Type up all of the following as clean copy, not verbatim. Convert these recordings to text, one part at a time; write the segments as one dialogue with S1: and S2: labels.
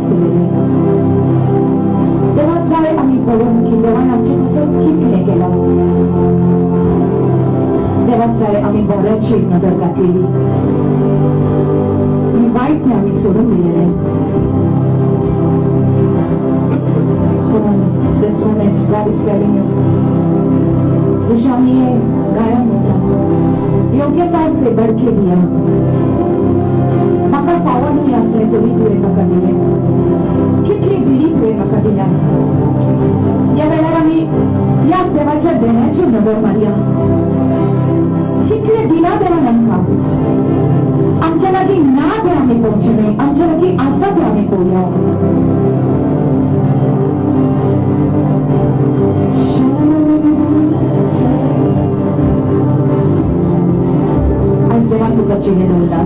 S1: असलेले तेव्हा जाय आम्ही पळून की देवान आमच्यापासून कितले गेला तेव्हा जाय आम्ही बऱ्याची नजर घातलेली आणि वाईटने आम्ही सोडून दिलेले this moment God is telling you तुझ्या मी गायब होता योग्यता से बढ़ के दिया मका पावन ही असले तरी तुझे मका दिले किती दिली तुझे मका दिला या वेळेला मी याच देवाच्या देण्याची नजर मारिया किती दिला देवा नमका आमच्या लागी ना दे आम्ही पोहोचले आमच्या लागी आसा दे आम्ही पोया आज तुका चिने दवरला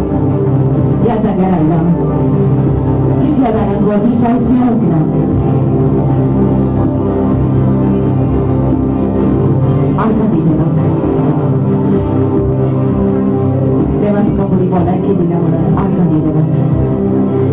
S1: या जाग्यार आयला कितल्या जाणांक वरती सायज मेळूंक ना आर्गां दी देवा तुका बरी भलायकी दिल्या म्हणून आर्गां दी देवा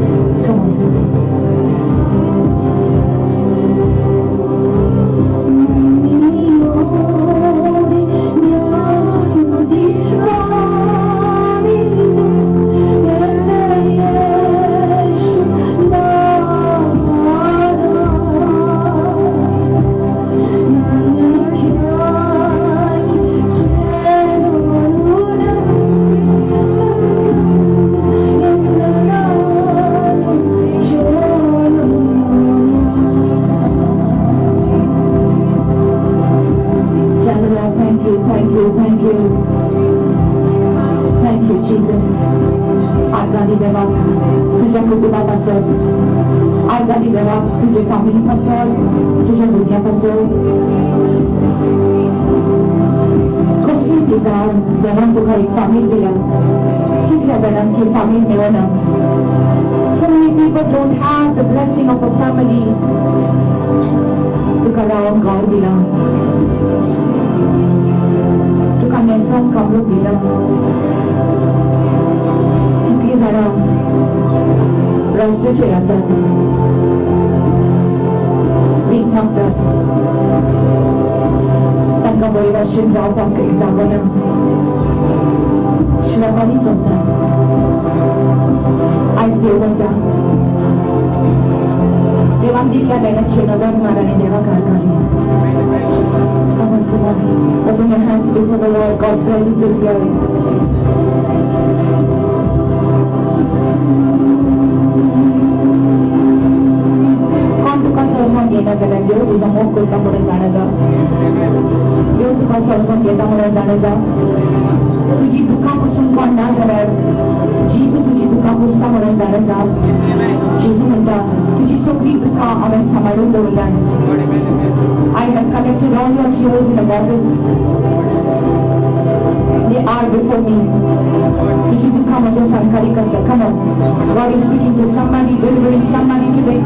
S1: आर्गां दी देवा तुझे फॅमिली पासून तुझ्या भुरग्यां पासून कसली ती जावन देवान तुका एक फॅमिली दिल्या कितल्या जाणांक ही फॅमिली मेळना so many people don't have the blessing of a family तुका रावंक गांव दिला तुका न्हेसोंक कामरूक दिला कितलीं जाणां रस्त्याचेर आसात भीक मागतात तांकां बरे भाशेन रावपाक काही जागो ना श्रमांनी जगता आयज देव म्हणटा देवान दिल्ल्या देण्याचे नजर मार आनी देवाक आर्गां दी Come on, come on. Open your hands before the Lord. God's presence is here. तुका सहजमान घेता जाल्यार देव तुजो मोग करता म्हणून जाणा जा देव तुका सहजमान घेता म्हणून जाणा जा तुजी दुखां पासून कोण ना जाल्यार जेजू तुजी दुखां पुसता म्हणून जाणा जा जेजू म्हणटा तुजी सगळी दुखां हांवें सांबाळून दवरल्यात I have collected all your tears in a bottle they are before me तुजी दुखां म्हज्या सरकारीक आसा come on God is speaking to somebody delivering somebody today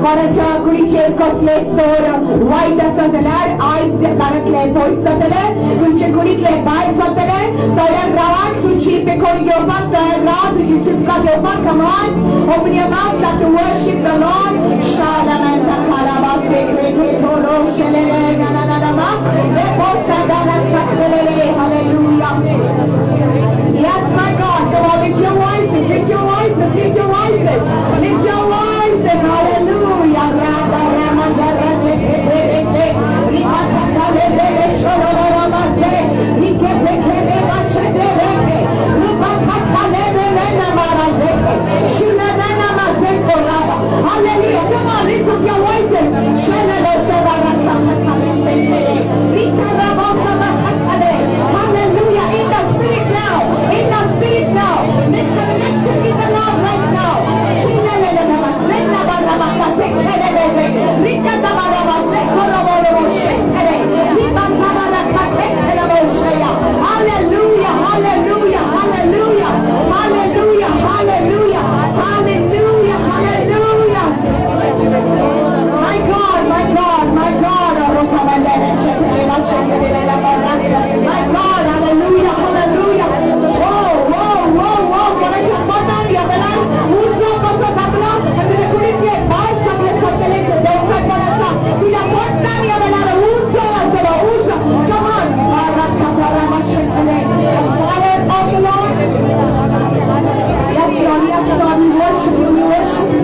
S1: Koracha kuri chetkosle store white asazelar eyes karakle poisatele tunche kuri kle bai satele toya rawan tunchi pe kori yopa toya ra tunchi sifka yopa. Come on, open your mouth to worship the Lord. Shala manta kalaba sekre ke toro shelele na na na ma reposa dana katlele. Hallelujah. Yes, my God, come on, lift your voices, lift your voices, lift your voices, lift your voices. Hallelujah. Rama Rama Rama Sekete Rika Kalebe Sholo Rama Se Rike Peke Rama Shete Reke Rupa Kalebe Namara Zeke Shuna Nama Zeko Rama. Hallelujah. Come on, lift up your voices. Shana Rama Rama Sekete Rika Rama Rama Kale. Hallelujah. In the spirit now. In the spirit now. Make a connection with the Lord right now. Shina Nama Zena Rama Sekete Rika Rama Zeko Rama Shekere Rika Rama Sekete Hallelujah. Hallelujah. Hallelujah. Hallelujah. Hallelujah. Hallelujah. Hallelujah. My God, my God, my God. My God, hallelujah, hallelujah. Whoa, whoa, whoa, whoa. Can I just put down the other line? Who's not going to tabla? And then put it here. Buy some of the don't cut what I saw. We have put down the other line. Who's come on. Fire of the Lord. Yes, Lord, yes, Lord. We worship you, we worship you.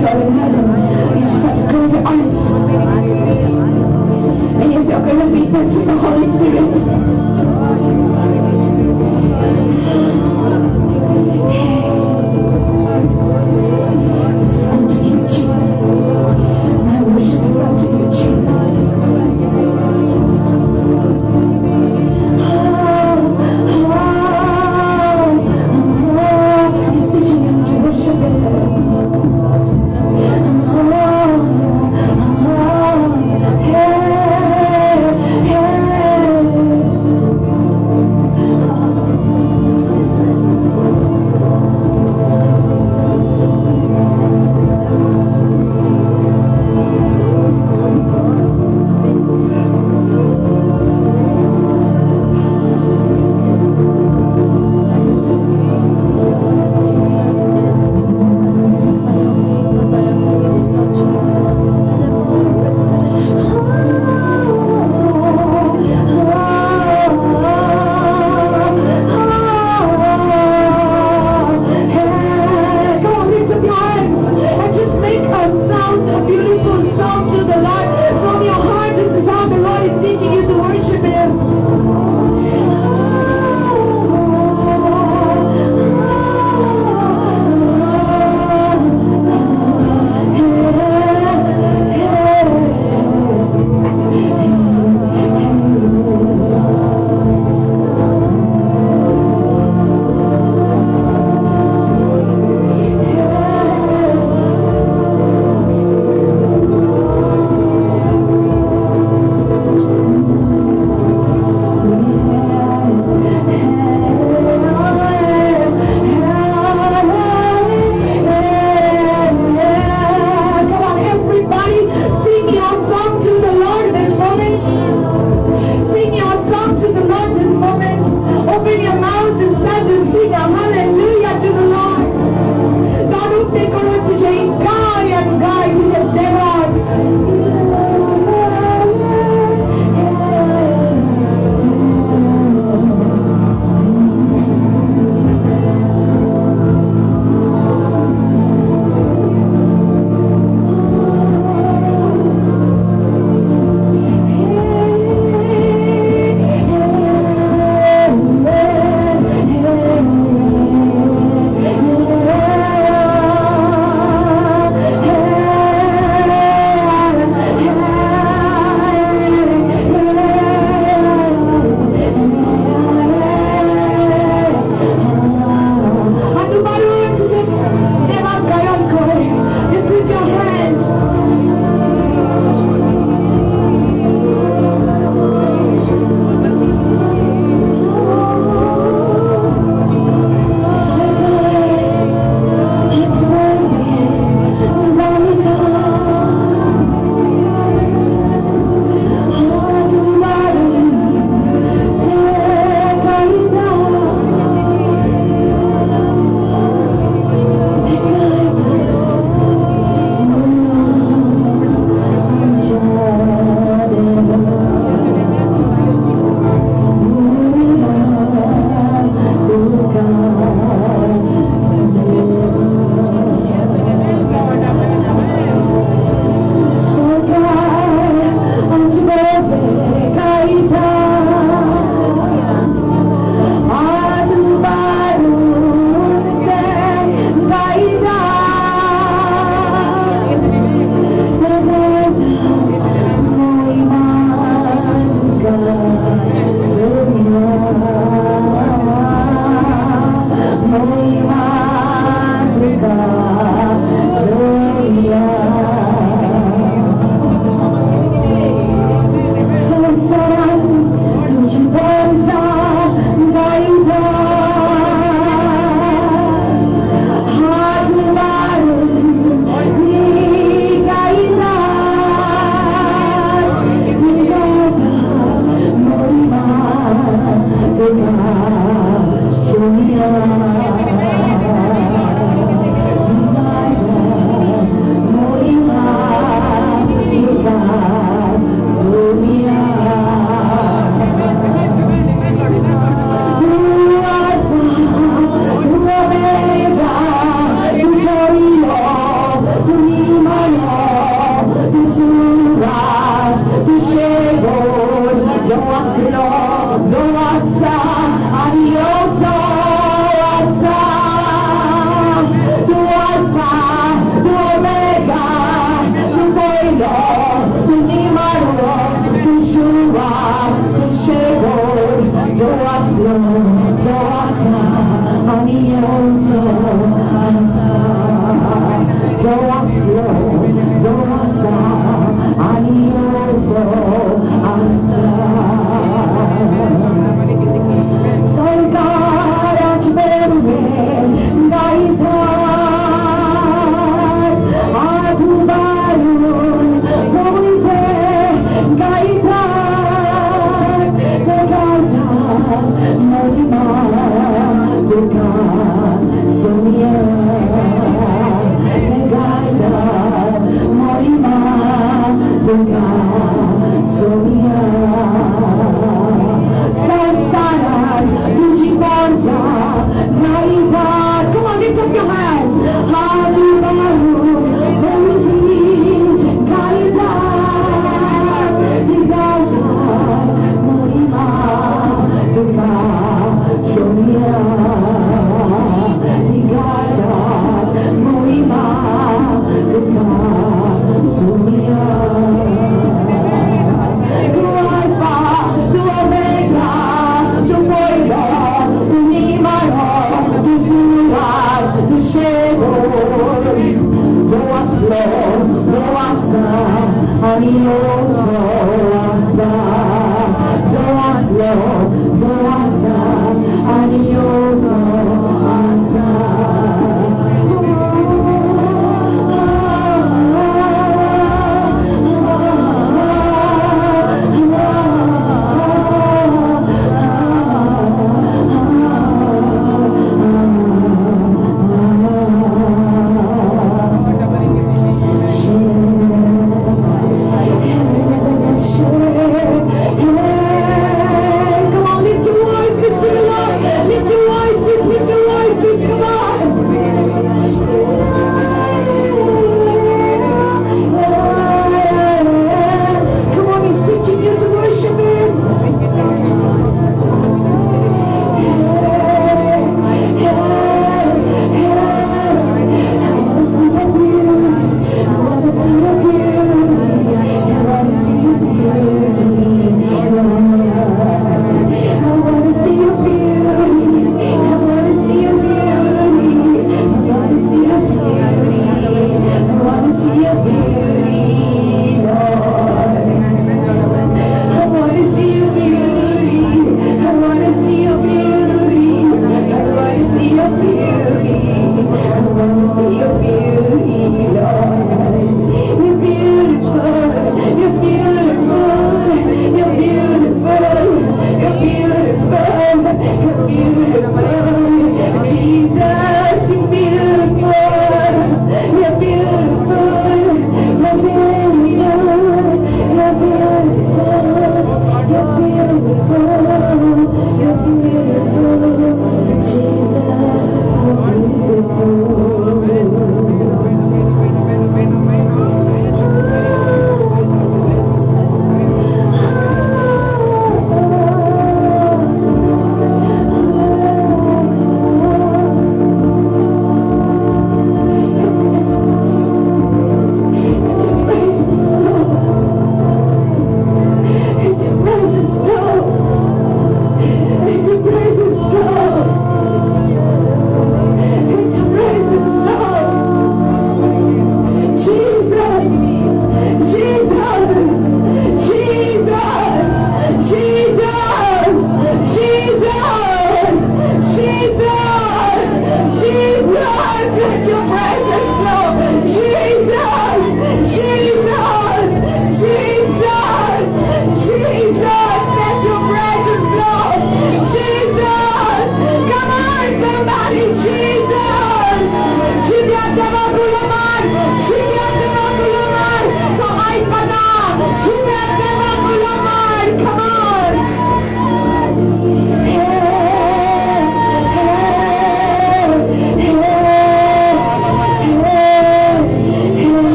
S1: you are in heaven, you start to close your eyes. And if you're going to be touched with the Holy Spirit, this is unto you, Jesus. My worship is unto you, Jesus. He's teaching you to worship Him. Hey, hey. Share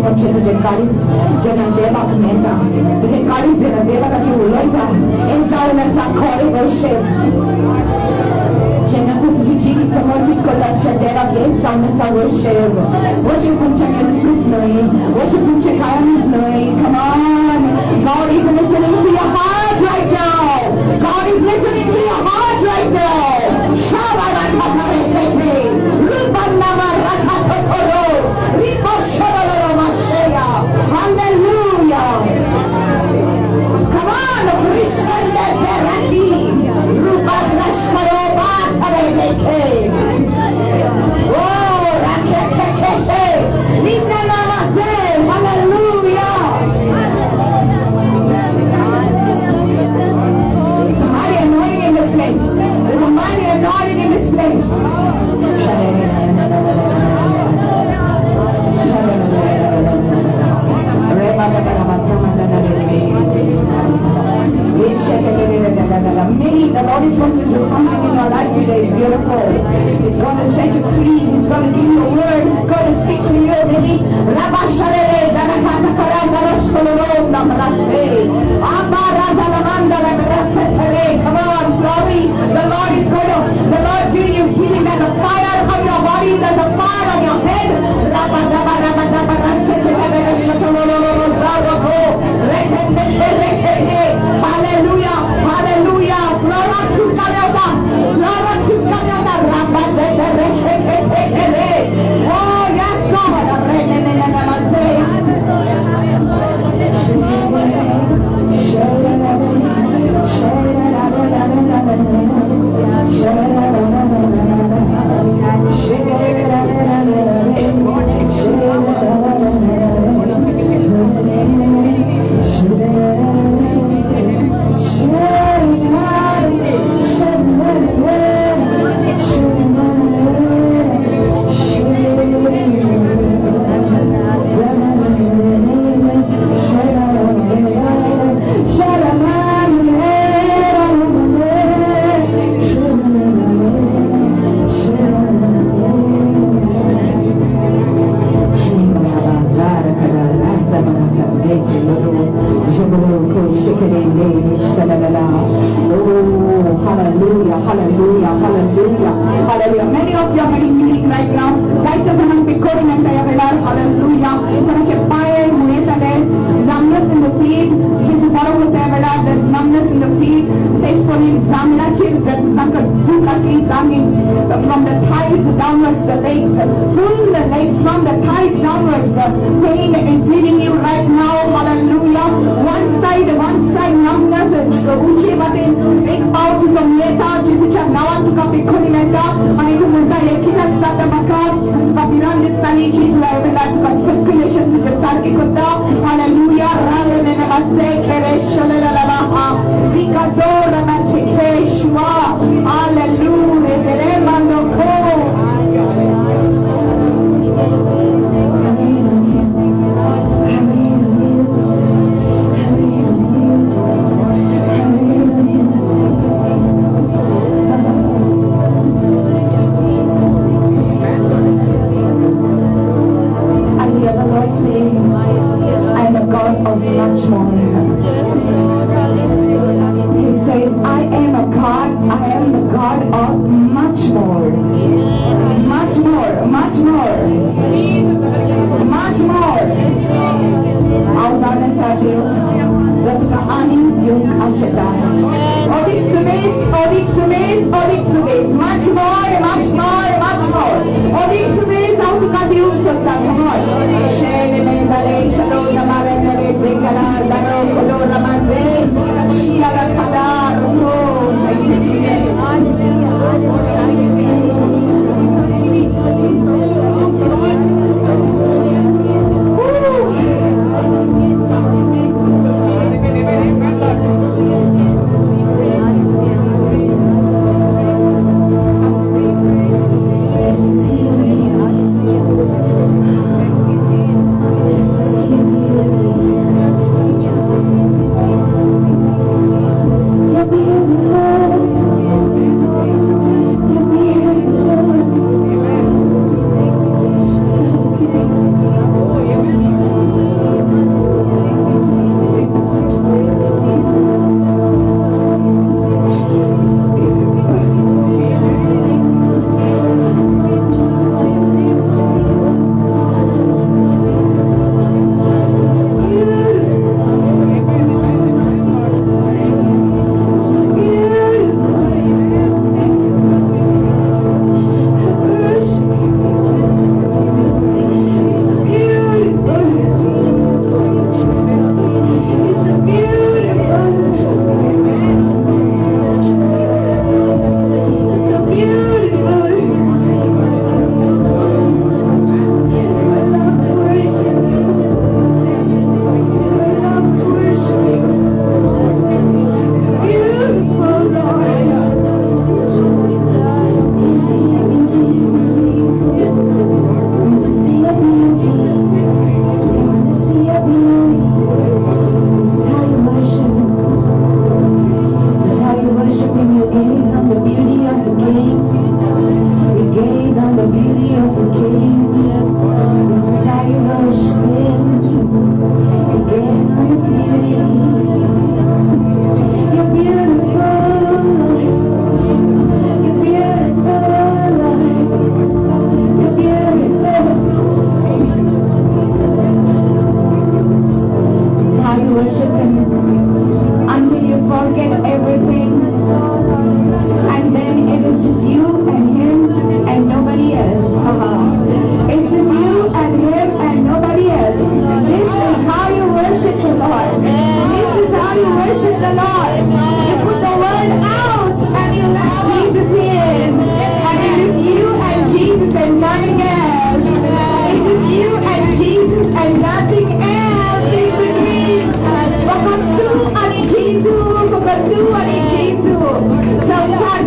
S1: कोणचे तुझे काळीस जेना देवाक मेळटा तुझे काळीस जेना देवा खातीर उलयता हें जावन आसा खरें वर्शीप जेन्ना तूं तुजी जिवीत समर्पीत करता तशें देवाक हें जावन आसा वर्शीप वर्शीप तुमच्या म्युजिकूच न्हय वर्शीप तुमचे गायनूच न्हय come on God is listening to your heart right now God is listening to your heart right now hallelujah come on Krishna Berati Rupa Nashkaro Bhathare Dekhe oh Rakete Keshe Ninna Namaste hallelujah there's a mighty anointing in this place there's a mighty anointing in this place Maybe the Lord is going to do something in your life today, beautiful. He's going to set you free. He's going to give you a word. He's going to speak to you. Maybe come on, glory. The Lord is giving you healing. There's a fire on your body. There's a fire on your head. Hallelujah, hallelujah. Glory to God. Glory to God. Oh, yes, God. Hallelujah, hallelujah, hallelujah, hallelujah. Many of you are getting healing right now. Zaita zaman bikorin and hallelujah. Numbness in the feet. There's numbness in the feet. Takes for me from the thighs downwards, the legs, full the legs from the thighs downwards. Pain is leaving you right now. Hallelujah. One side numbness. Uchi batin एक पाव तुझा मिळता जिच्या नावात तुका पिखोनी मेळटा आणि तू म्हणटा एकीनाच जाता म्हाका तुका बिरान दिसताली जी तुला वेळा तुका सर्क्युलेशन तुझे सारखे करता हालेलुया रालेने नमस्ते केरेशललाहा बिकाजोर नमस्तेश्वा हालेलुया तेरे मनो को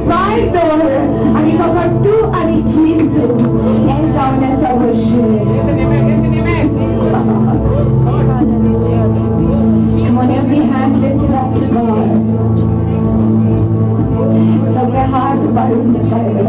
S1: Pardon, ani pagkatu ani Jesu, esaw na sa worship. Come on, every hand lifted up to God. Sabay heart balon na tayo.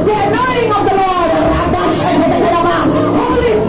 S1: The anointing of the Lord, Holy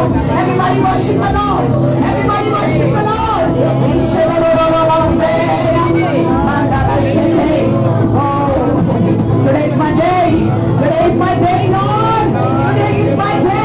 S1: Everybody worship the Lord. Everybody worship the Lord. Oh, today is my day. Today is my day, Lord. Today is my day.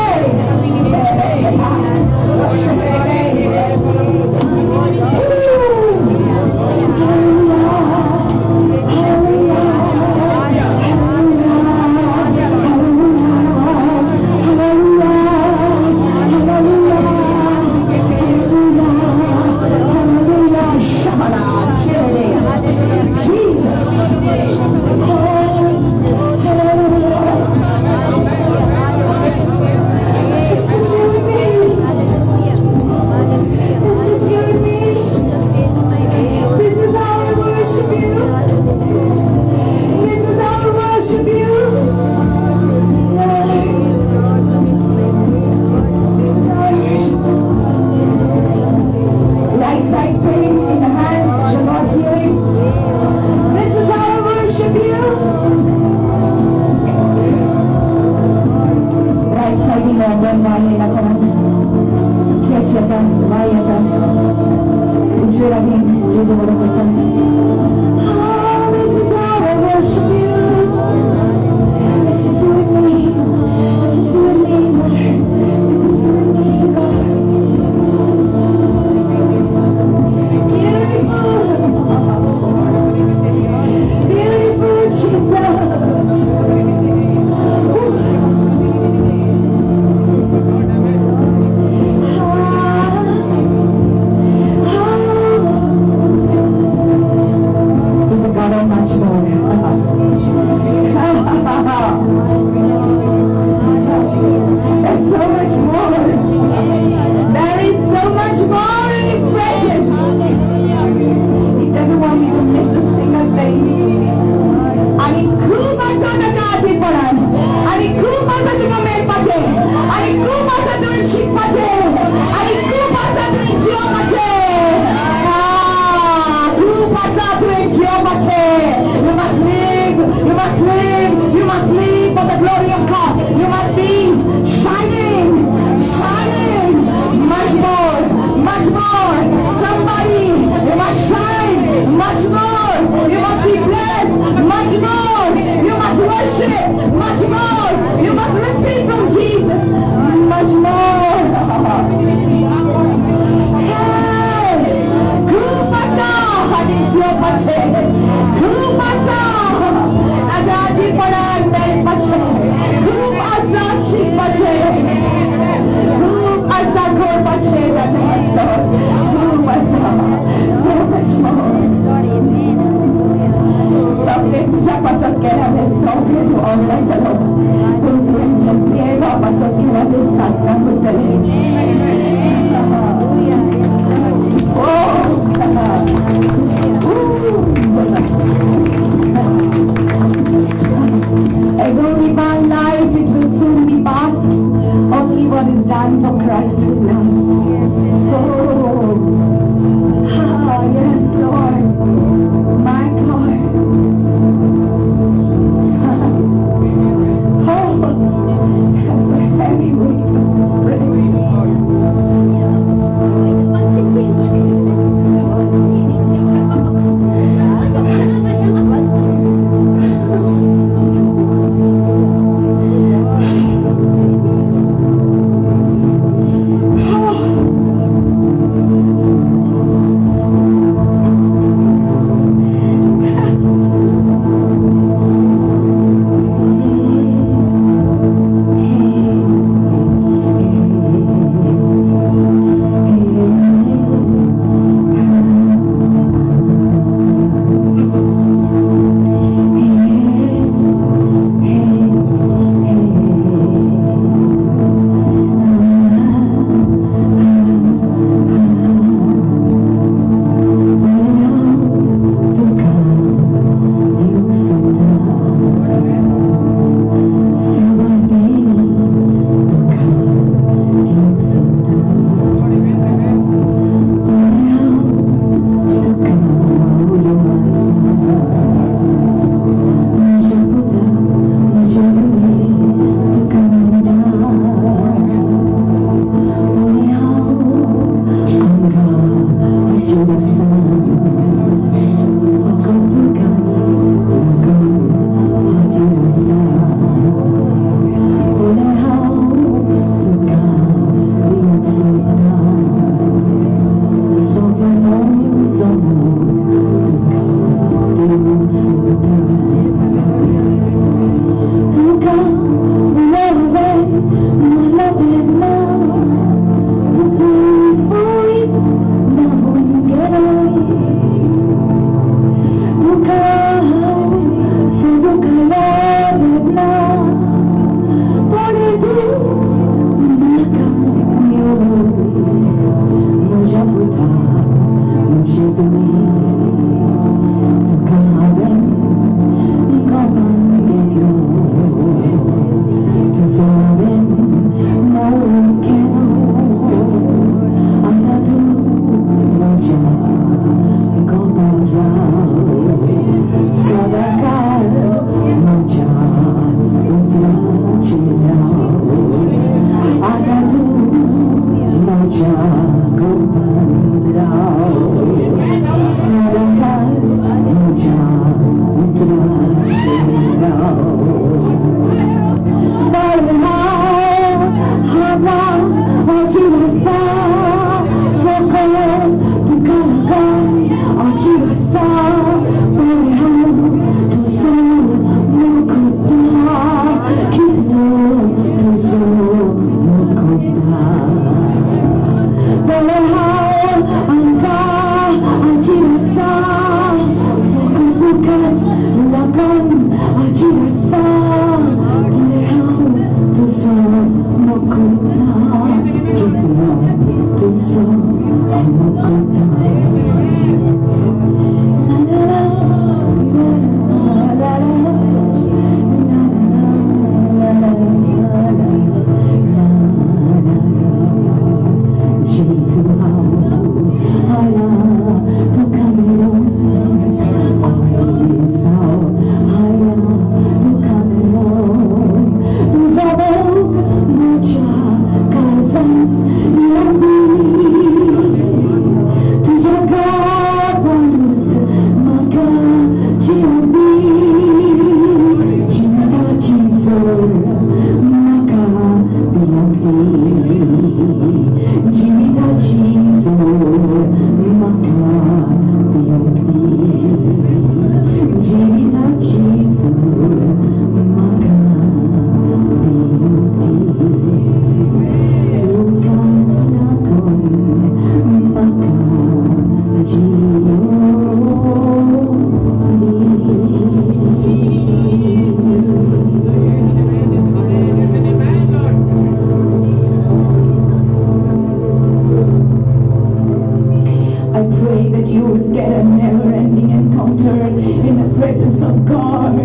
S1: you will get a never-ending encounter in the presence of God.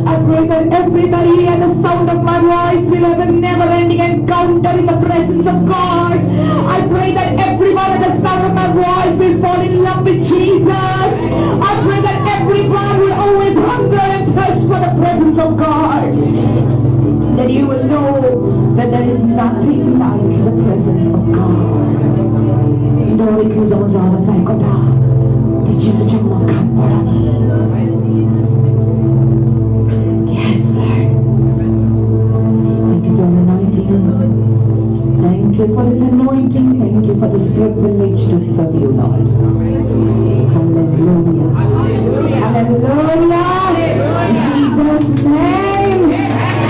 S1: I pray that everybody at the sound of my voice will have a never-ending encounter in the presence of God. I pray that everyone at the sound of my voice will fall in love with Jesus. I pray that everyone will always hunger and thirst for the presence of God. That you will know that there is nothing like the presence of God. Dori chiuso Mosana, sai cosa? Che ci facciamo a campo. Yes, Lord. Thank you for the anointing. Thank you for this anointing. Thank you for this privilege to serve you, Lord. Hallelujah. Hallelujah. In Jesus' name.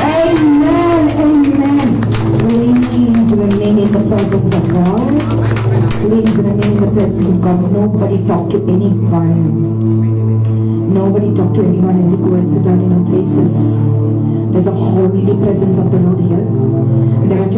S1: Amen. Amen. Please remain in the presence of God. Please remain in the presence of God. Nobody talk to anyone. Nobody talk to anyone as you go and sit down in your places. There's a holy presence of the Lord here. There are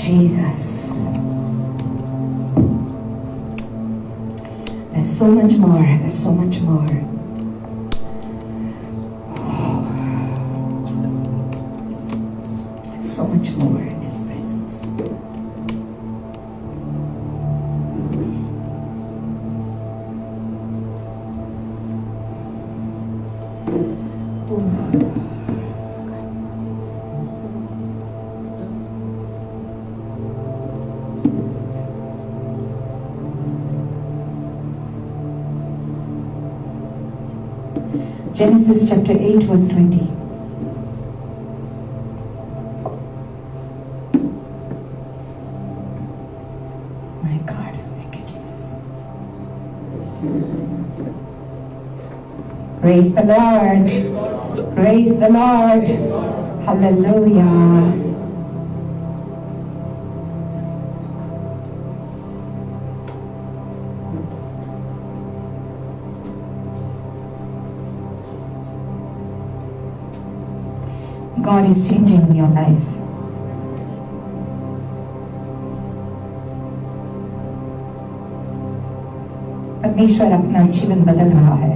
S1: Jesus. There's so much more. There's so much more. There's so much more in His presence. Genesis chapter 8 verse 20. My God, thank you, Jesus. Praise the Lord. Praise the Lord. Hallelujah. God is changing your life. परमेश्वर अपना जीवन बदल रहा है.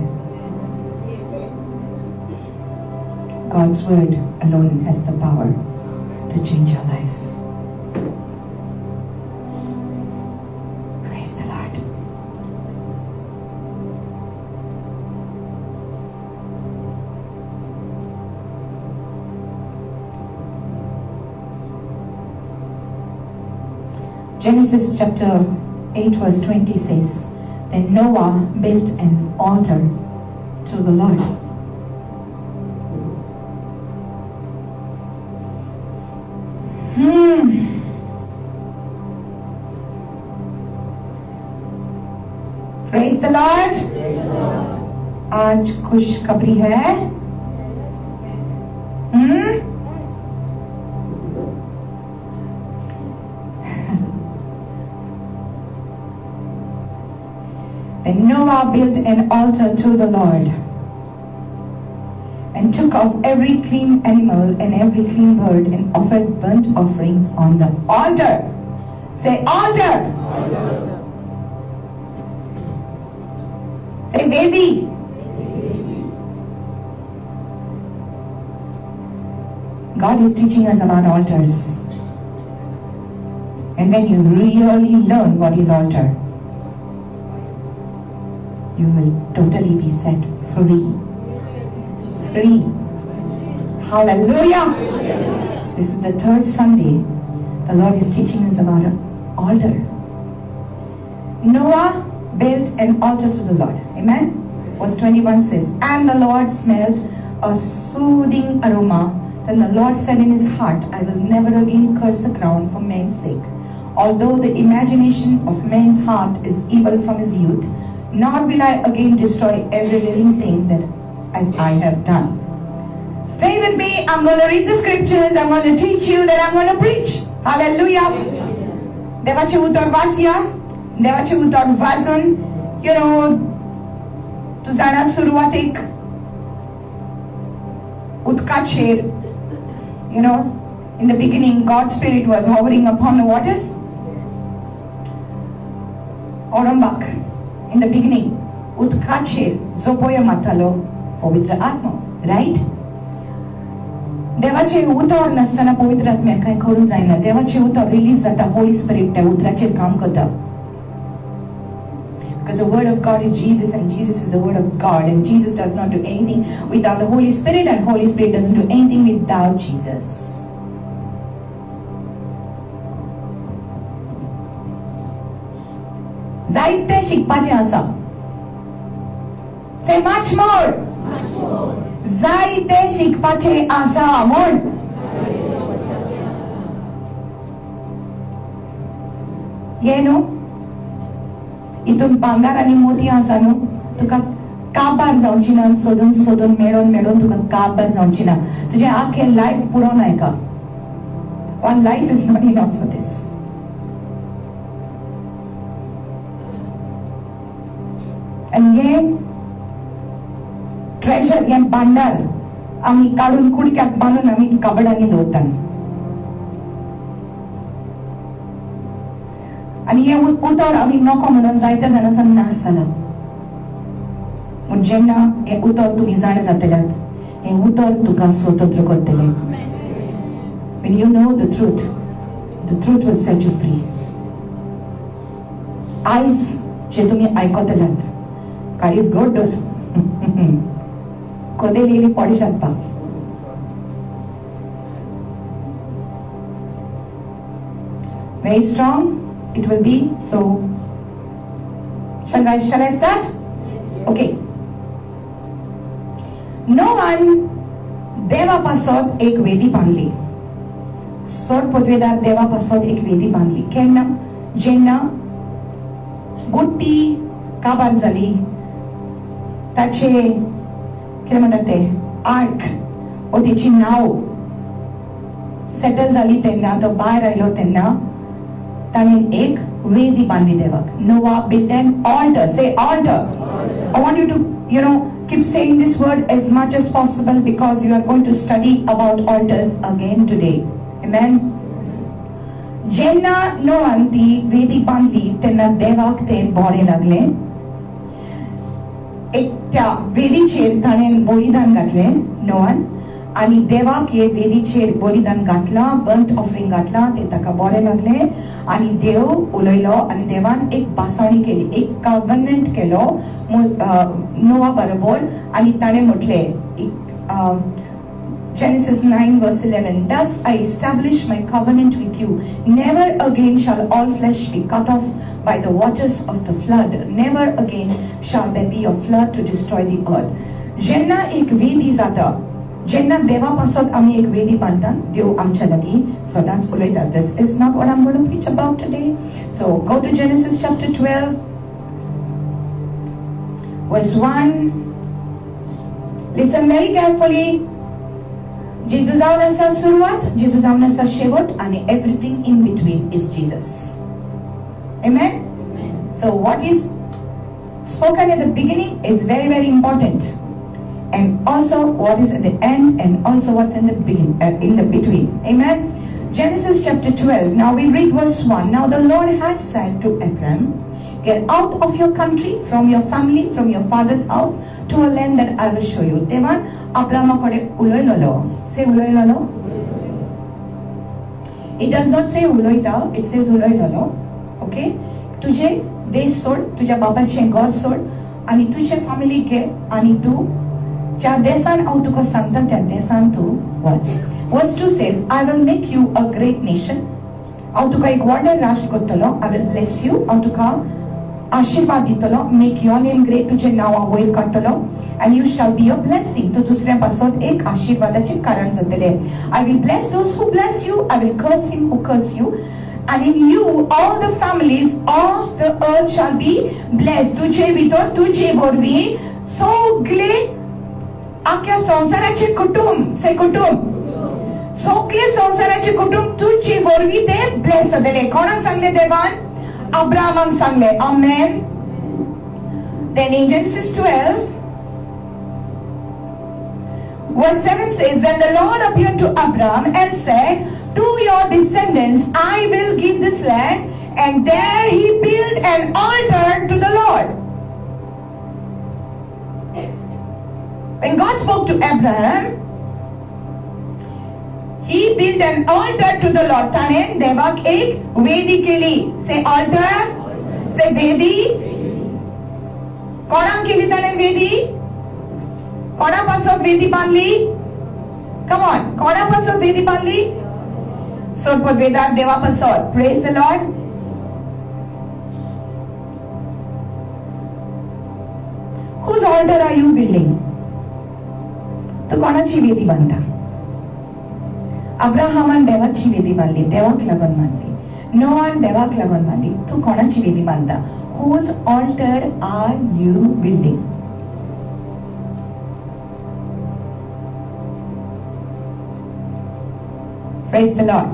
S1: God's word alone has the power to change your life. Praise the Lord. Genesis chapter 8 verse 20 says, Then Noah built an altar to the Lord. Praise the Lord. आज खुशखबरी है. Then Noah built an altar to the Lord and took off every clean animal and every clean bird and offered burnt offerings on the altar. Say altar. Altar. Say baby. God is teaching us about altars. And when you really learn what is altar, you will totally be set free. Free. Hallelujah. This is the third Sunday the Lord is teaching us about an altar. Noah built an altar to the Lord. Amen. Verse 21 says, And the Lord smelled a soothing aroma
S2: Then the Lord said in his heart, I will never again curse the ground for men's sake. Although the imagination of men's heart is evil from his youth, nor will I again destroy every living thing that as I have done. Stay with me. I'm going to read the scriptures. I'm going to teach you, then I'm going to preach. Hallelujah. देवाचे उतर वाचया, देवाचे उतर वाचून, तू जाणा सुरवातेक उदकाचेर, in the beginning God's spirit was hovering upon the waters. Orambak, in the beginning, उदकाचेर जोपोया मातालो पवित्र आत्मा, right? देवाचे उतर नसताना पवित्र आत्म्याक काय करूं जायना. देवाचे उतर रिलीज जाता, होली स्पिरिट त्या उतराचेर काम करता. Because the word of God is Jesus and Jesus is the word of God, and Jesus does not do anything without the Holy Spirit, and Holy Spirit doesn't do anything without Jesus. जायते शिकपाचे आसा. Say much more. जायते शिकपाचे आसा म्हण. इतून भांगार आनी मोती आसा न्हू, तुका काबार जावची ना. सोदून सोदून मेळोन मेळोन तुका काबार जावची ना. तुझे आखे लायफ पुरो नाय का. One life is not enough for this. And ये ट्रेजर, ये भांडार आमी काढून कुडक्यात बांधून आमी कबडांनी दवरतात. आणि हे उतर आमी नको म्हणून जायत्या जाणांचो नाश जाला. पूण जेन्ना हे उतर तुमी जाण जातल्यात, हे उतर तुका स्वतंत्र करतले. When you know the truth will set you free. आयज जे तुमी आयकतल्यात, God is good. कोदे लेली पडी शकता. Very strong it will be. So shall I start? Okay. Noan देवापासून एक वेदी बांधली. सोड पदवीदार देवापासून एक वेदी बांधली. केन्ना जेन्ना बुट्टी काबार जाली, ताचे कितें म्हणटात ते आर्क ओ तेची नाव सेटल जाली तेन्ना, तो भायर आयलो तेन्ना ताणें एक वेदी बांदली देवाक. Noah built an altar. Say altar. I want you to, keep saying this word as much as possible, because you are going to study about altars again today. Amen. जेन्ना नोआन ती वेदी बांधली तेन्ना देवाक ते बरें लागलें. एक त्या वेदीचेर ताणें बलिदान घातलें नोआन, आणि देवाक हे वेदीचेर बलिदान घातलां, बर्nt ऑफरिंग घातलां. ते ताका बरें लागलें आणि देव उलयलो आणि देवान एक बासावणी केली, एक कॉव्हनंट केलो नोआ बरोबर. आणि ताणें म्हटलें, Genesis 9 verse 11, Thus I establish my covenant with you. Never again shall all flesh be cut off by the waters of the flood. Never again shall there be a flood to destroy the earth. जेन्ना एक वेदी जाता, जेन्ना देवापासून आमी एक वेदी बांधतात, देव आमच्या लागीं सदांच उलयता. This is not what I'm going to preach about today. So go to Genesis chapter 12 verse 1. Listen very carefully. जेजू जावन आसा सुरवात, जेजू जावन आसा शेवट, आणि everything in between is Jesus. Amen? So what is spoken at the beginning is very, very important, and also what is at the end, and also what's in the beginning, in the between. Amen? Genesis chapter 12. Now we read verse 1. Now the Lord had said to Abram, Get out of your country, from your family, from your father's house, to a land that I will show you. देवान अब्रामाकडे उलयलो. Say उलयलो. It does not say उलयता, it says उलयलो. Okay? तुझे देश सोड, तुझ्या बापाचे घर सोड, आणि तुझे फॅमिली घे, आणि तू ज्या देशान हांव तुका सांगता त्या देशान तू वच. Verse 2 says, I will make you a great nation. हांव तुका एक व्हडलें राष्ट्र करतलो. I will bless you. हांव तुका आशीर्वाद दितलो. मेक युअर नेम ग्रेट, तुझे नाव वयर काडटलो. And you shall be a blessing. तो दुसऱ्या पासून एक आशीर्वादाचे कारण जातले. I will bless those who bless you. I will curse him who curse you. And in you all the families of the earth shall be blessed. तुझे भितर तुझे वरवीं सगळे आख्या संसाराचे कुटुंब, से कुटुंब, सगळे संसाराचे कुटुंब तुझे वरवीं ते ब्लेस जातले. कोणाक सांगले देवान? अब्राहमाक सांगले. आमेन. Then in Genesis 12 verse 7 says, then the Lord appeared to Abraham and said, to your descendants I will give this land. And there he built an altar to the Lord. When God spoke to Abraham, he built an altar to the Lord. ताणे देवाक एक वेदी केली. Say altar. Say वेदी. कोणाक केली ताणे वेदी? कोणापासून वेदी बांधली? Come on. कोणापासून वेदी बांधली? सोडपद वेदात देवापासून. Praise the Lord. Whose altar are you building? तो कोणाची वेदी बांधता? अब्राहमान देवाची वेदी बांधली. देवाक लागून बांधली. नोआन देवाक लागून बांधली. तू कोणाची वेदी बांधता? Whose altar are you building? Praise the Lord.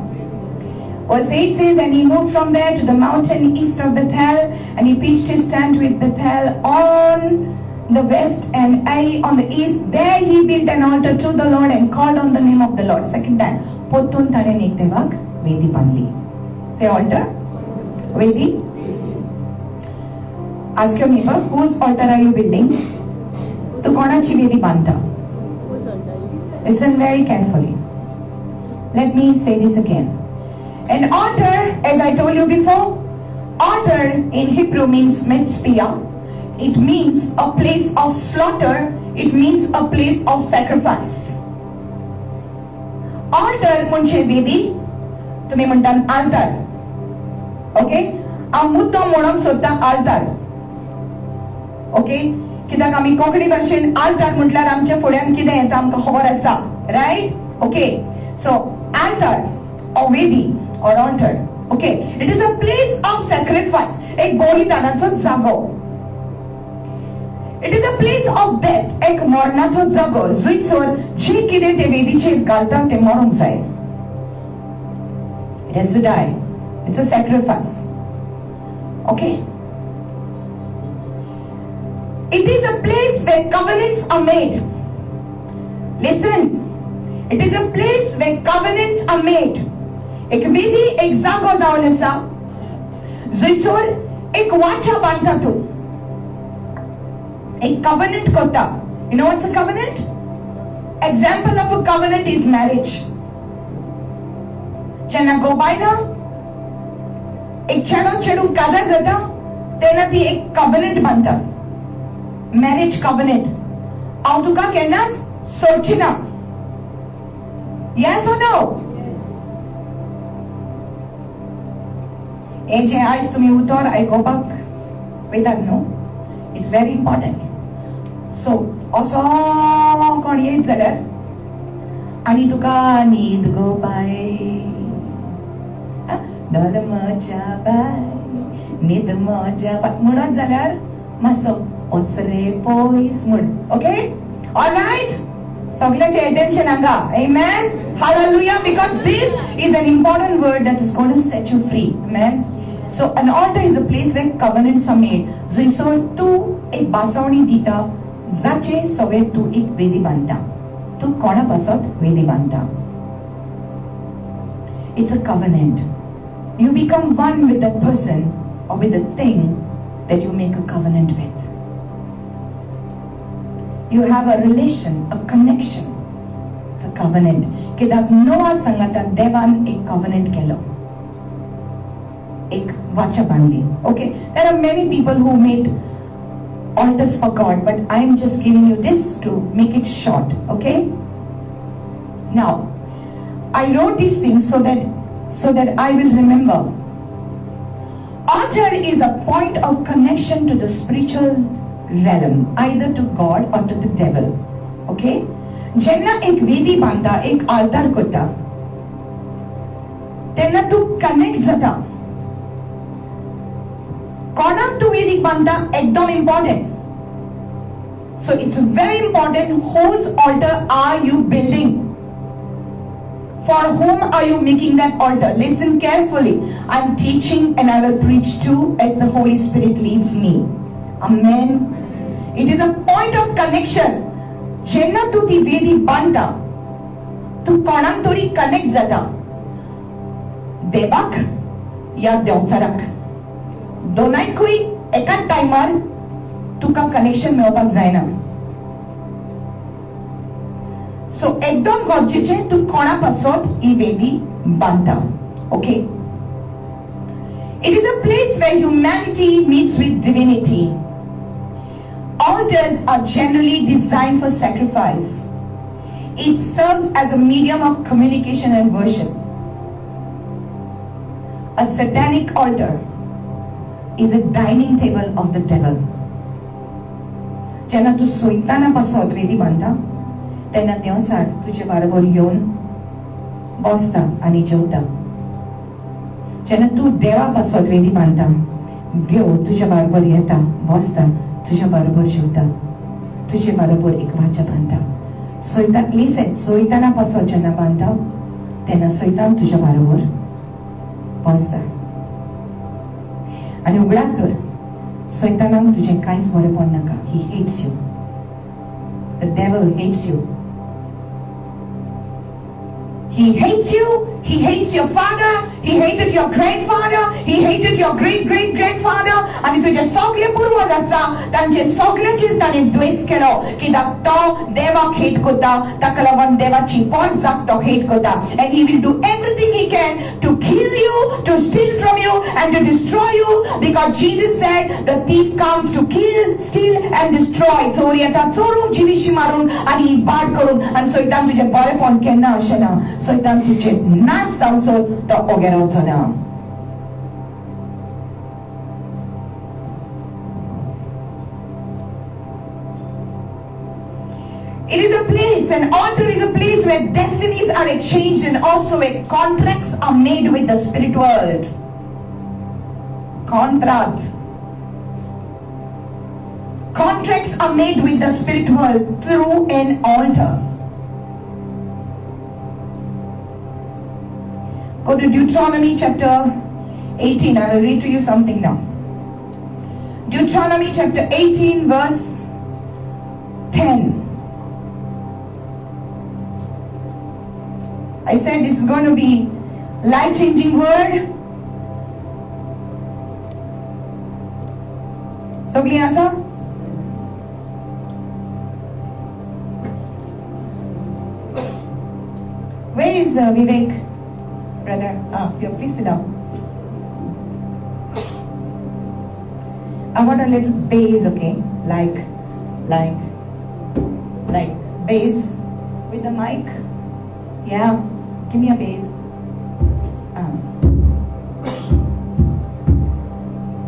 S2: Verse 8 says, and he moved from there to the mountain east of Bethel, and he pitched his tent with Bethel on the west and Ai on the east. There he built an altar to the Lord and called on the name of the Lord. Second time. Potun tane nek devak vedi banli. Say altar. Vedi. Ask your neighbor, whose altar are you building? Tu konachi vedi banta. Listen very carefully. Let me say this again. An altar, as I told you before, altar in Hebrew means mitzvah. It means a place of slaughter. It means a place of sacrifice. Altar म्हणजे वेदी. तुम्ही म्हणतात altar. Okay? मुद्दाम म्हणून सोदता altar. Okay? कित्याक आमी कोंकणी भाशेन altar म्हटल्यार आमच्या फुड्यान कितें येता आमकां खबर आसा. Right? Okay. So altar or vedi or altar, okay, it is a place of sacrifice. एक बलिदानाचो जागो. It is a place of death. एक मरणाचो जागो. जंयसर जे कितें ते वेदीचेर घालता ते मरूंक जाय. It has to die. It's a sacrifice. Okay. It is a place where covenants are made. Listen. It is a place where covenants are made. एक वेदी एक जागो जावन आसा जंयसर एक वाचा बांदता तूं. एक covenant करता. You know what's a covenant? Example of a covenant is marriage. जेन्ना गोबायला एक चेडूं काजार जाता तेन्ना ती एक covenant बांदता. Marriage covenant. हांव तुका केन्नाच सोडची ना. Yes or no? Yes. जे आयज तुम्ही उतर आयकोपाक वयतात न्हू. It's very important. So असो कोण येत जाल्यार आनी तुका न्हीद गो बाय दोल म्हज्या बाय न्हीद म्हज्या बाय म्हणत जाल्यार मातसो वच रे पयस म्हण. ओके? ऑलराइट? सगळ्याचे attention हांगा. Amen. Hallelujah. Because this is an important word that is going to set you free. Amen. So an altar is a place where covenants are made. जंयसर तू एक बासवणी दिता जाचे सवे तू एक वेदी बांदता. तू कोणा पासत वेदी बांदता. It's a covenant. You become one with that person or with the thing that you make a covenant with. You have a relation, a connection. It's a covenant. कित्याक नोआ संगता देवान एक covenant केलो. एक वाचा बांधली. Okay? There are many people who made altars for God, but I am just giving you this to make it short. Okay? Now, I wrote these things so that I will remember. Altar is a point of connection to the spiritual realm, either to God or to the devil. Okay? जेन्ना एक वेदी बांधता, एक altar करता, तेन्ना तू connect जाता. कोणाक तू वेदी बांधता एकदम important. So it's very important whose altar are you building? For whom are you making that altar? Listen carefully. I'm teaching and I will preach too as the Holy Spirit leads me. Amen. It is a point of connection. जेन्ना तू ती वेदी बांधता, तू कोणाक तरी connect जाता. देवाक या देवचाराक. दोनांकूय एकाच टायमार तुका कनेक्शन मेळपाक जायना. सो एकदम गरजेचें तू कोणा पासत ही वेदी बांधता. Okay? It is a place where humanity meets with divinity. Altars are generally designed for sacrifice. It serves as a medium of communication and worship. A satanic altar is a dining table of the devil. जेन्ना तू सोयताना पासत वेदी बांधता, तेन्ना देवसार तुजे बरोबर येवन बसता आनी जेवता. जेन्ना तू देवा पासत वेदी बांधता, देव तुजे बरोबर येता, बसता, तुजे बरोबर जेवता, तुजे बरोबर एक वाचा बांधता. सोयताना पासत जेन्ना बांधता, तेन्ना सोयतान तुजे बरोबर बसता. आनी उगडास कर, सोयतानाक तुजें कांयच बरें पडनाका. He hates you. The devil hates you. He hates you. He hates your father. He hated your grandfather. He hated your great-great-grandfather. आणि तुझे सगळे पूर्वज आसा, तांचे सगळ्याचेर ताणें द्वेष केलो, कित्याक तो देवाक हेट करता, ताका लागून देवाची पॉयजाक तो हेट करता. And he will do everything he can to kill you, to steal from you, and to destroy you, because Jesus said the thief comes to kill, steal, and destroy. चोरी येता चोरून, जिवीशी मारून आनी इबाड करून. आनी सैतान तुजें बरेपण केन्ना आसना. सैतान तुजें नाश जावसर तो ओगे रावचो ना. It is a place, an altar is a place where destinies are exchanged and also where contracts are made with the spirit world. Contracts are made with the spirit world through an altar. Go to Deuteronomy chapter 18. I will read to you something now. Deuteronomy chapter 18 verse 10. I said this is going to be life-changing word. So clear, sir? Where is Vivek, brother? Here, please sit down. I want a little bass, okay? Like bass with the mic. Yeah. Give me a bass.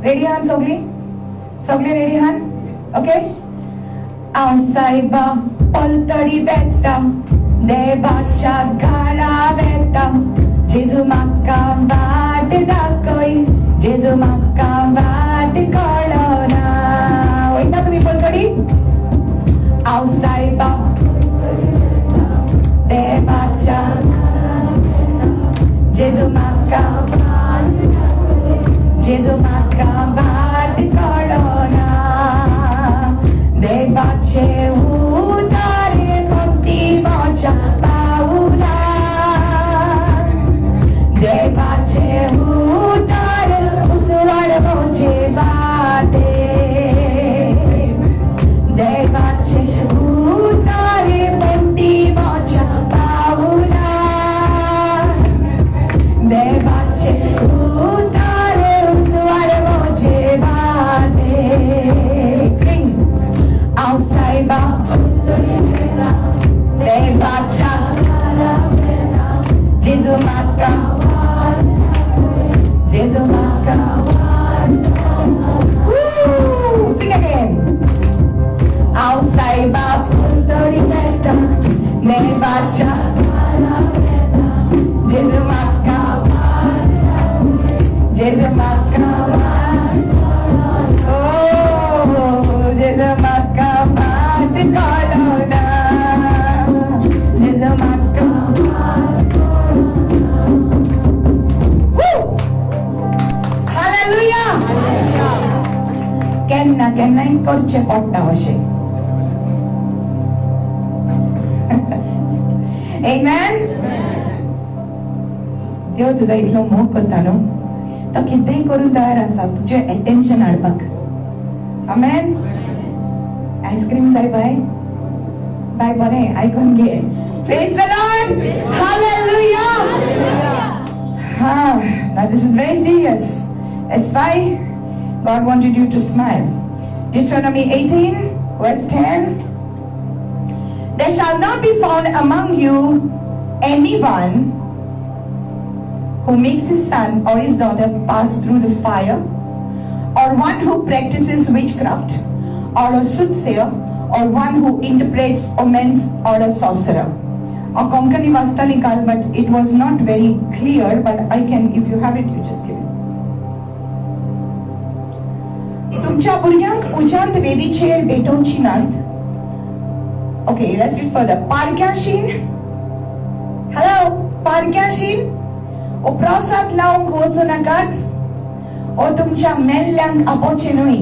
S2: Ready hands, okay? Sogle ready hand? Okay? Saiba poltari betta, devacha gara betta, Jesu makka vaat dakoi, Jesu makka vaat kolona. Oita tumi poltari? Saiba devacha Jesu makka vaat kolona. Devache utare konti mocha pauna. Devache utare uswar moche baate. Devache utare konti mocha pauna. Devache utare uswar moche baate. Sing. Saiba devacha Jesu makka केन्नाय करचें पडटा अशें. Amen. देव तुजो इतलो मोग करता न्हू, तो कितेंय करून तयार आसा तुजें अटेन्शन हाडपाक. Amen. आईस्क्रीम जाय बाय बाय, बरें आयकून घे. Praise the Lord. Hallelujah. Now this is very serious. That's why God wanted you to smile. Deuteronomy 18 verse 10. There shall not be found among you anyone who makes his son or his daughter pass through the fire, or one who practices witchcraft, or a soothsayer, or one who interprets omens, or a sorcerer. A Konkani Vasta nikal, but it was not very clear, but I can, if you have it, you just give it. तुमच्या भुरग्यांक उजांत वेदीचेर भेटोवची नात. Okay, let's read further. Parkyashin. Hello, Parkyashin. O prasad laung wचो नाकात. O तुमच्या मेल्ल्यांक आपोवचे न्हय.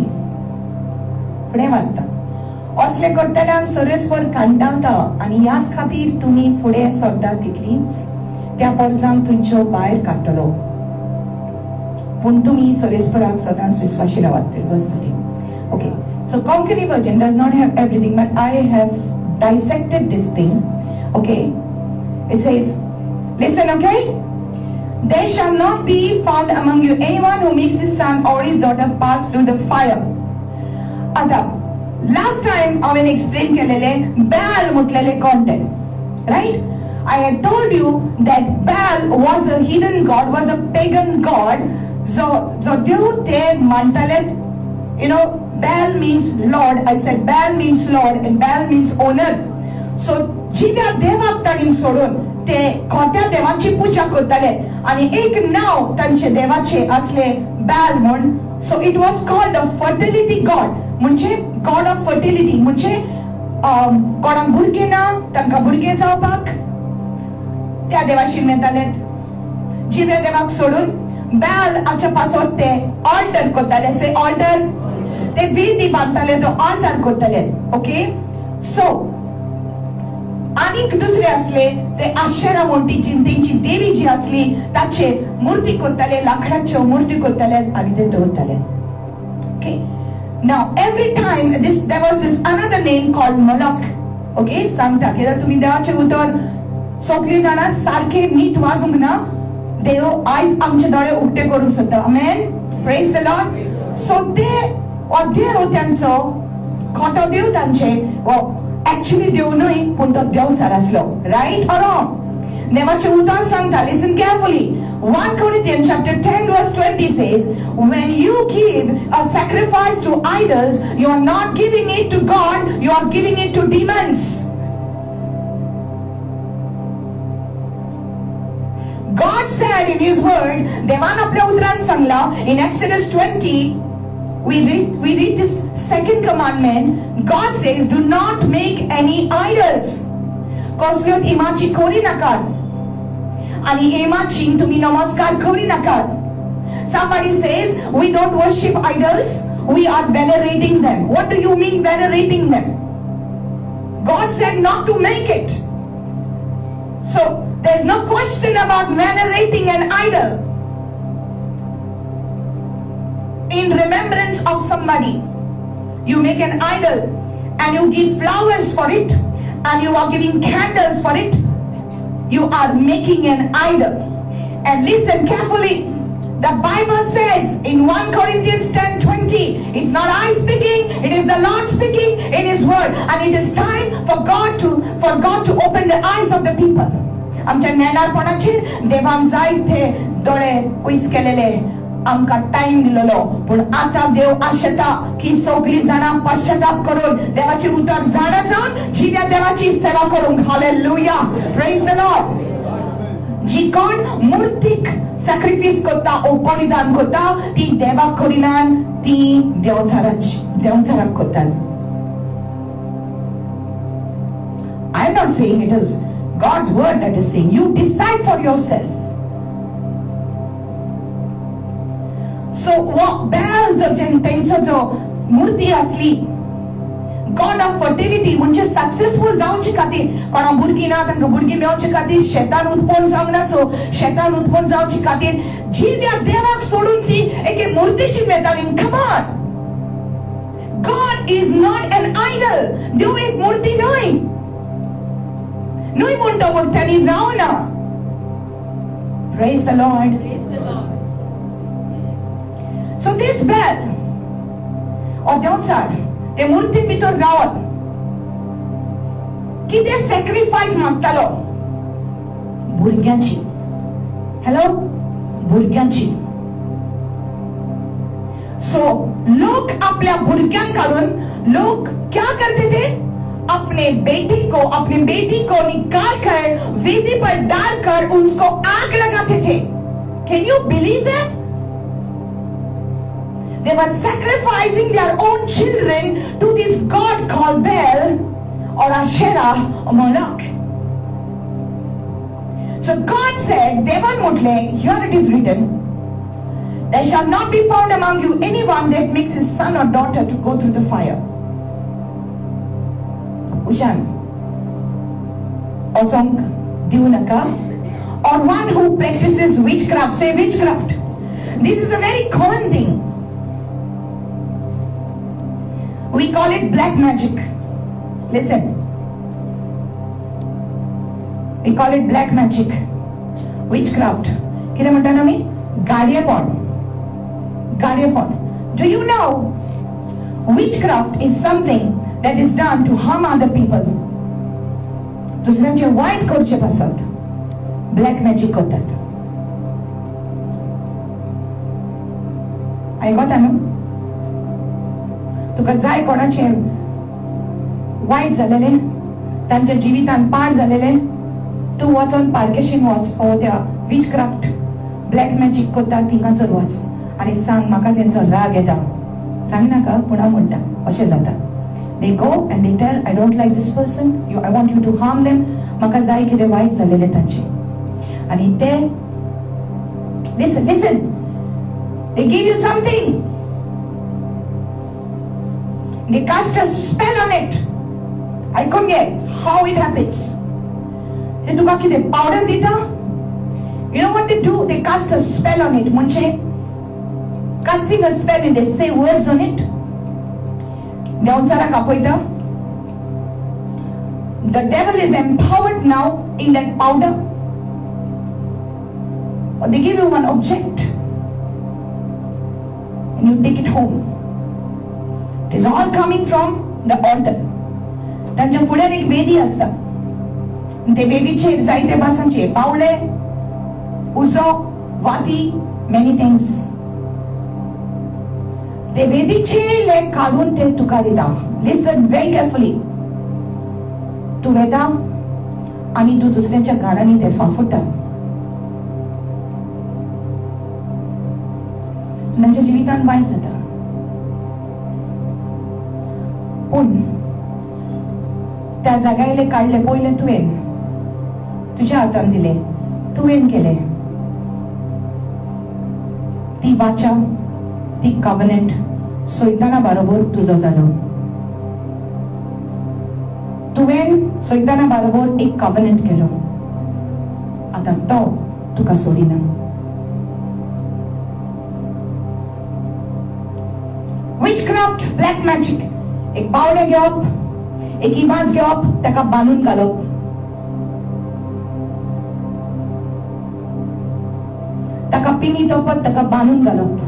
S2: फुडें वाचता. असले करतल्यांक सरस्वर कांटावता, आनी ह्याच खातीर तुमी फुडें सरता तितलीच त्या परजांक तुमच्यो भायर काडटलो. पूण तुमी सरस्वराक सदांच विश्वासी रावात. Verse 13. Okay, so Konkani version does not have everything, but I have dissected this thing. Okay, it says, listen, okay? There shall not be found among you anyone who makes his son or his daughter pass through the fire. आता last time I will explain केलेले Baal म्हटलेले content, right? I had told you that Baal was a heathen god, was a pagan god. So देव ते मानताले, you know, Baal means Lord. I said Baal means Lord and Baal means owner. So जिव्या देवाक ताणीं सोडून ते खोट्या देवाची पूजा करताले आणि एक नाव तांचे देवाचे असले Baal म्हण. So it was called a fertility god. म्हणजे गॉड ऑफ फर्टिलिटी, म्हणजे कोणाक भुरगे ना तांकां भुरगे जावपाक त्या देवाशी मेळटाले. जिव्या देवाक सोडून Baal हाच्या पासत ते ऑल्टर करताले. से ऑल्टर, ते वेदी बांदताले, तो ऑल्टर करताले. ओके, सो आनीक दुसरे असले ते आशेरा म्हणटी तेंची देवी जी असली ताचे मूर्ती करताले, लाकडाच्यो मूर्ती करताले आणि ते दवरताले. Okay, now every time there was this another name called Moloch. Okay, सांगता की तुम्ही देवाचे उतर सगळी जाणां सारखे नीट वाजूंक ना. देव आयज आमचे दोळे उक्ते करूंक सोदता. Amen. Praise the Lord. So देव त्यांचो खोटो देव तांचे actually देव न्हय पूण तो देवचार आसलो. Right or wrong? देवाचे उतर सांगता, listen carefully. 1 Corinthians chapter 10 verse 20 says, when you give a sacrifice to idols, you are not giving it to God, you are giving it to demons. God said in his word, देवान आपल्या उतरान Sangla in Exodus 20, we read this second commandment. God says, do not make any idols. कसल्योत इमाची करी नाकात आणि इमाची तुम्ही नमस्कार करी नाकात. Somebody says, we don't worship idols, we are venerating them. What do you mean venerating them? God said not to make it. So there's no question about venerating an idol in remembrance of somebody. You make an idol and you give flowers for it and you are giving candles for it. You are making an idol. And listen carefully. The Bible says in 1 Corinthians 10:20, it's not I speaking, it is the Lord speaking in his word, and it is time for God to open the eyes of the people. आमच्या नेणारपणाचेर देवान जायते दोळे पयस केलेले, आमकां time दिलेलो, पण आता देव आशेता की सगळी जाणां पश्चाताप करून देवाची उतर जाणा जावन जिव्या देवाची सेवा करूंक. Hallelujah, praise the Lord. जी कोण मूर्तीक सॅक्रिफाइस करता ओ बलिदान करता ती देवाक करिनान, ती देवचाराक करतात. I am not saying it is God's word that is saying. You decide for yourself. So what Baal त्यांचा जो मूर्ती असली गॉड ऑफ फर्टिलिटी म्हणजे सक्सेसफुल जावचे खातीर कोणा भुरगीं ना तांकां भुरगीं मेळचे खातीर शेतान उत्पन्न जावनाचो शेतान उत्पन्न जावचे खातीर जिव्या देवाक सोडून ती एके मूर्तीशी मेळटाली. Come on, God is not an idol. देव एक मूर्ती न्हय. न्हय म्हणटा मूर्त्यांनी रावना. Praise the Lord. So this bell or देवचार ते मूर्ती भितर रावत कितें सॅक्रिफायस मागतालो भुरग्यांची. हॅलो, भुरग्यांची. सो लोग आपल्या भुरग्यांक काढून लोग क्या करते थे, अपने बेटी को निकाल कर वेदी पर डालकर उसको आग लगाते थे. Can you believe that? They were sacrificing their own children to this god called Baal or Asherah or Moloch. So God said, Devan Mutle, here it is written, there shall not be found among you anyone that makes his son or daughter to go through the fire. Ushan, Osong Diunaka, or one who practices witchcraft. Say witchcraft. This is a very common thing. We call it black magic. Listen. We call it black magic. Witchcraft. किती म्हणता ना मी? Guardian. Guardian. Do you know witchcraft is something that is done to harm other people? दुसऱ्यांचे white करचे पासत black magic करतात. ऐकता न्हू? तुका जाय कोणाचे वाईट झालेले तांच्या जिवितान पाड झालेले तू वचून पार्केशीन वच ओ त्या विचक्राफ्ट ब्लॅक मॅजिक करता थिंगासर वच आनी सांग म्हाका तेंचो राग येता. सांग नाका पूण हांव म्हणटा अशें जाता. They go and they tell I don't like this person, I want you to harm them. म्हाका जाय कितें वाईट झालेले तांचे आनी ते listen listen they give you something. They cast a spell on it. I couldn't get how it happens. They तुका कितें powder दिता. You know what they do? They cast a spell on it. म्हणजे casting a spell and they say words on it. देवचाराक आपयता. The devil is empowered now in that powder. Or they give you one object and you take it home. It is all coming from the altar. तांच्या फुड्यान एक वेदी असता. ते वेदीचेर जायते भासांचे पावले, उजो, वाती, many things. ते वेदीचे ले काढून ते तुका दिता. Listen very carefully. तू वेदा आणि तू दुसऱ्याच्या घरांनी ते फाफुटा. तांच्या जिवितान वाईट जाता. पूण त्या जाग्याले काढले पयले तुवें तुझ्या हातान दिले, तुवें केले. ती वाचा, ती कॉव्हनंट सैताना बरोबर तुजो जालो. तुवें सैताना बरोबर एक कॉव्हनंट केलो. आता तो तुका सोडिना. Witchcraft, black magic. एक पावडे घेवप, एक इबाज घेवप, ताका बांदून घालप. ताका पिनी तोपत, ताका बांदून घालप.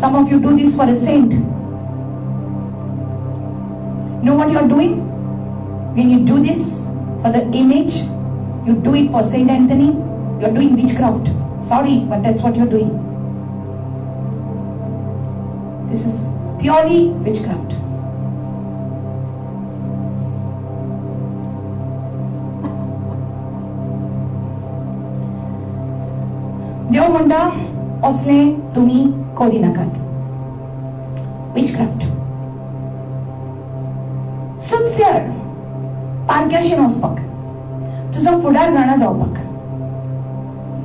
S2: Some of you do this for a saint. Know what you are doing? When you do this for the image, you do it for Saint Anthony, you are doing witchcraft. Sorry, but that's what you are doing. This is purely witchcraft. देव म्हणटा असले तुम्ही करी नाकात. Witchcraft. Sincere पारक्याशीन वचपाक, तुजो फुडार जाणा जावपाक.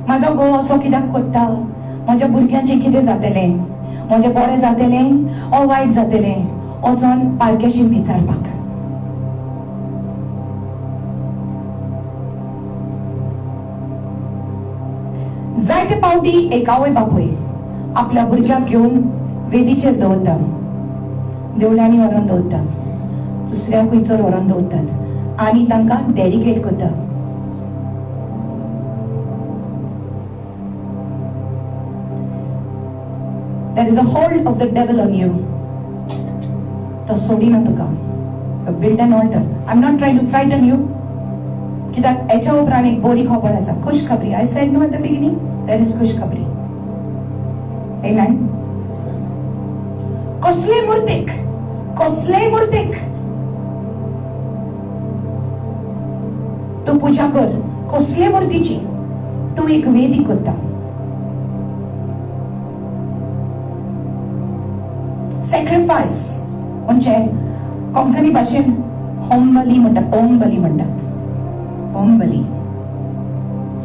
S2: म्हाजो घोव असो कित्याक करता, म्हज्या भुरग्यांचें कितें जातलें, म्हजें बरें जातलें ओ वायट जातलें, वचोन पारकेशीन विचारपाक. जायते पावटी एक आवय बापूय आपल्या भुरग्याक घेवन वेदीचेर दवरता, देवळांनी व्हरोन दवरता, दुसऱ्या खंयसर व्हरोन दवरतात आनी तांकां डेडिकेट करता. There is a hold of the devil on you. तो सोडिना तुका. Build an altar. I'm not trying to frighten you. कित्याक हेच्या उपरांत एक बरी खबर आसा, खुश खबरी. I said no at the beginning. There is खुश खबरी. Amen. कसले मूर्तीक तू पूजा कर. कसले मूर्तीची तू एक वेदी करता. सॅक्रिफायस म्हणजे कोंकणी भाशेन होम बली म्हणटात. ओम बली म्हणटात. होम बली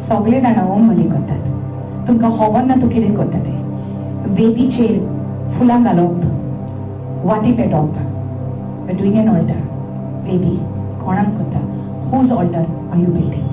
S2: सगळे जाणां होम बली करतात. तुमकां खबर ना तूं कितें करता तें. वेदीचेर फुलां घालप, वाती पेटोवप. Doing an alter. वेदी कोणाक करता? Whose altar are you building?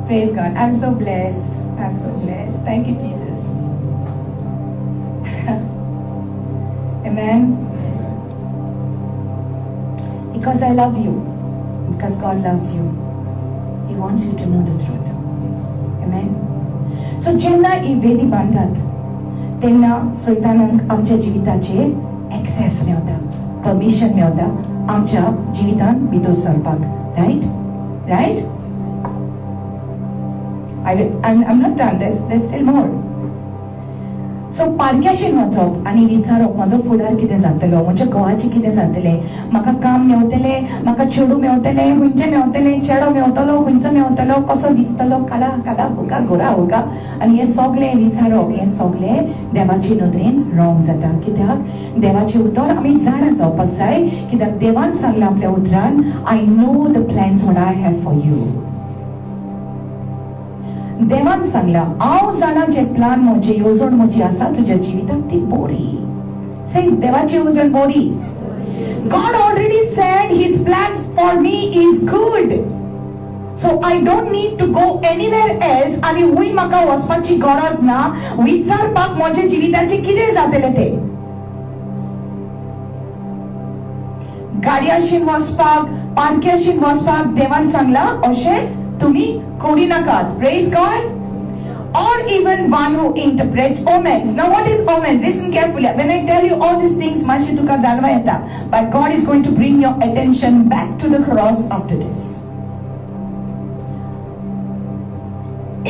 S2: Praise God. I'm so blessed. I'm so blessed. Thank you, Jesus. Amen. Because I love you. Because God loves you. He wants you to know the truth. Amen. So जेन्ना ही वेदी बांधतात तेन्ना सैतानाक आमच्या जिविताचेर access मेळटा, permission मेळटा आमच्या जिवितान भितर सरपाक. Right? I'm not done. There's still more. So पारक्याशीन वचप आनी विचारप म्हजो फुडार कितें जातलो, म्हज्या घोवाचें कितें जातलें, म्हाका काम मेळटलें, म्हाका चेडूं मेळटलें, हुंयचें मेळटलें, चेडो मेळटलो, हुंयचो मेळटलो, कसो दिसतलो, काला हुका गोरा हुका. आनी हें सगळें विचारप, हें सगळें देवाचे नदरेन रॉंग जाता. कित्याक देवाचें उतर आमी जाणा जावपाक जाय. कित्याक देवान सांगलां आपल्या उतरान, I know the plans what I have for you. देवान सांगला हांव जाणा जे प्लान म्हजे, येवजण म्हजी आसा तुज्या जिवितांत ती बरी. से देवाची येवजण बरी. God already said his plan for me is good. So I don't need to go anywhere else. आनी हुंय म्हाका वचपाची गरज ना विचारपाक म्हजे जिविताचे कितें जातलें तें. गाडयाशीन वचपाक, पारक्याशीन वचपाक देवान सांगला अशें तुम्ही करू नाकात. Praise God. Or even one who interprets omens. Now what is omen? Listen carefully. When I tell you all these things, मातशें तुका जाणवा येता. But God is going to bring your attention back to the cross after this.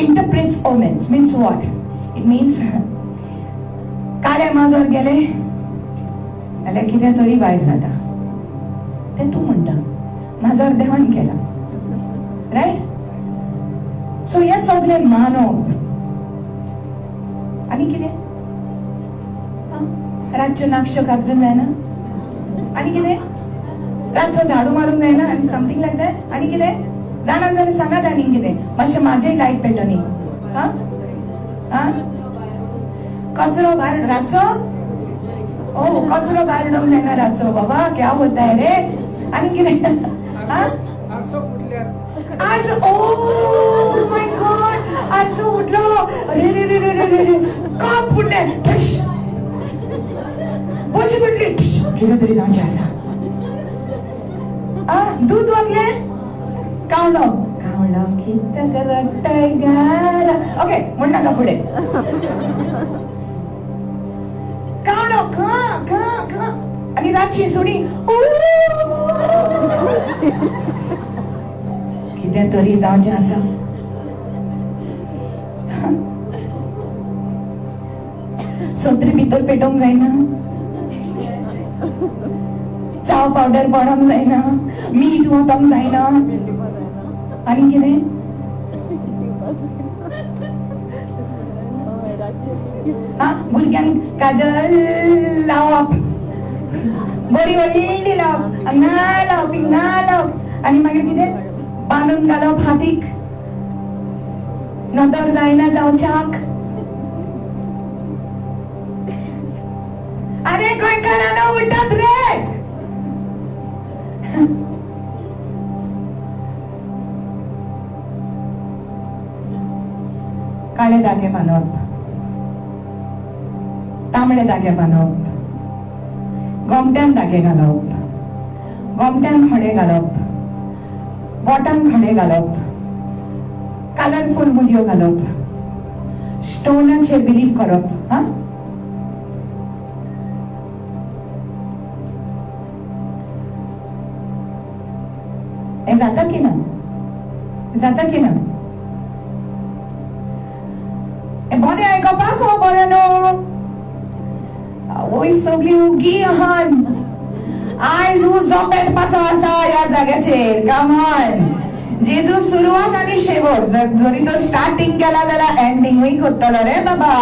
S2: Interprets omens means what? It means काळ्या माजर गेले जाल्यार कितें तरी वायट जाता तें तूं म्हणटा. माजर देवान केला. रायट? सो हे सगळें मानप आनी कितें रातच्यो नाखश्यो कातरूंक जायना आनी कितें रातचो झाडू मारूंक जायना आनी समथींग लायक दॅट. आनी कितें जाणात जाल्यार सांगात आनी कितें मातशें म्हाजेय लायट पेटो न्ही. कचरो भायर रातचो कचरो भायर उडोवंक जायना रातचो. बाबा क्या होता है रे. आनी कितें आज oh my God आज तो उठलो रे काप फुटले बशी पडली कितें तरी जावचें आसा. दूध वागलें कावलो कावळा कितक रडतय गार. ओके म्हण नका पुढे. कावळो ख ख ख आणि रातची सुणी कितें तरी जावचें आसा. सत्री भितर पेटोवंक जायना, चाव पावडर पडोवंक जायना, मीठ वचोंक जायना, आनी कितें भुरग्यांक काजल लावप, बरी व्हडली लावप, हांगा लावप, हिंगा लावप, आनी मागीर कितें बांदून घालप हातीक, नदर जायना जावच्याक. अरे गोंयकारांनो उलटात रे. काळे दागे बांदप, तांबडे दागे बांदप, गोमट्यान दागे घालप, गोमट्यान खडे घालप, बोटान खडे घालप, कलरफुल मुदयो घालप, स्टोनाचेर बिलीव करप. हा हे जाता की ना? जाता की ना? हे बरें आयकपाक हो बरें न्हू. आवय सगळी उगी आहात. आयज उजो पेटपाचो आसा ह्या जाग्याचेर. Come on. जेजू सुरवात आनी शेवट, जरी तो स्टार्टिंग केला जाल्यार एंडिंगूय करतलो रे बाबा.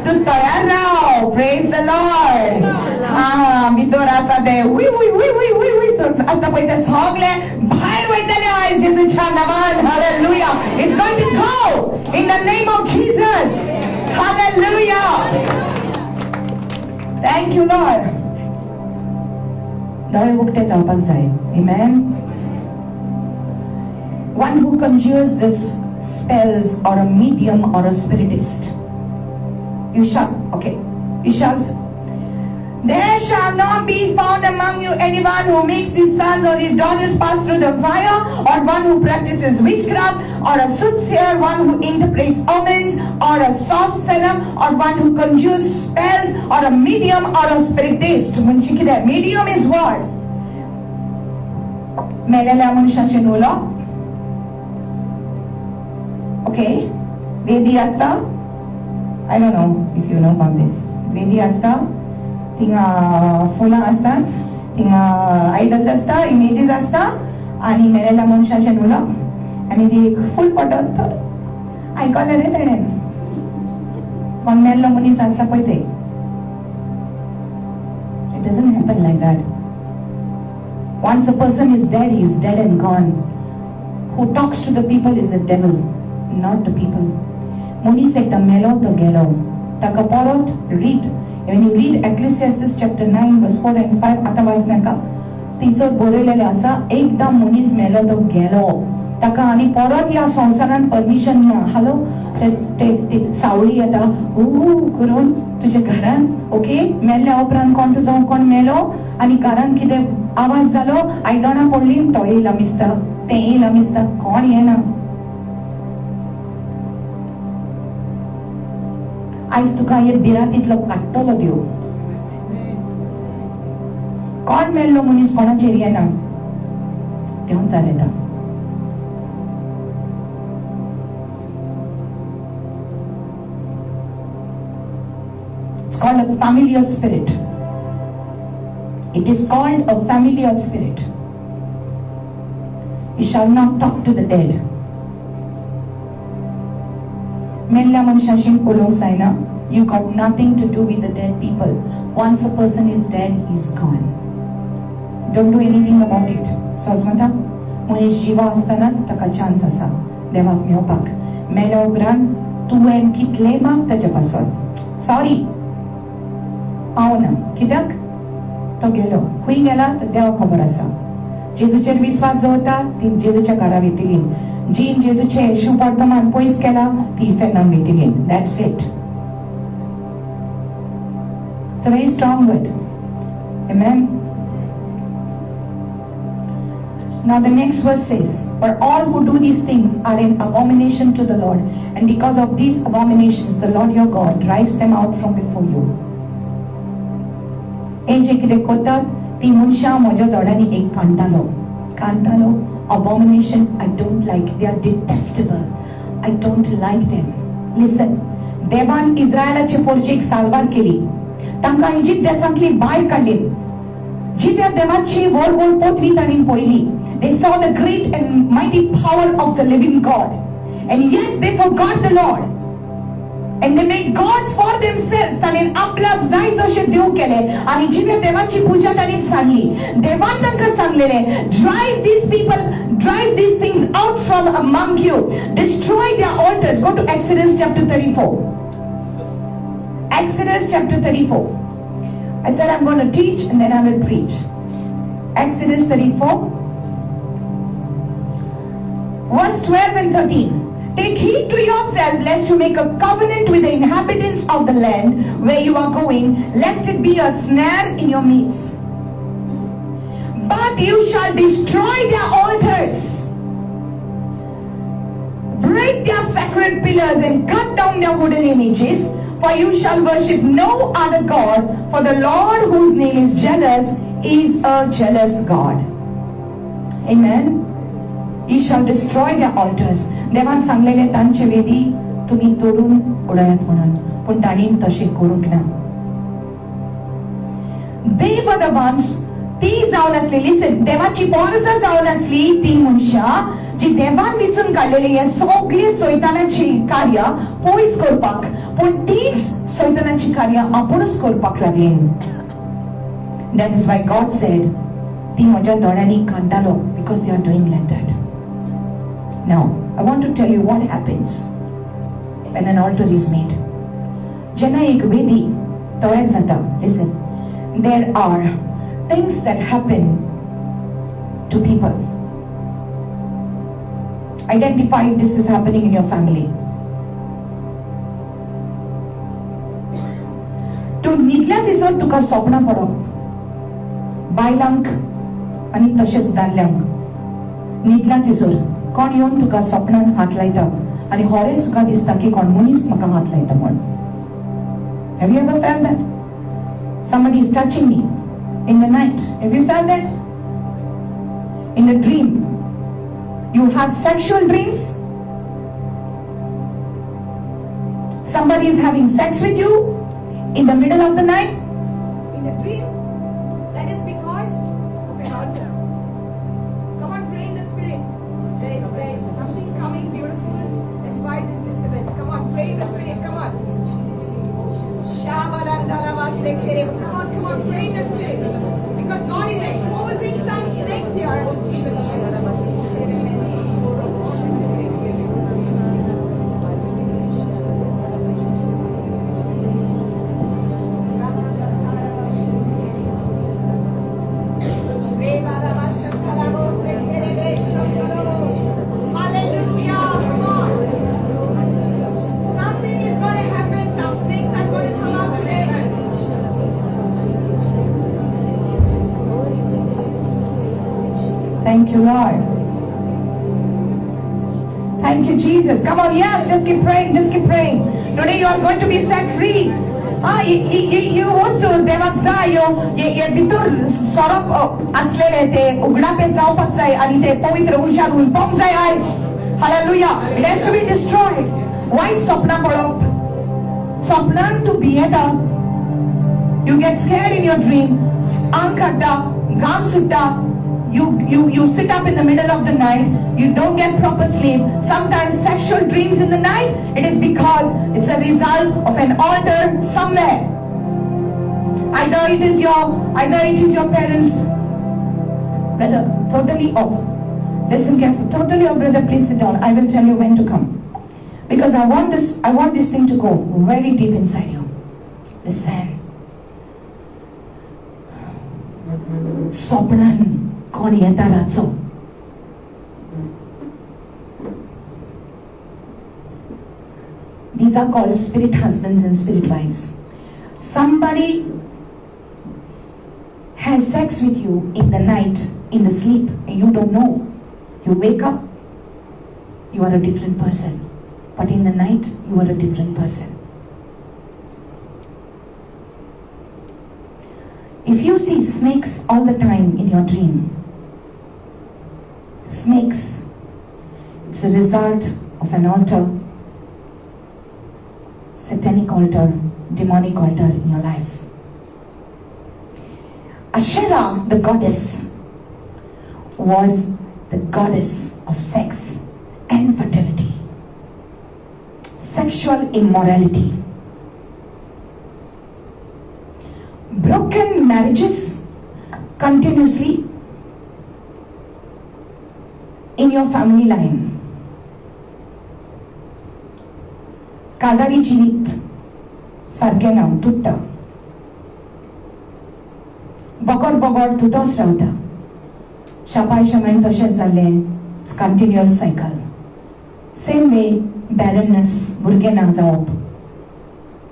S2: तू तयार राव. Praise the Lord. हा भितर आसा ते उय उय उय उय उय उय आतां पळय ते सगळे भायर वयतले आयज जेजूच्या नांवान. Hallelujah. It's going to go in the name of Jesus. Hallelujah. Thank you Lord. दोळे उगटे जावपाक जाय. आमेन. One who conjures this spells or a medium or a spiritist. You shall there shall not be found among you anyone who makes his sons or his daughters pass through the fire, or one who practices witchcraft, or a soothsayer, one who interprets omens, or a sorcerer, or one who conjures spells, or a medium or a spiritist. Medium is what? मेलेल्या मनशाचे नुलो. Okay, वेदी आसता. I don't know if you know about this. वेदी आसता, थिंगा फुलां असतात, थिंगा idols आसता, इमेजीस आसता, आणि मेलेल्या मनशाचे नुलो, आणि ती एक फूल पटत तर आयकले रे तेणें. कोण मेल्लो मनीस आसा पळय ते. It doesn't happen like that. Once a person is dead, he is dead and gone. Who talks to the people is the devil, not the people. Moniz ekta melo to gelo. Taka porot read. When you read Ecclesiastes chapter 9 verse 4 and 5 आता वाचनाका तिचो बरयलेले आसा एकदा मनीस मेलो तो गेलो. ताका आनी परत ह्या संवसारान परमिशन ना. हॅलो ते सावळी येता करून तुझ्या घरान. ओके मेल्ल्या उपरांत कोण तुजो कोण मेलो आनी घरान कितें आवाज जालो, आयदनां पडली, तो येयला मिसता, ते येयला मिसता, कोण येना. आयज तुका हे बिरातीतलो काडटलो देव. कोण मेल्लो मनीस कोणाचेर येना, देव जालेता. It's called a familiar spirit. It is called a familiar spirit. You shall not talk to the dead. मेल्ल्या मनशाशी उलोवंक जायना. You got nothing to do with the dead people. Once a person is dead, he's gone. Don't do anything about it. सोजमता मनीस जिवा आसतनाच ताका chance आसा देवाक मेळपाक. मेल्या उपरांत तुवें कितले माग ताचे पासून सॉरी पावना. कित्याक तो गेलो. खंय गेला तर देवाक खबर आसा. जेजूचेर विश्वास दवरता ती जेजूच्या घरा वयतली. जीन जेजूचे शुभ वर्तमान पयस केला ती इफेक्टान वयतली. That's it. It's a very strong word. Amen. Now the next verse says, for all who do these things are an abomination to the Lord, and because of these abominations the Lord your God drives them out from before you. हे जे कितें करतात ती मनशां म्हज्या दोळ्यांनी एक कांतालो abomination. I don't like, they are detestable. I don't like them. Listen, देवान इस्रायलाचे पोरचेक सालवार केली, तांकां इजिप्त देशांतली भायर काडली, जिथे देवाची व्हड व्हड पोतरी तांणी पळयली. They saw the great and mighty power of the living God, and yet they forgot the Lord, and they made gods for themselves. तांणी आपल्याक जाय तशें देव केले आनी जिथे देवाची पूजा तांणी सांगली. देवान तांकां सांगलेले, drive these people, drive these things out from among you, destroy their altars. Go to Exodus chapter 34. Exodus chapter 34. I said I'm going to teach and then I will preach. Exodus 34 verse 12 and 13. Take heed to yourself lest you make a covenant with the inhabitants of the land where you are going, lest it be a snare in your midst. But you shall destroy their altars, break their sacred pillars, and cut down their wooden images. For you shall worship no other God, for the Lord whose name is jealous is a jealous God. Amen. He shall destroy their altars. देवान सांगलेले तांचे वेदी तुम्ही तोडून उडयात म्हणून, पण तांणी तशें करूंक ना. They were the ones, ती जावन असली, listen, देवाची पोरसां जावन असली ती मनशां जी देवान वेचून काडलेली हे सगळी सैतानाची कार्य पयस करपाक, पण तीच सैतानाची कार्य आपुणूच करपाक लागली. That is why God said, ती म्हज्या दोळ्यांनी कांतालो, because they are doing like that. Now, I want to tell you what happens when an altar is made. Jenna ek vedi तयार जाता. Listen, there are things that happen to people. Identify if this is happening in your family. तू न्हिदल्या दिसोन तुका स्वप्न पडप, बायलांक आनी तशेंच दादल्यांक न्हिदल्या दिसोन कोण येवन तुका स्वप्नान हात लायता आनी खरेंच तुका दिसता की कोण मनीस म्हाका हात लायता म्हण. Have you ever felt that? Somebody is touching me in the night. Have you felt that? In a dream. You have sexual dreams. Somebody is having sex with you in the middle of the night. In a dream. That is because of an altar. Come on, pray in the spirit. There is something coming beautiful. That's why this disturbance. Come on, pray in the spirit. Come on. Come on, pray in the spirit. Because God is exposing some snakes here. Thank you, Lord. Thank you, Jesus. Come on, yes, just keep praying, just keep praying. Today you are going to be set free. You host to देवाक जाय ये भितर सोरप असलेले ते उगडापे जावपाक जाय आनी ते पवित्र उर्जान उलपाक जाय आयज. Hallelujah. It has to be destroyed. Why स्वप्न पडप? स्वप्नान तू भियेता. You get scared in your dream. आंग काडटा, घाम सुट्टा. You sit up in the middle of the night. You don't get proper sleep. Sometimes sexual dreams in the night. It is because it's a result of an altar somewhere. Either it is your parents. Brother, totally off. Listen carefully. Totally off, brother. Please sit down. I will tell you when to come. Because I want this thing to go very deep inside you. Listen. Sopnan. These are called spirit husbands and spirit wives. Somebody has sex with you in the night, in the sleep, and you don't know. You wake up, you are a different person. But in the night, you are a different person. If you see snakes all the time in your dream, snakes, it's a result of an altar, satanic altar, demonic altar in your life. Asherah, the goddess, was the goddess of sex and fertility, sexual immorality. Broken marriages continuously in your family line. Kazari jinit sargenam tutta. Bakor bagor tutos rauta. Shapai shaman toshes zale. It's continual cycle. Same way barrenness burgena zaop.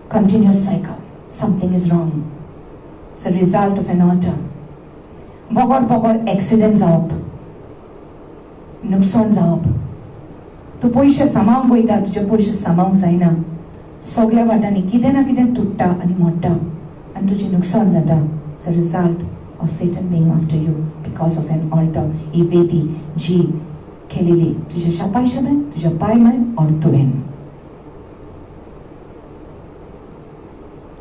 S2: Continuous cycle. Something is wrong. It's a result of an altar. Bagor accidents zaop. Nuksan zaop. Tu poisha samang goida tuja poisha samang zaina. Sogla vatani kide na kide tutta ani motta. And tuji nuksan zata. It's a result of Satan being after you because of an altar. Ivedi ji kelili tuja shapai shaman tuja pai man or tuen.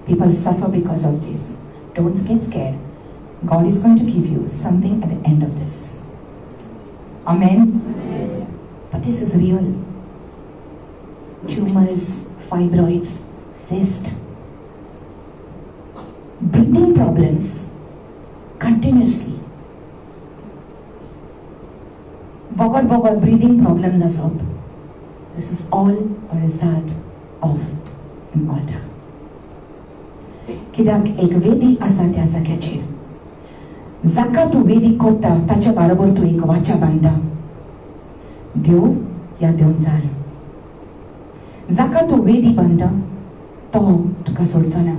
S2: People suffer because of this. Don't get scared. God is going to give you something at the end of this. Amen? Amen. But this is real. Tumors, fibroids, cyst, breathing problems continuously. Bogor breathing problems are solved. This is all a result of an altar. Kidak ek vedi asa त्या जाग्याचेर जाका तू वेदी कोता ताच्या बरोबर तू एक वाचा बांधता देव या देवचार जाका तू वेदी बांधता तो तुका सोडचो ना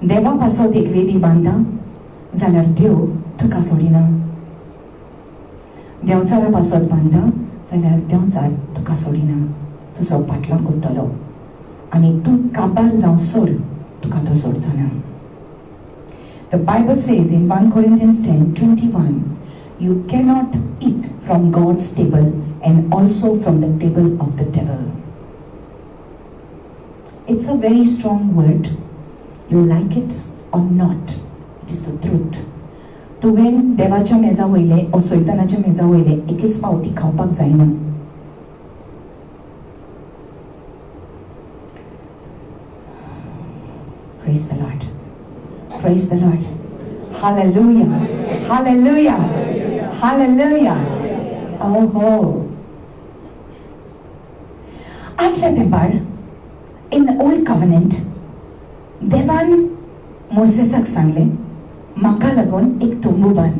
S2: देवा पासत एक वेदी बांधता जाल्यार देव तुका सोडिना देवचारा पासत बांधता जाल्यार देवचार तुका सोडिना तुजो फाटलो करतलो आणि तू काबार जावन सोड तुका तो सोडचो ना. The Bible says in 1 Corinthians 10:21, you cannot eat from God's table and also from the table of the devil. It's a very strong word. You like it or not, it is the truth. तुवें देवाच्या मेजा वयले वा सैतानाच्या मेजा वयले एकेच फावटी खावपाक जायना. Praise the Lord. Praise the Lord. Hallelujah. Hallelujah. Hallelujah. Oh ho. Atla tebar in the old covenant देवान मोसेसाक सांगले म्हाका लागून एक तोंबू बांद.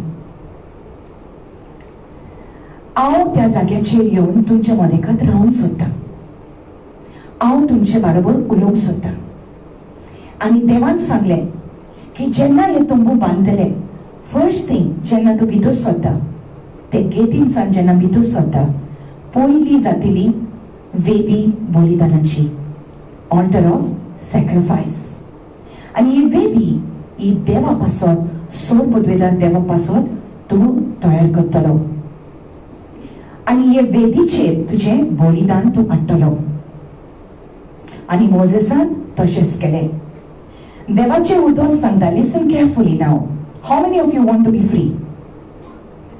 S2: हांव त्या जाग्याचेर येवन तुमच्या मदेकात रावंक सोदतां. हांव तुमचे बरोबर उलोवंक सोदतां. आणि देवान सांगले की जेन्ना हे तोंबू बांदतले फर्स्ट थिंग जेन्ना तू भितर सरता ते गेटीनसान जेन्ना भितर सरता पयली जातली वेदी बलिदानाची ऑल्टर ऑफ सॅक्रिफायस आणि ही वेदी ही देवा पासत सोर बुधवेदार देवा पासत तू तयार करतलो आणि हे वेदीचेर तुझे बलिदान तू हाडटलो आणि मोजेसान तशेंच केलें. देवाचे उतर सांगता लिसन केअरफुली नाव. How many of you want to be free?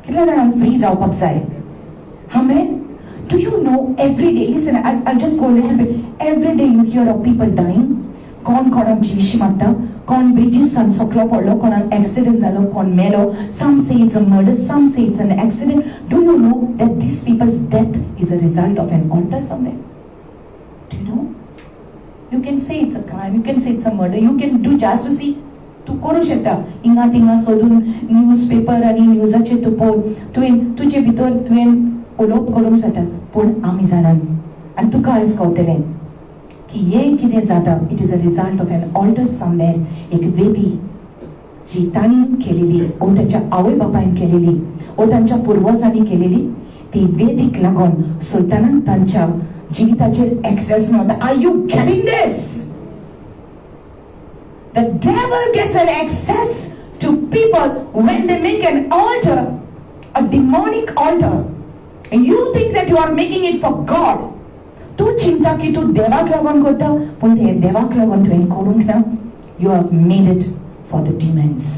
S2: कितल्या जाणांक फ्री जावपाक जाय? आमेन. Do you know every day listen I'll just go a little bit. Every day you hear of people dying. कोण कोणाक जीविशी मारता, कोण ब्रिजीसान सकलो पडलो, कोणाक एक्सिडेंट जालो, कोण मेलो. Some say it's a murder, some say it's an accident. Do you know that these people's death is a result of an altar somewhere? Do you know? You can say it's a crime, you can say it's a murder, you can do jasusi. तू करू शकता हिंगा तिंगा सोदून newspaper आणि न्यूजाचेर तू पळोवन तुजे भितर तुवें उलोवप करूंक जाता. पूण आमी जाणान आनी तुका आयज कळटलें की हे कितें जाता, it is a result of an altar somewhere. एक वेदी जी ताणीन केलेली, ओ त्याच्या आवय बापायन केलेली, ओ तांच्या पुर्वजांनी केलेली, ती वेदीक लागून सैतानान तांच्या जिविताचेर एक्सेस मेळटा. Are you getting this? The devil gets an access to people when they make an altar, a demonic altar. And you think that you are making it for God. तू चिंता की तू देवाक लागून करता, पण ते देवाक लागून तुवें करूंक ना. You have made it for the demons.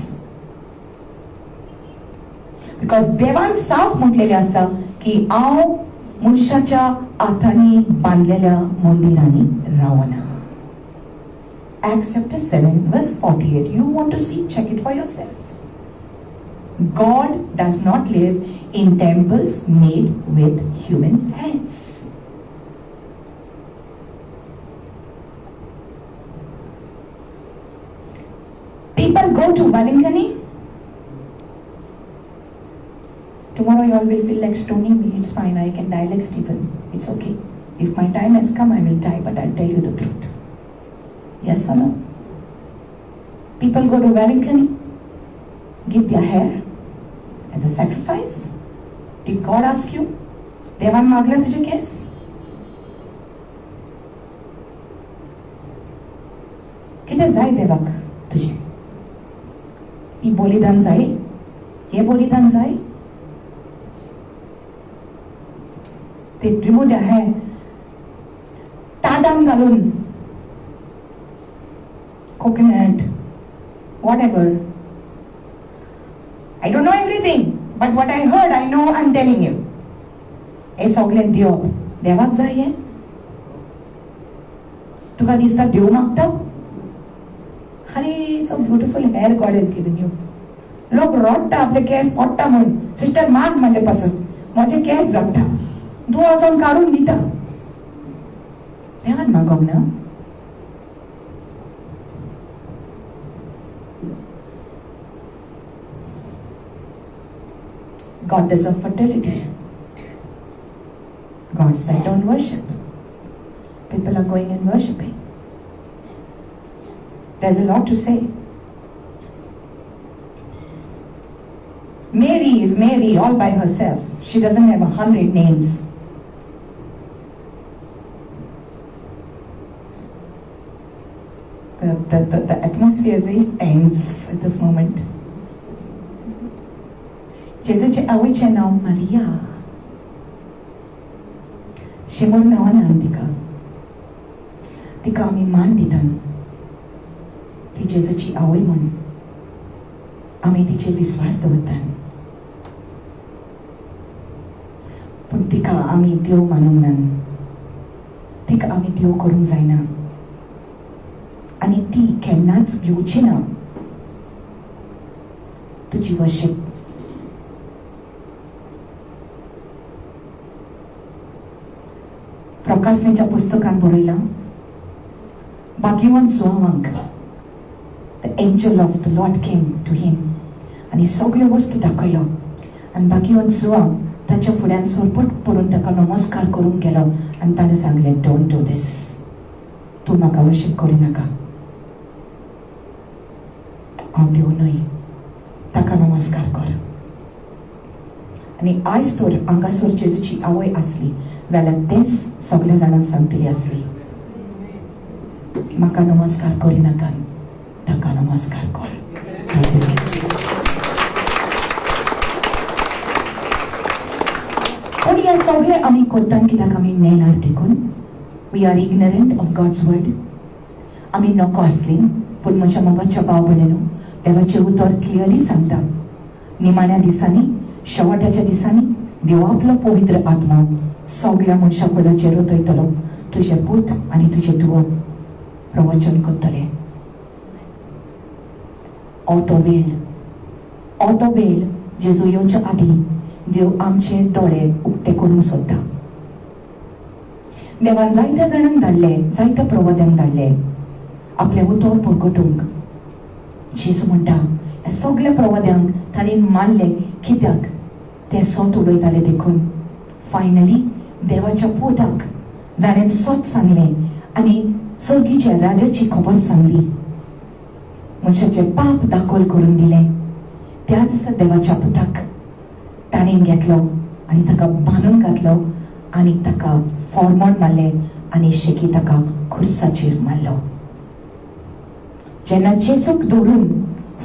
S2: Because देवान साफ म्हटलेलें आसा की हांव मनशाच्या हातांनी बांदलेल्या मंदिरांनी रावना. Acts chapter 7 verse 48. You want to see? Check it for yourself. God does not live in temples made with human hands. People go to Balingani. Tomorrow you all will feel like stoning me. It's fine. I can die like Stephen. It's okay. If my time has come, I will die, but I'll tell you the truth. Yes or no? People go to Wellington, give their hair as a sacrifice. Did God ask you? देवान मागला तुझे case? किती जाय देवाक तुझे? ही बलिदान जाय? हे बलिदान जाय? They remove their hair, Tadam घालून, coconut, whatever. I don't know everything, but what I heard, I know, I'm telling you. हे सगळें दिवप देवाक जाय हें? तुका दिसता देव मागता? अरे, so beautiful hair God has given you. लोक रडटा आपले केस पडटा म्हूण. सिस्टर माग म्हाजे पासून, म्हजे केस जगता. तूं वचून काडून दिता. देवान मागोंक ना? God deserves fertility. God said, don't worship. People are going and worshipping. There's a lot to say. Mary is Mary all by herself. She doesn't have 100 names. The atmosphere is very tense at this moment. जेजूचे आवयचें नांव मारिया. शेमोर नांवान हांवें तिका आमी मान दितात. ती जेजूची आवय म्हूण आमी तिचेर विस्वास दवरतात. पूण तिका आमी देव मानूंक ना. तिका आमी देव करूंक जायना. आनी ती केन्नाच घेवची ना तुजी वर्शीप. प्रकाशनेच्या पुस्तकान बरयलां, भाग्यवान जोवांक the angel of the Lord came to him आनी सगळ्यो वस्तू दाखयलो. आनी भाग्यवान जोवांक ताच्या फुड्यान सोरपट पडून ताका नमस्कार करूंक गेलो आनी ताणें सांगलें, डोंट डू दिस. तूं म्हाका वर्शीप करिनाका. हांव देव न्हय, ताका नमस्कार कर. आनी आयज तर हांगासर जेजूची आवय आसली जाल्यार तेच सगळ्या जाणांक सांगतली आसली, म्हाका नमस्कार करिनाका, ताका नमस्कार कर. पूण हें सगळें आमी करतात कित्याक आमी नेणार देखून. We are ignorant of God's word. आमी नको आसली. पूण म्हज्या मोगाच्या भाव भयणीनो, देवाचें उतर क्लियरली सांगता, निमाण्या दिसांनी, शेवटाच्या दिसांनी देव आपलो पवित्र आत्मा सगळ्या मनशा कुलाचेर उतयतलो. तुजे पूत आनी तुजे धुव प्रवचन करतले. हो तो वेळ जेजू येवच्या आदीं देव आमचे दोळे उक्ते करूंक सोदता. देवान जायत्या जाणांक धाडले, जायत्या प्रवाद्यांक धाडले आपले उतर परगटूंक. जेजू म्हणटा, ह्या सगळ्या प्रवाद्यांक ताणें मारले कित्याक ते सत उलयताले देखून. फायनली देवाच्या पुताक जाणें सत सांगलें आणि स्वर्गीच्या राजाची खबर सांगली. मनशाचे पाप दाखल करून दिले. त्याच देवाच्या पुताक ताणेन घेतलो आणि ताका बांदून घातलो आणि ताका फॉर्मोन मारले आणि शेकी ताका खुर्साचेर मारलो. जेन्ना जेसूक धरून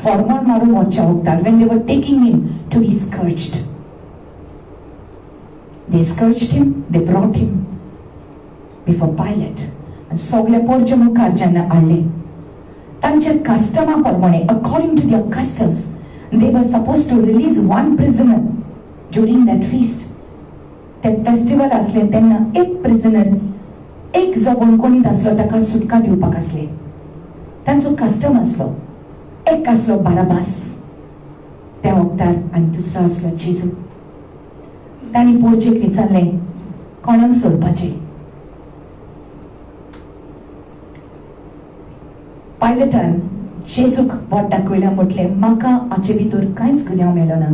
S2: फॉर्मोन मारून वच्चा वक्तार, when they were taking him to be scourged, they scourged him, they brought him before Pilate. आणि सगळे पोरचे मुखार जेन्ना हाडले, तांच्या कस्टमा प्रमाणे, according to their customs, they were supposed to release one prisoner during that feast. ते फेस्टिवल असले तेन्ना एक प्रिझनर, एक जो कोणीत असलो ताका सुटका दिवपाक असले. तांचो कस्टम असलो. एक असलो बाराबास त्या वक्तार आणि दुसरो असलो जेजू. तांणी पोरचेक विचारले कोणाक सोडपाचे. पायलटान जेजूक बोट दाखयलें, म्हटले म्हाका हाचे भितर कांयच गुन्यांव मेळ्ळो ना.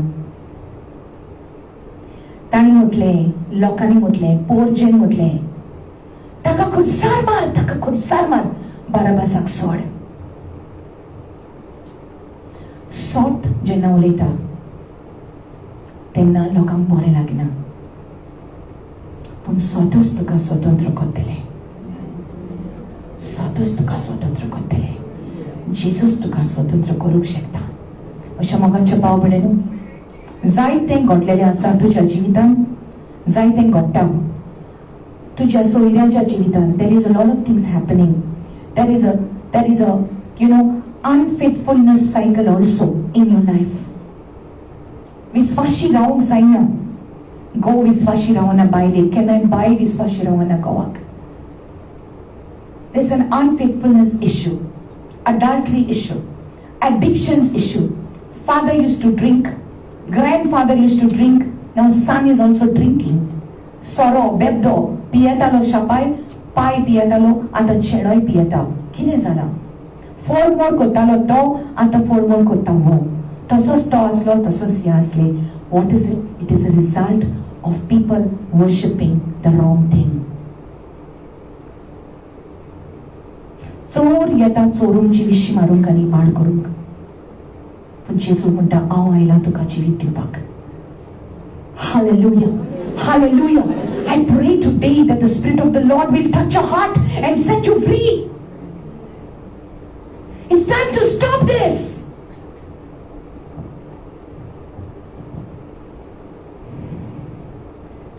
S2: तांणी म्हटले, लोकांनी म्हटले, पोरचेन म्हटले ताका खुर्सार मार, ताका खुर्सार मार, बाराबासाक सोड. सोट जेन्ना उलयता तेन्ना लोकांक बरें लागना, पूण सोटूच तुका स्वतंत्र करतले. सोटूच तुका स्वतंत्र करतले. जेजूच तुका स्वतंत्र करूंक शकता. अशें मोगाच्या भाव भयणीनो, जायतें घडलेलें आसा तुज्या जिवितान, जायतें घडटा तुज्या सोयऱ्यांच्या जिवितान. There is a lot of things happening. There is a unfaithfulness cycle also in your life. विश्वासी रावंक जायना. गो विश्वासी रावना बायले, केन्नाय बाय विश्वासी रावना गोवाक. There's an unfaithfulness issue, adultery issue, addictions issue. Father used to drink, grandfather used to drink, now son is also drinking. Sorrow, bebdo, piyetalo shapay, pay piyetalo, ata chedoy piyeta. Kine zala? फॉर्मोन कोतालो तो, आता फॉर्मोन कोता हो. तसोच तो असलो, तसोच हे असले. What is it? It is a result of people worshipping the wrong thing. चोर येता चोरूंची विशी मारूंक आनी पाड करूंक, पूण जेजू म्हणटा हांव आयला तुका जिवीत दिवपाक. Hallelujah. Hallelujah. I pray today that the Spirit of the Lord will touch your heart and set you free. It's time to stop this.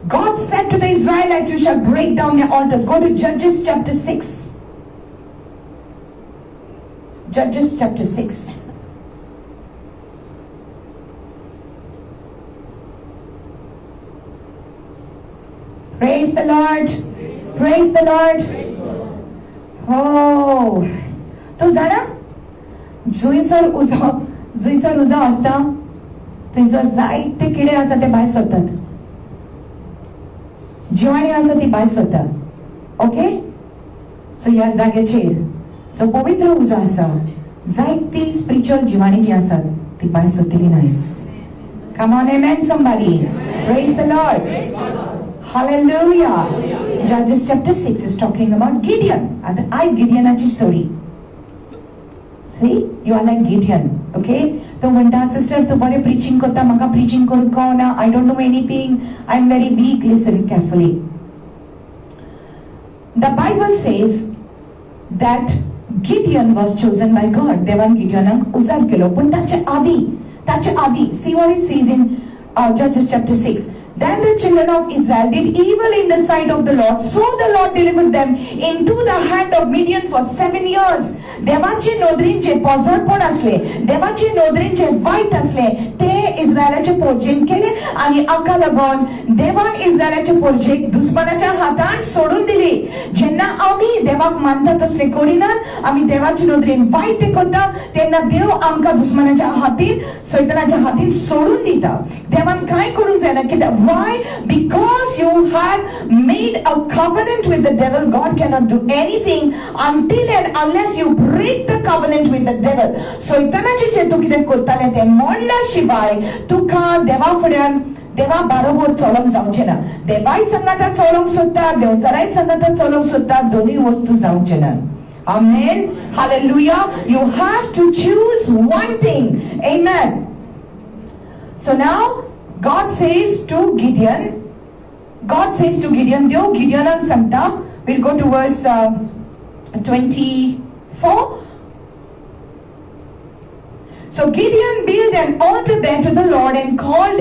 S2: God said to the Israelites, you shall break down their altars. Go to Judges chapter 6. Judges chapter 6. Praise the Lord. Praise the Lord. Oh, तो जाणा जुईसर उजो आसता थंयसर जायते किडे आसा ते भायर सरतात. जिवाणी आसा ती भायर सरतात. ओके, सो ह्या जाग्याचेर जो पवित्र उजो आसा, जायती स्पिरिच्युअल जिवाणी जी आसात ती भायर सरतली nice. Come on, amen somebody. Praise the Lord. Hallelujah. Judges chapter 6 is talking about Gideon. And Gideonaची story. See, you are like Gideon, okay? तो म्हणटा सिस्टर तू बरे प्रीचिंग करता, म्हाका प्रीचिंग करूंक कळना, I don't know anything, I am very weak. Listen carefully. The Bible says that Gideon was chosen by God. देवान गिडियोनाक उजार केलो, पण ताचे आदी, see what it says in Judges chapter 6. Then the children of Israel did evil in the sight of the Lord, so the Lord delivered them into the hand of Midian for 7 years. देवाचे नोदरींचे पोजोरपण असले, देवाचे नोदरींचे white असले, ते इस्रायलाचे पोरजेन केले आणि हाका लागून देवान इस्रायलाचे पोरजेक दुश्मनाच्या हातान सोडून दिली. जेन्ना आमी देवाक मानता तसले करिनात, आमी देवाचे नोदरीन वाईट करता, तेन्ना देव आमकां दुश्मनाच्या हातीन, सैतानाच्या हातीन सोडून दिता. देवान काय करूंक जायना? कित्याक why? Because you have made a covenant with the devil. God cannot do anything until and unless you break the covenant with the devil. So इतनाचे जे तू कितें करताले ते मोडल्या शिवाय तुका देवा फुड्यान देवा बरोबर चलोंक जावचें ना. देवाय संगता चलोंक सोदता, देवचाराय संगता चलोंक सोदता, दोनूय वस्तू जावचें ना. Amen. Hallelujah. You have to choose one thing. Amen. So now God says to Gideon, देव गिडियनाक सांगता, we'll go to verse 24. So Gideon built an altar there to the Lord and called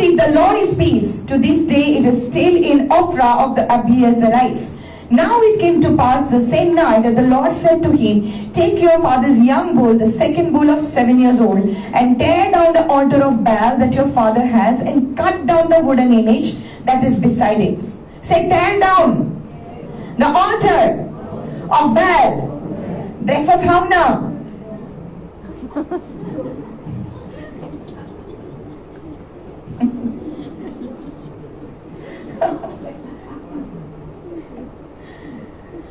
S2: it the Lord is peace. To this day it is still in Ophrah of the Abiezerites. Now it came to pass the same night that the Lord said to him, take your father's young bull, the second bull of 7 years old, and tear down the altar of Baal that your father has, and cut down the wooden image that is beside it. Say, tear down the altar of Baal. Breakfast how now?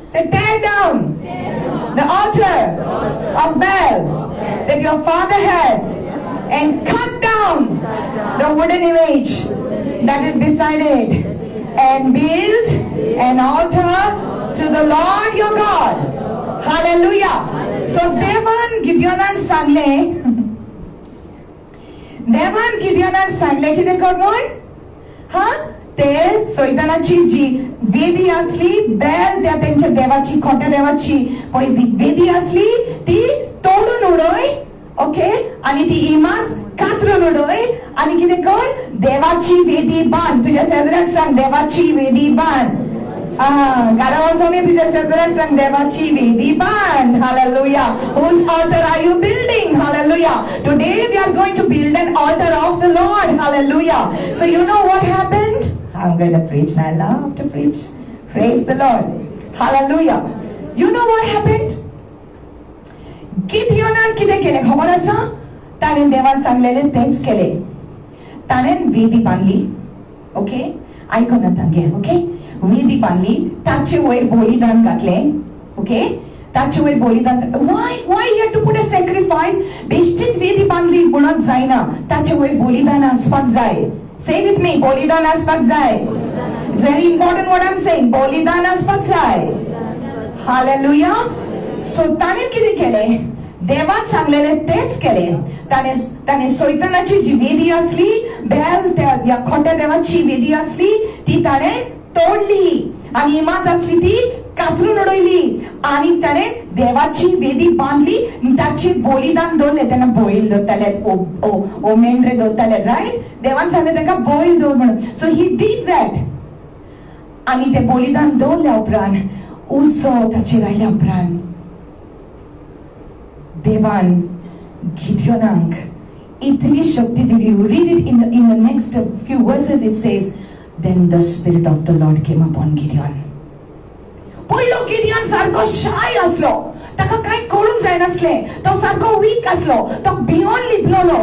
S2: Say, tear down the altar of Baal that your father has, and cut down the wooden image that is beside it, and build an altar to the Lord your God. Hallelujah. So Devan Gideonan सांगले कितें करमून? ते सैतानाची जी वेदी असली, bell त्या त्यांच्या देवाची, खोट्या देवाची पळय ती वेदी असली, ती तोडून उडय, ओके, आणि ती इमाज कातरून उडय, आणि कितें कर, देवाची वेदी बांद. तुझ्या शेजाऱ्याक सांग, देवाची वेदी बांद. घरावरचोनी तुझ्या शेजाऱ्याक सांग, देवाची वेदी बांद. Hallelujah. Whose altar are you building? Hallelujah. Today we are going to build an altar of the Lord. Hallelujah. So you know what happened? I'm going to preach and I love to preach. Praise the Lord. Hallelujah. You know what happened? गिडियोनान कितें केलें खबर आसा? ताणें देवान सांगलेलें तेंच केलें. ताणें वेदी बांदली, ओके, आयकून आतां घे, ओके, वेदी बांदली, ताचे वयर बलिदान घातलें, ओके, ताचे वयर बलिदान. Why you have to put a sacrifice? बेश्टीच वेदी बांदली म्हणून जायना, ताचे वयर बलिदान आसपाक जाय. Say with me, बलिदान आसपाक जाय. It's very important what I'm saying. बलिदान आसपाक जाय. Hallelujah. So ताणें कितें केलें? देवान सांगलेलें तेच केलें. ताणें सैतानाची जी वेदी असली, बेल त्या खोट्या देवाची वेदी असली, ती ताणें तोडली, आणि इमाज असली ती कातरून उडयली, आणि ताणें देवाची वेदी बांदली, ताची बलिदान दवरलें. ताणें बैल दवरताले, ओ मेंढरे दवरताले, रायट? देवान सांगलें ताका बैल दवर म्हणून. सो ही डीड दॅट, आणि ते बलिदान दवरल्या उपरांत, उजो ताचेर आयल्या उपरांत, देवान गिडियोनाक इतली शक्ती दिली. You read it in the next few verses. It says, then the spirit of the Lord came upon Gideon. पयलो गिडियन सारको शाय असलो, ताका कांय कळूंक जायनासलें, तो सारको वीक असलो, तो भियोन लिपलोलो.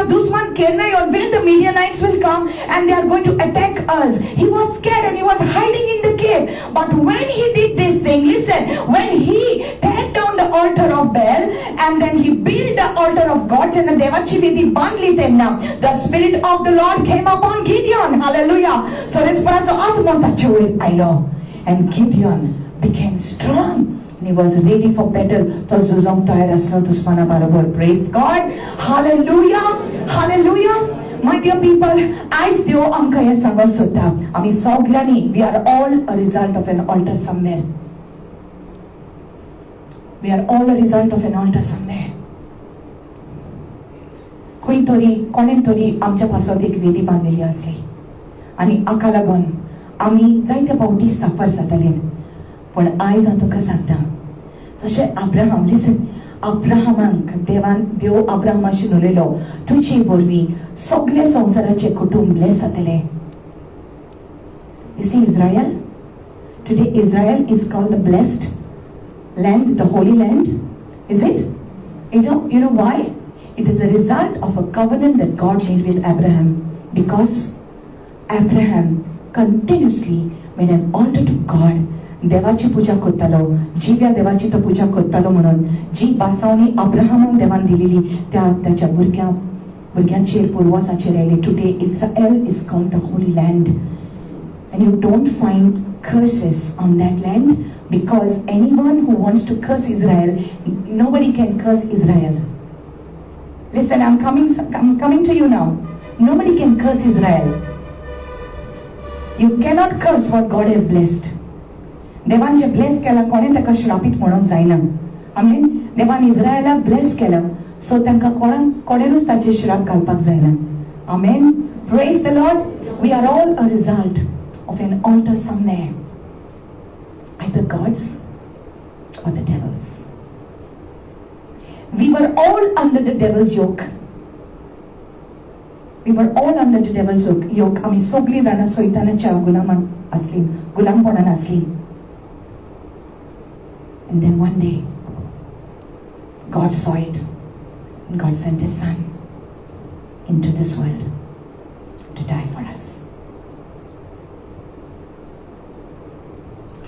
S2: दुश्मन केन्ना येवन, when the Midianites will come and they are going to attack us, he was scared and he was hiding in the cave. But when he did this thing, listen, when he tear down the altar of Baal and then he built the altar of God, and देवाची वेदी बांदली तेन्ना, the spirit of the Lord came upon Gideon. Hallelujah. So परस्पराचो आत्मा ताचे वयर आयलो, and Gideon became strong. And he was ready for battle. तो झुजांक तयार आसलो दुश्मना बरोबर. Praise God. Hallelujah. Hallelujah. My dear people, आयज देव आमकां हें सांगूंक सोदता, आमी सगळ्यांनी, we are all a result of an altar somewhere. We are all a result of an altar somewhere. खंय तरी कोणें तरी आमच्या पासत एक वेदी बांदिल्ली आसली, आनी हाका लागून आमी जायते फावटी सफर जातालीं. पण आयज हांव तुका सांगता, जशें अब्राहम, लिसन, अब्राहमाक देव अब्राहमाशी उलयलो, तुजे वरवीं सगळे संवसाराचे कुटुंब ब्लेस जातले. You see Israel? Today Israel is called the blessed land, the holy land. Is it? You know why? It is a result of a covenant that God made with Abraham, because Abraham continuously made an altar to God. देवाची पूजा करतालो, जिव्या देवाची तो पूजा करतालो म्हणून जी बासावणी अब्राहमाक देवान दिलेली, त्या त्याच्या भुरग्यांक भुरग्यांचेर पुर्वजांचेर आयले. Today Israel is called the Holy Land, and you don't find curses on that land, because anyone who wants to curse Israel, nobody can curse Israel. Listen, I'm coming to you now. Nobody can curse Israel. You cannot curse what God has blessed. देवान जे bless केला कोणे ताका श्रापित म्हणून जायना. आमीन. देवान इस्रायलाक bless केलं, सो तांकां कोणेनूच ताचे श्राप घालपाक जायना. आमीन. Praise the Lord. We are all a result of an altar somewhere, either God's or the devil's. We were all under the devil's yoke. We were all under the devil's yoke. आम्ही सगळी जाणां सैतानाच्या गुलामान असली, गुलामपणान असली. And then one day, God saw it, and God sent His Son into this world to die for us.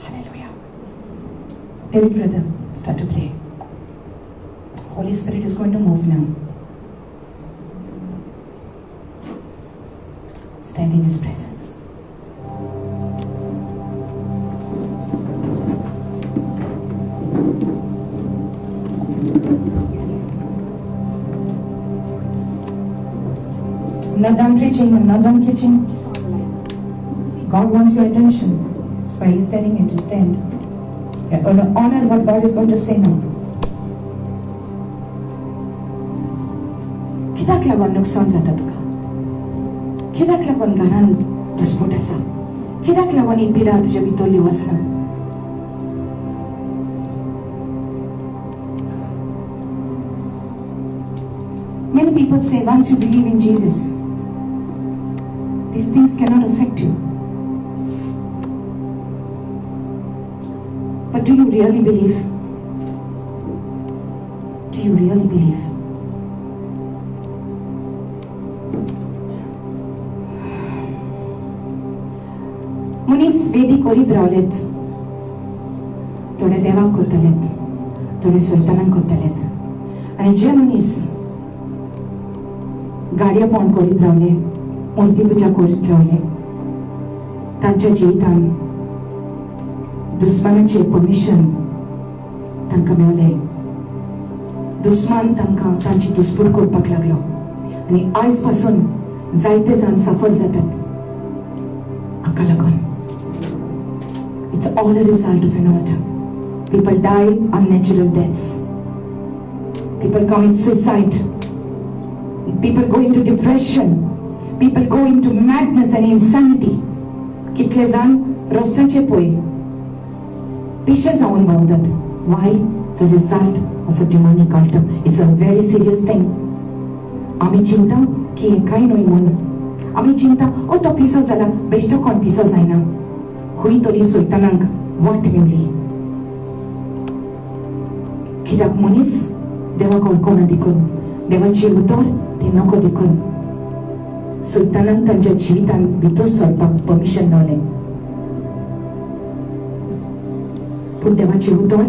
S2: Hallelujah. David, brother, start to play. Holy Spirit is going to move now. Stand in His presence. I'm not done preaching. God wants your attention. That's why He's telling you to stand. You're going to honor what God is going to say now. कित्याक लागून नुकसान जाता तुका? कित्याक लागून घरान दुस्फूट आसा? कित्याक लागून ही पिडा तुज्या भितरली वचना? Many people say once you believe in Jesus, these things cannot affect you. But do you really believe? Do you really believe? मनीस वेदी करीत रावलेत. थोडे देवाक करतलेत, थोडे सैतानाक करतलेत. आनी जे मनीस गाडयो पोंड करीत रावले, मूर्ती पुजा करीत रावले, तांच्या जिवितान दुस्मानाचे परमिशन तांकां मेळ्ळें. दुस्मान तांकां तांची दुस्पूट करपाक लागलो. आनी आयज पासून जायते जाण सफर जातात. हाका लागून it's all a result of an altar. People die unnatural deaths. People commit suicide. People go into depression. People go into madness and insanity. कितले जाण रस्त्याचे पळय पिशे जावन भोंवतात. Why? It's a result of a demonic altar. It's a very serious thing. आमी चिंता की हे कांय न्हय म्हणून. आमी चिंता तो पिसो जाला, बेश्टो कोण पिसो जायना. हुई तरी सैतानाक वाट मेवली. कित्याक मनीस देवाक वळखना देखून, देवाची उतर ते नको देखून सैतानाक तांच्या जिवितान भितर सरपाक परमिशन मेळ्ळें. पूण देवाची उतर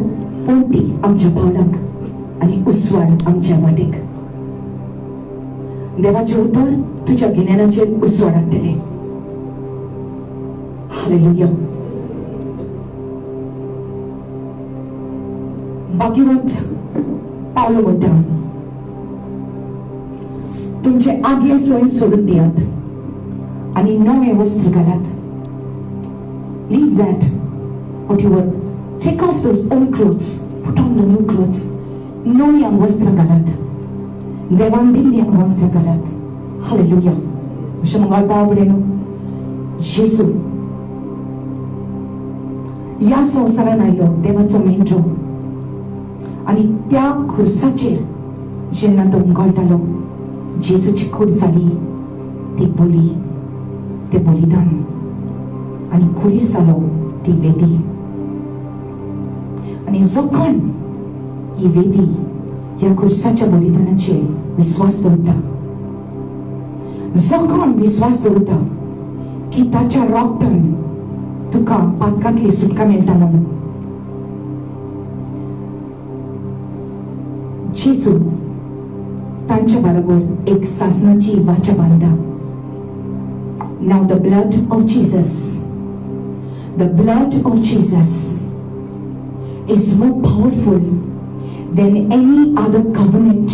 S2: पोंती आमच्या पावलाक आनी उसवाड आमच्या वाटेक. देवाचे उतर तुज्या गिन्यानाचेर उसवाड हाडटलें. Hallelujah. भाग्यवंत पावलो म्हणटा, तुमचे आदले सोय सोडून दियात आनी नवे वस्त्र घालात. Leave that what you were. Take off those old clothes. Put on the new clothes. नव्यांक वस्त्र घालात. देवान दिल्ल्यांक वस्त्र घालात. Hallelujah. अशें मंगळ भाव भयणो, येशू ह्या संवसारान आयलो देवाचो मेंढरो. आनी त्या खुर्साचेर जेन्ना तो उंगळटालो, जेजूची खूड जाली, ती बोली, ते बलिदान, आनी खुरीस जालो ती वेदी. आनी जो कोण ही वेदी ह्या खुर्साच्या बलिदानाचेर विश्वास दवरता, जो कोण विश्वास दवरता की ताच्या रोगतान तुका पातकांतली सुटका मेळटा म्हणून, जेजू तांच्या बरोबर एक सासनाची वाचा बांधा. Now the blood of Jesus, the blood of Jesus is more powerful than any other covenant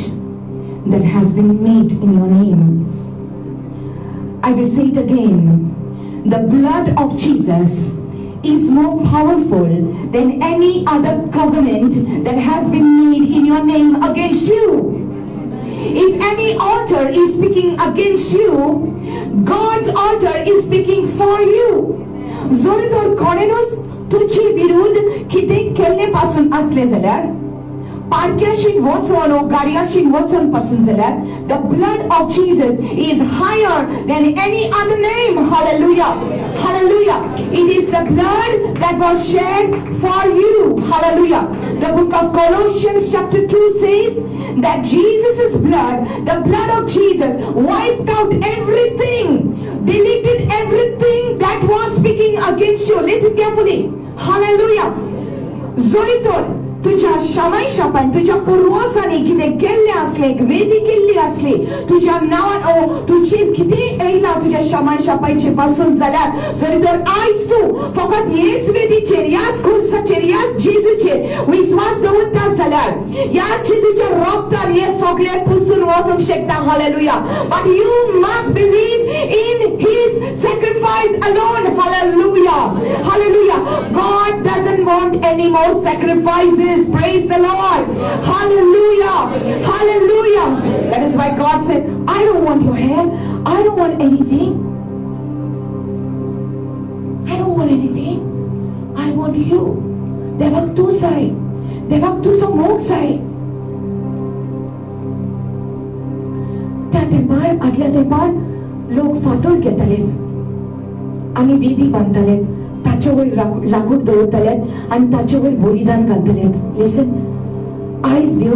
S2: that has been made in your name. I will say it again. The blood of Jesus is more powerful than any other covenant that has been made in your name against you. If any altar is speaking against you, God's altar is speaking for you. जोरदार कोणेनूच तुझे विरुद्ध कितें केल्ले पासून असले जाल्यार पारक्याशीन वचोन गाडयाशीन वचोन पासून जाल्यार the blood of Jesus is higher than any other name. Hallelujah, hallelujah. It is the blood that was shed for you. Hallelujah. The book of Colossians chapter 2 says that Jesus' blood, the blood of Jesus, wiped out everything, deleted everything that was speaking against you. Listen carefully. Hallelujah. Zoitor तुझ्या शमाय शापान तुझ्या पूर्वजांनी कितें केल्लें असलें वेदी केल्ली असली तुझ्या नांवान तुझे कितें येयला तुझ्या शमाय शापायचे पासून जाल्यार जरी तर आयज तूं फकत हेच वेदीचेर ह्याच खुर्साचेर ह्याच जेजूचेर विश्वास दवरता जाल्यार ह्या जेजूच्या रोगतान हे सगळें पुसून वचूंक शकता. Hallelujah. But you must believe in his sacrifice alone. Hallelujah, hallelujah. God doesn't want any more sacrifices. Praise the Lord. Hallelujah, hallelujah. That is why God said, I don't want your hair, I don't want anything, I don't want anything, I want you. देवाक तू जाय, देवाक तुजो मोग जाय. त्या तेंपार आदल्या तेंपार लोक फातर घेतालेत आनी वेदी बांदतालेत ताचे वयर लाकूड दवरतालेत आनी ताचे वयर बलिदान घालतालेत. लिसन, आयज देव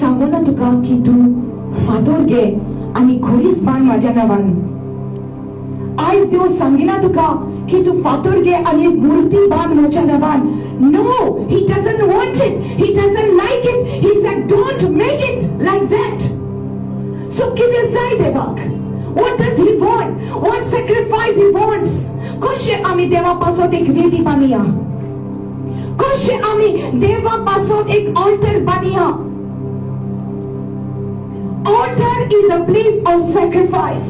S2: सांगना तुका की तूं फातर घे आनी खोरीस बांद म्हाज्या नांवान. आयज देव सांगिना तुका की तूं फातर घे आनी एक मुर्ती बांद म्हज्या नांवान. No, he doesn't want it, he doesn't like it. He said don't make it like that. So कितें जाय देवाक? What does he want? What sacrifice he wants? कशे आमी देवा पासत एक वेदी बांदया, कशे आमी देवा पासत एक alter बांदया. Altar is a place of sacrifice.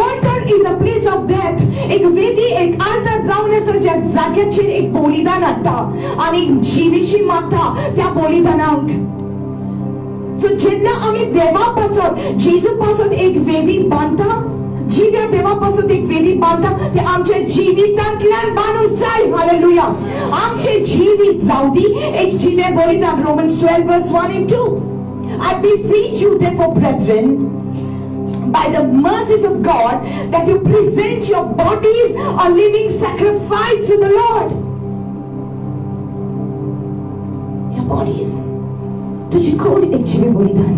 S2: Altar is a place of death. एक वेदी एक आल्तार जावन आसा ज्या जाग्याचेर एक बलिदान हाडटा आनी जिवीशी मागता त्या बलिदानाक. सो जेन्ना आमी देवा पासत जेजू पासत एक वेदी बांदता, जिव्या देवा पासत एक वेदी बांदता ते आमच्या जिवितांतल्यान बांदूंक जाय. हालेलुया. आमचे जिवीत जावं दी एक जिवे बलिदान. Romans 12 verse 1 and 2. I beseech you therefore, brethren, by the mercies of God, that you present your bodies a living sacrifice to the Lord. Your bodies. तुझी कोड एक जीवे बलिदान.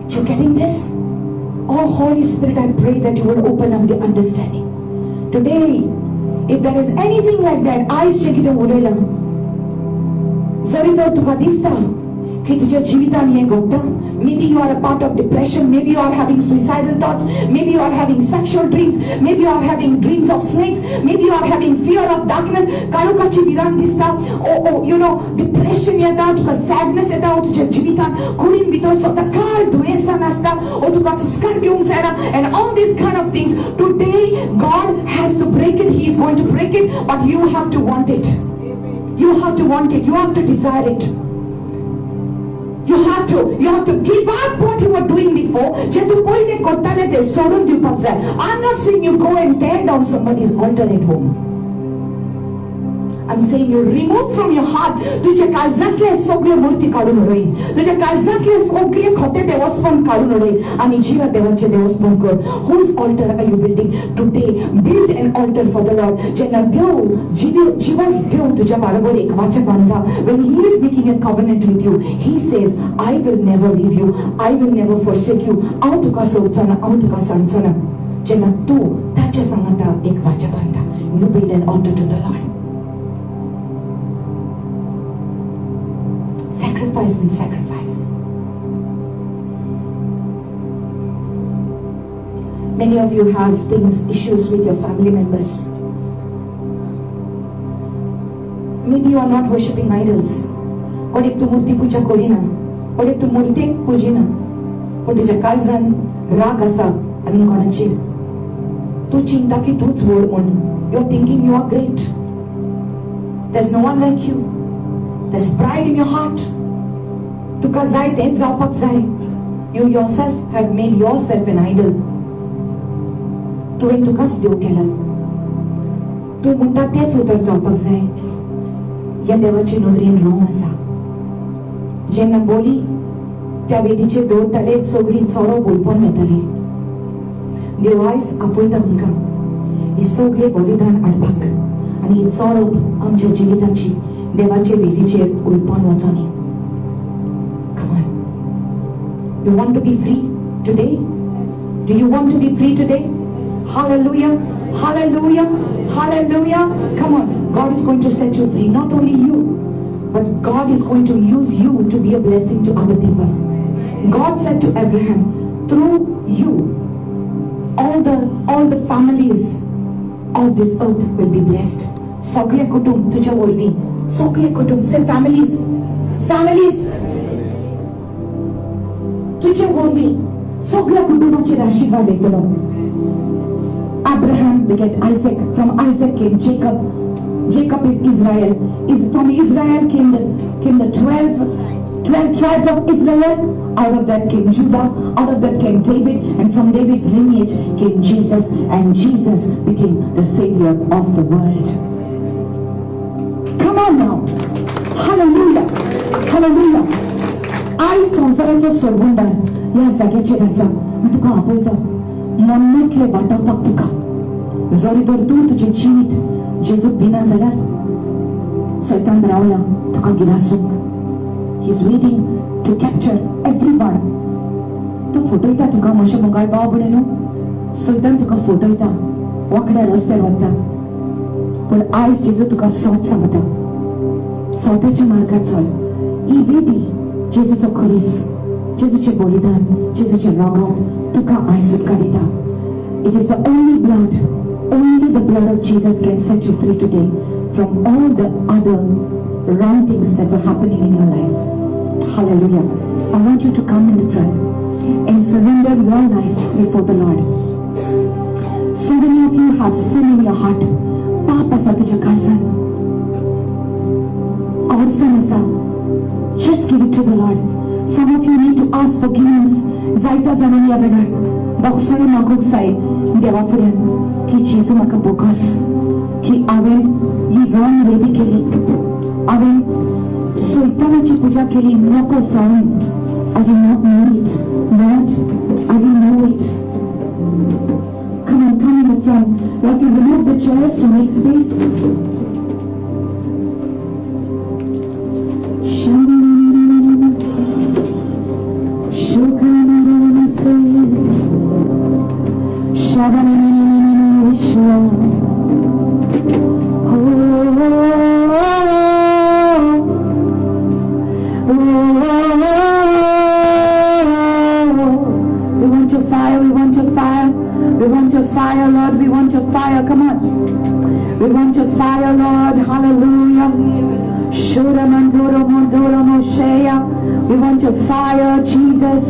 S2: You getting this? Oh Holy Spirit, I pray that you will open up the understanding. Today, if there is anything like that, eyes check it उडयला. जरी तो तुका दिसता की तुझ्या जिवितान हे घडटा, maybe you are a part of depression, maybe you are having suicidal thoughts, maybe you are having sexual dreams, maybe you are having dreams of snakes, maybe you are having fear of darkness. काळोखाची विरान दिसता, you know, depression येता, तुका sadness येता, तुझ्या जिवितान कुडीन भितर स्वता काळ दुयेंसान आसता, तुका सुस्कार घेवंक जायना, and all these kind of things. Today God has to break it. He is going to break it, but you have to want it. You have to want it. You have to desire it. You have to give up what you were doing before. जे तू पहिले करताले ते सोडून दिवपाक जाय. I'm not saying you go and tear down somebody's altar at home. I'm saying you remove from your heart तुझ्या काळजांतले सगळे मूर्ती काढून उडय. तुझ्या काळजांतले सगळे खोटे देवस्थान काढून उडय आणि जीवा देवाचे देवस्थान कर. Whose altar are you building today? Build an altar for the Lord. जेन्ना देव जीवन देव तुझ्या बरोबर एक वाचा बांधता. When he is making a covenant with you, he says, I will never leave you, I will never forsake you. हांव तुका सोडचोना, हांव तुका सांगचोना. जेन्ना तू ताच्या सांगता एक वाचा बांधता. You build an altar to the Lord. Sacrifice means sacrifice.
S1: Many of you have issues with your family members. Maybe you are not worshipping idols. कोणेक तू मूर्ती पूजा करिना, कोणेक तू मूर्तीक पूजिना, पण तुझ्या काळजान राग आसा आनी कोणाचेर तू चिंता की तूच व्हड म्हणून. You are thinking you are great. There's no one like you. There's pride in your heart. तुका जाय तेच जावपाक जाय. You yourself have made yourself an idol. तुवें तुकाच देव केला. तू म्हणटा तेच उतर जावपाक जाय. या देवाची नदरेन रॉंग आसा. जेन्ना बोली त्या वेदीचेर दवरतले सगळी चोरो बोलपण येतले. देव आयज आपयता आमकां ही सगळें बलिदान हाडपाक आनी ही चोरो आमच्या जिविताची देवाचे वेदीचेर उलपण वचोनी. Come on. You want to be free today? Do you want to be free today? Hallelujah, hallelujah, hallelujah. Come on. God is going to set you free. Not only you, but God is going to use you to be a blessing to other people. God said to Abraham, through you, all the families of this earth will be blessed. Sogळे कुटुंब तुझ्या वरवीं, सगळे कुटुंब, say families, families. तुझ्या वरवीं सगळ्या कुटुंबाचेर आशीर्वाद येतलो. Abraham begat Isaac. From Isaac came Jacob. Jacob is Israel. From Israel came the 12 tribes of Israel. Out of that came Judah. Out of that came David. And from David's lineage came Jesus. And Jesus became the Savior of the world. Come on now. Hallelujah. Hallelujah. I संसाराचो सोडवंदार ह्या जाग्याचेर आसा. तुका आपयता मन्नांतले वाटावपाक तुका. जरी तर तूं तुजें जिवीत जेजूक दिना जाल्यार सैतान रावला तुका गिरासूंक. He is waiting to capture everyone. तो फटयता तुका मातशें मुगाळ पाव बडें न्हू. सैतान तुका फटयता, वांकड्या रस्त्यार व्हरता. पूण आयज जेजू तुका सोत सांगता, सोत्याच्या मार्गार चल. ही वेदी जेजूचो खरीस, जेजूचें बलिदान, जेजूचें रगत तुका आयज सुटका दिता. It is the only the blood of Jesus can set you free today from all the other wrong things that were happening in your life. Hallelujah. I want you to come in the front and surrender your life before the Lord. So many of you have sin in your heart. Papa sa tuja kalsan. Orsan asa. Just give it to the Lord. Some of you need to ask forgiveness. Zaita zanani abegar. Baksore maguk sai. देवा फुड्यान की जेजू म्हाका bogus की हांवें ही wrong वेदी केली, हांवें सैतानाची पुजा केली. नको जावन I will not know it. Lord, I will know it. Come in the front. Lord, you remove the chairs to make space.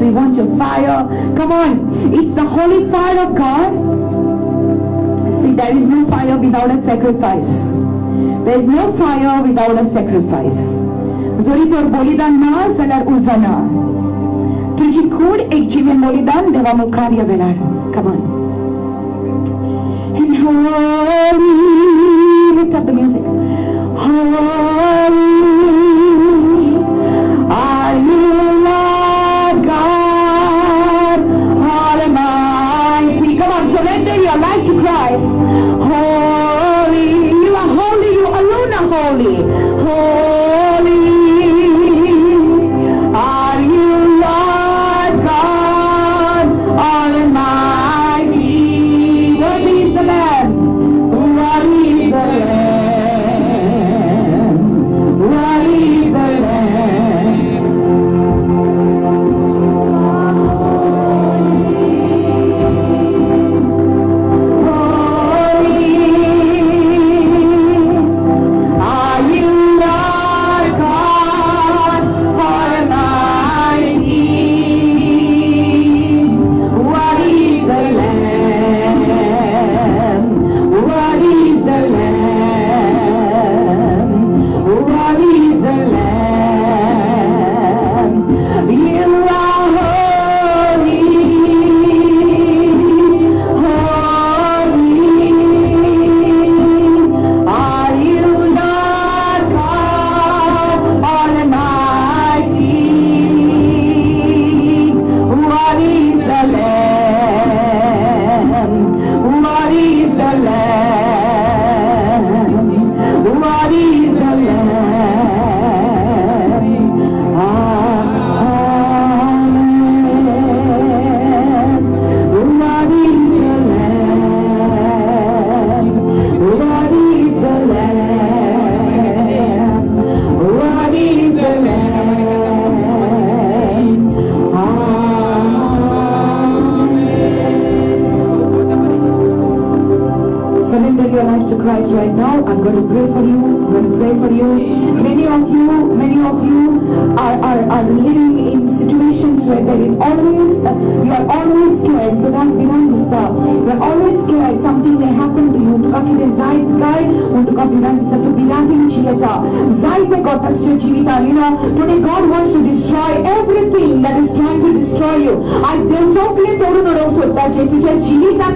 S1: We want your fire. Come on. It's the holy fire of God. See, there is no fire without a sacrifice. There is no fire without a sacrifice. Zori tor bolidan na zalar uzana. Tuji kod ek jiven bolidan deva mukharya velar. Come on. And holy, lift up the music. Holy are you, Lord God Almighty. Come on, surrender your life to Christ. Holy, you are holy, you alone are holy. Holy are you, Lord God Almighty. Worthy is the Lamb. Worthy is the Lamb. Worthy is the Lamb. surrender your life to Christ right now, I'm going to pray for you. I'm going to pray for you. Many of you are living in situations where there is always, you are always scared. So that's behind this stuff. You are always scared something may happen to you. Tukaki de zaid guy, untuka behind this to binatin chiyata. Zaid me God touch your chivita. You know, today God wants to destroy everything that is trying to destroy you. As there's so clear toru no so that je tujhe chivita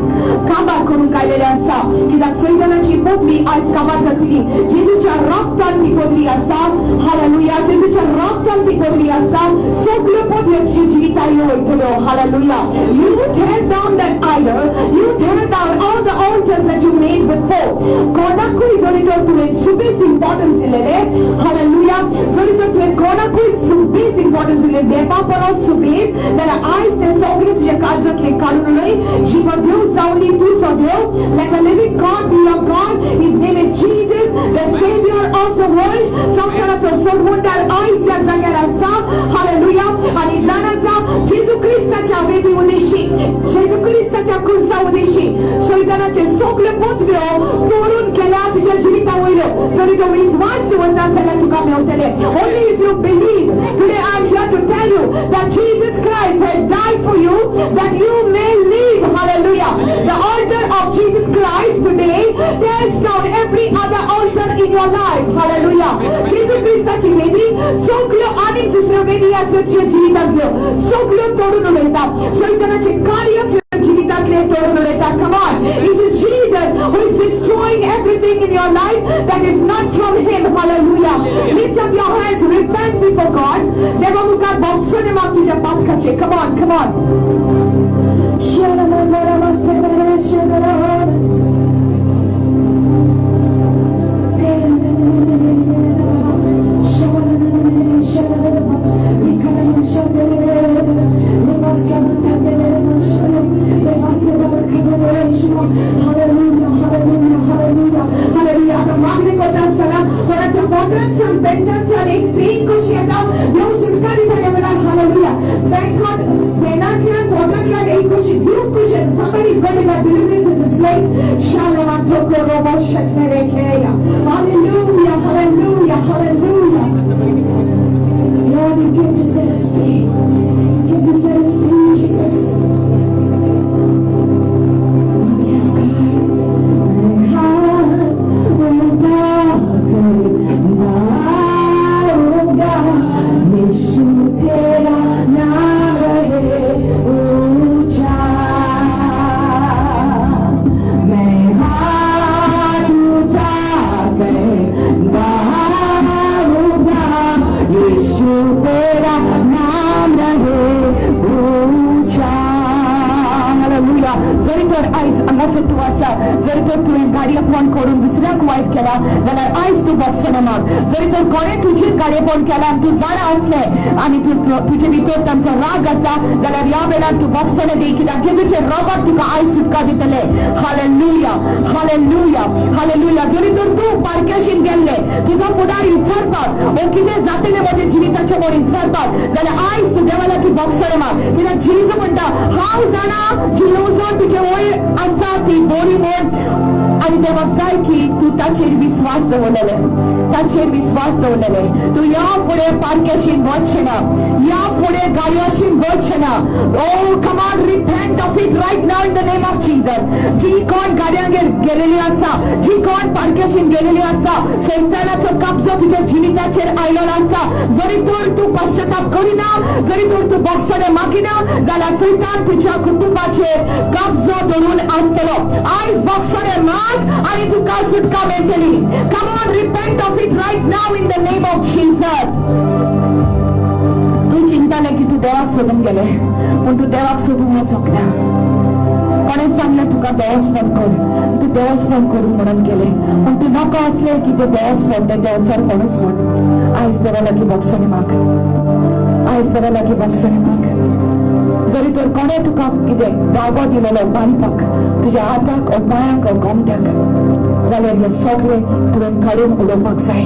S1: kabar korun kailele asa. Kidat soidana chipotli as kabar zatili. Jesucha raktan tipotli asa. Hallelujah. Jesucha raktan tipotli asa. So clear pot your chivita yo itolo. Hallelujah. You tear down that idol. You tear down all the altars that you made before. Konaku is only to it. Subis importance ilele. Hallelujah. Only to it. Konaku is subis importance ilele. Deva paro subis. There are eyes. There's so many to your cards that they can't relate. Jiva Deus soundly to so Deus. Let the living God be your God. His name is Jesus, the Savior of the world. Something to so wonder eyes ya zagara sa. Hallelujah. Anizana sa. Jesus Christ cha baby udishi. Jesus Christ cha kursa udishi. So idana che sogle potvio. Torun kela tujhe jivita hoilo. So it is wise to understand to come out there. Only if you believe. Today I am here to tell you that Jesus Christ has died for you, that you may live. Hallelujah. The altar of Jesus Christ today tears down every other altar in your life. Hallelujah. Jesus Christ touching baby. So clear adding to your baby as your jivita glo. So clear toru no leta. So idana che karya jivita kle toru no leta. Come on. It is Jesus who is destroying everything in your life that is not from Him. Hallelujah. Lift up your hands. Repent before God. Deva muka boxo ne mak tujhe path kache. Come on. Come on. Somebody's going to get deliverance in this place. Hallelujah, hallelujah, hallelujah. Lord, you came to set us free. You came to set us free, Jesus. Oh, yes, God. My heart will darken now, oh God. Yeshu tera naam rahe ऊंचा. Eyes angasat tuasa zeritor tuin gari upon korun dusra quiet kela when our eyes to box on mark zeritor kore tujhe gari upon kela tu zara asle ani tu tujhe bitor tamsa ragasa galar ya bela tu box on dekhi da jeje robot tu eyes sukka ditale. Hallelujah, hallelujah, hallelujah. Zeritor tu parkashin gelle tuza pudari farpar o kide zatele moje jivita chomor farpar galar eyes tu devala ki box on mark kida jizo banda how zana jilozo tujhe asati body mode आणि तेव्हा जाय की तू ताचेर विश्वास दवरलेले ताचेर विश्वास दवरलेले तू या पुढे पारकेशीन वचना या पुढे गाडयाशीन वचना. Oh come on, repent of it right now in the name of Jesus. जी कोण गाडयांगेर गेलेली आसा जी कोण पारकेशीन गेलेली आसा शैतानाचो कब्जो तुझ्या जिविताचेर आयलेलो आसा जरी तर तू पश्चाताप करिना जरी तर तू बक्षणे मागिना जाल्यार शैतान तुझ्या कुटुंबाचेर कब्जो धरून आसतलो. आयज बक्षणे माग आणि तू का सुटका मेळटली. Come on, repent of it right now in the name of Jesus. तू चिंताले की तू देवाक सोडून गेले पण तू देवाक सोडूंक शकना. कोणे सांगले तुका देवास फोन कर तू देवास फोन करू म्हणून गेले पण तू नाका असले की ते देवास फोन ते देवाचर कोणूच फोन. आयज देवा लागीं बक्षणे माग आयज देवा लागीं बक्षणे माग. जरी तर कोणे तुका कितें दागो दिलेलो बांदपाक तुज्या हाताक ओ पांयाक ओ गोमट्याक जाल्यार हे सगळे तुवें काडून उडोवपाक जाय.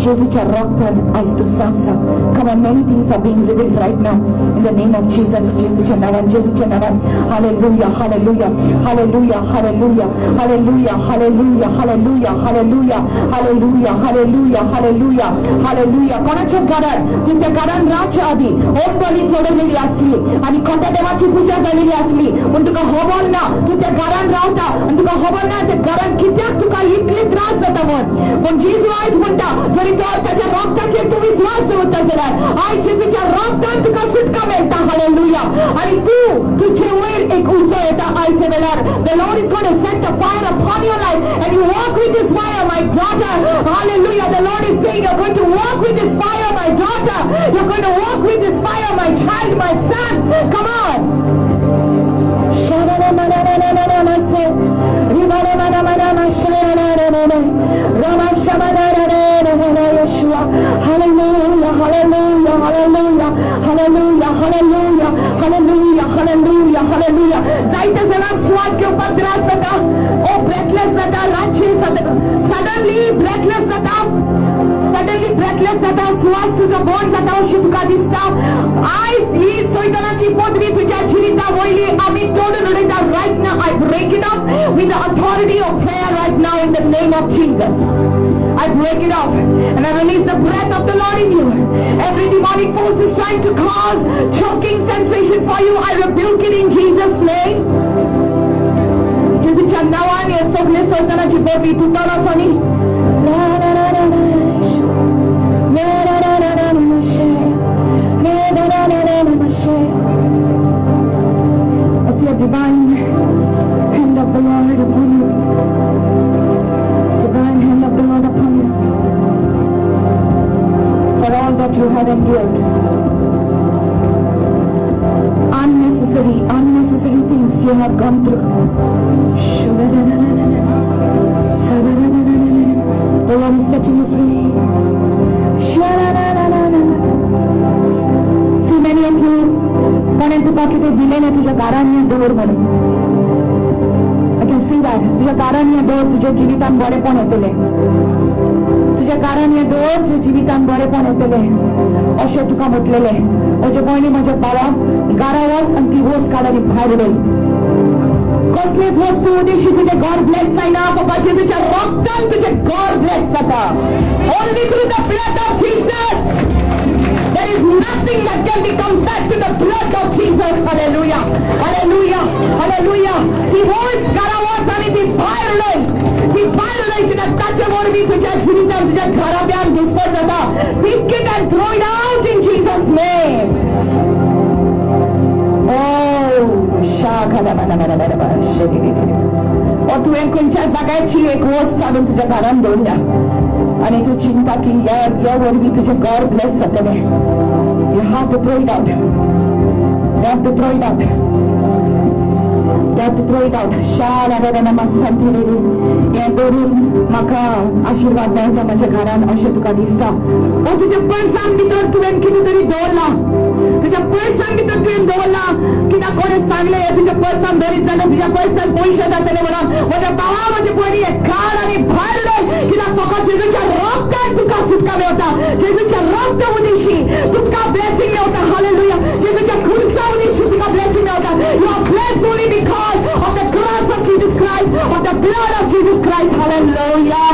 S1: जेजूच्या रक्तान आयज तूं साफ जा. Come on, many things are being revealed right now in the name of Jesus. जेजूच्या नांवान, जेजूच्या नांवान. Hallelujah, hallelujah, hallelujah, hallelujah, hallelujah, hallelujah, hallelujah, hallelujah, hallelujah, hallelujah, hallelujah, hallelujah. कोणाच्या घरात तू त्या घरान रावच्या आधी होम बली सोडलेली असली आणि खोट्या देवाची पूजा झालेली असली पण तुका खबर ना तू त्या घरान रावता आणि तुका खबर ना त्या घरान कित्याक तुका इतले त्रास जाता म्हण. पण जेजू आयज म्हणटा जरी तो त्याच्या रक्ताचेर तू विश्वास दवरता जाल्यार आयज जेजूच्या रक्तान तुका सुटका मेळटा. हालेलुया. आणि तुझे वयर एक उजो येता आयज वेळार. The Lord is going to set a fire upon your life and you walk with this fire, my daughter. Hallelujah. The Lord is saying you're going to walk with this fire, my daughter. You're going to walk with this fire, my child, my son. Come on. Hallelujah, hallelujah, hallelujah, hallelujah, hallelujah, hallelujah, hallelujah, hallelujah. जायत्या जणांक श्वास घेवपाक त्रास जाता, ओ breathless जाता, रातची जाता, suddenly breathless जाता, श्वास तुजो बंद जाता अशें तुका दिसता. आयज ही सैतानाची पदवी तुज्या जिविता वयली आमी तोडून उडयता. Right now I break it off with the authority of prayer right now in the name of Jesus. I break it off and I release the breath of the Lord in you. Every demonic force is trying to cause choking sensation for you. I rebuke it in Jesus' name. जेजूच्या नांवान हे सगळे सैतानाची पदवी तुटला Soni. I see a divine hand of the Lord upon you. Divine hand of the Lord upon you. For all that you have endured. Unnecessary things you have gone through. The Lord is setting you free. See many of you म्हणून तुका कितें दिलें ना तुज्या दारान दवर म्हणून. I can see that. तुज्या दारान दवर तुज्या जिवितान बरेपण येतलें. तुज्या दारान दवर तुज्या जिवितान बरेपण येतलें अशें तुका म्हटलेलें. म्हजे भयणी म्हज्या भावा घरा वच आनी ती वस काड आनी भायर उडय. कसलीच वस्तू उदेशी तुजे गॉड ब्लेस जायना. बाबा जेजूच्या रक्तान तुजे गॉड ब्लेस जाता. Only through the blood of Jesus. There is nothing that can be compared to the blood of Jesus. Hallelujah. Hallelujah. Hallelujah. He holds garavas and he violent. He violent in a touch of what we could just read out to just Garabian dispose of that. Pick it and throw it out in Jesus' name. Oh, और तू एक कोणच्या जाग्याची एक वस्त काढून तुझ्या घरान दवरून द्या आणि तू चिंता की या वरवी तुझे गॉड ब्लेस जातले. You have to throw it out. You have to throw it out. You have to throw it out. हे दवरून म्हाका आशीर्वाद मेळटा म्हज्या घरान अशें तुका दिसता. ओ तुज्या पर्सान भितर तुवें कितें तरी दवरला. तुझ्या पर्सान भितर तुवें दवरला. कित्याक कोणें सांगलें हे तुज्या पर्सान दरीत जाल्यार तुज्या पर्सान पयशे जातले म्हणून. म्हज्या भावा म्हजे पयलीं हे काड आनी भायर उडय. कित्याक फकत जेजूच्या रक्तान तुका सुटका मेळटा. जेजूच्या रक्ता उदेशी तुका ब्लेसिंग मेळटा. हालेलुया. जेजूच्या खुर्सा उदेशी तुका ब्लेसिंग मेळटा. You are blessed only because of the cross of Jesus Christ, of the blood of Jesus Christ. Hallelujah.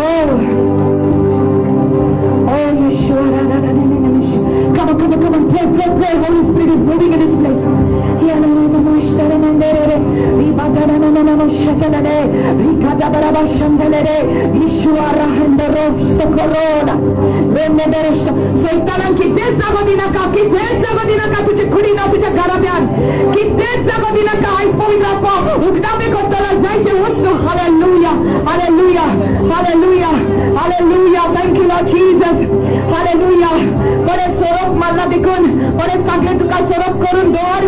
S1: Oh, Yeshua. Come on, pray. Holy Spirit is moving in this place. Satan कितेच जागो दिनाका तुझे कुडी ना तुझ्या घराब्यान कितेच जागो दिनाका. आयज पवित्र आत्मा उगडामे करतला जायते वस्तू. Hallelujah. Hallelujah. Hallelujah. Hallelujah. Thank you Lord Jesus. Hallelujah. बरें सोरोप मारला देखून बरें सांगलें तुका सोरोप करून दवर.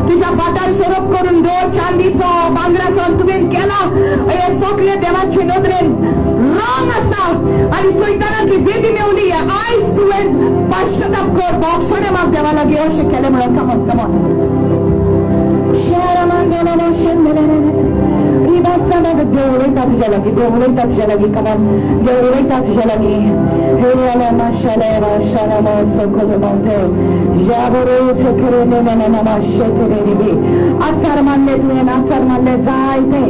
S1: तुझ्या बाटार सोरोप करून दवर. चांदीचो भांगराचो तुवें केला हे सगळे देवाचे नदरेन रॉंग आसा आनी सैतानाक ही वेदी मेवली. आयज तुवें पाश्चाताप कर. बोक्षणे माग देवा लागीं अशें केलें म्हणून. कमॉन तुझ्या लगी देवळीता तुझ्या लगी कमान देवळीता तुझ्या लगी हे आला माशाला शाला सोखल मोठे यावरो सखरे नेना नमाशे तेरे निबी आचार मानले तुने आचार मानले जायते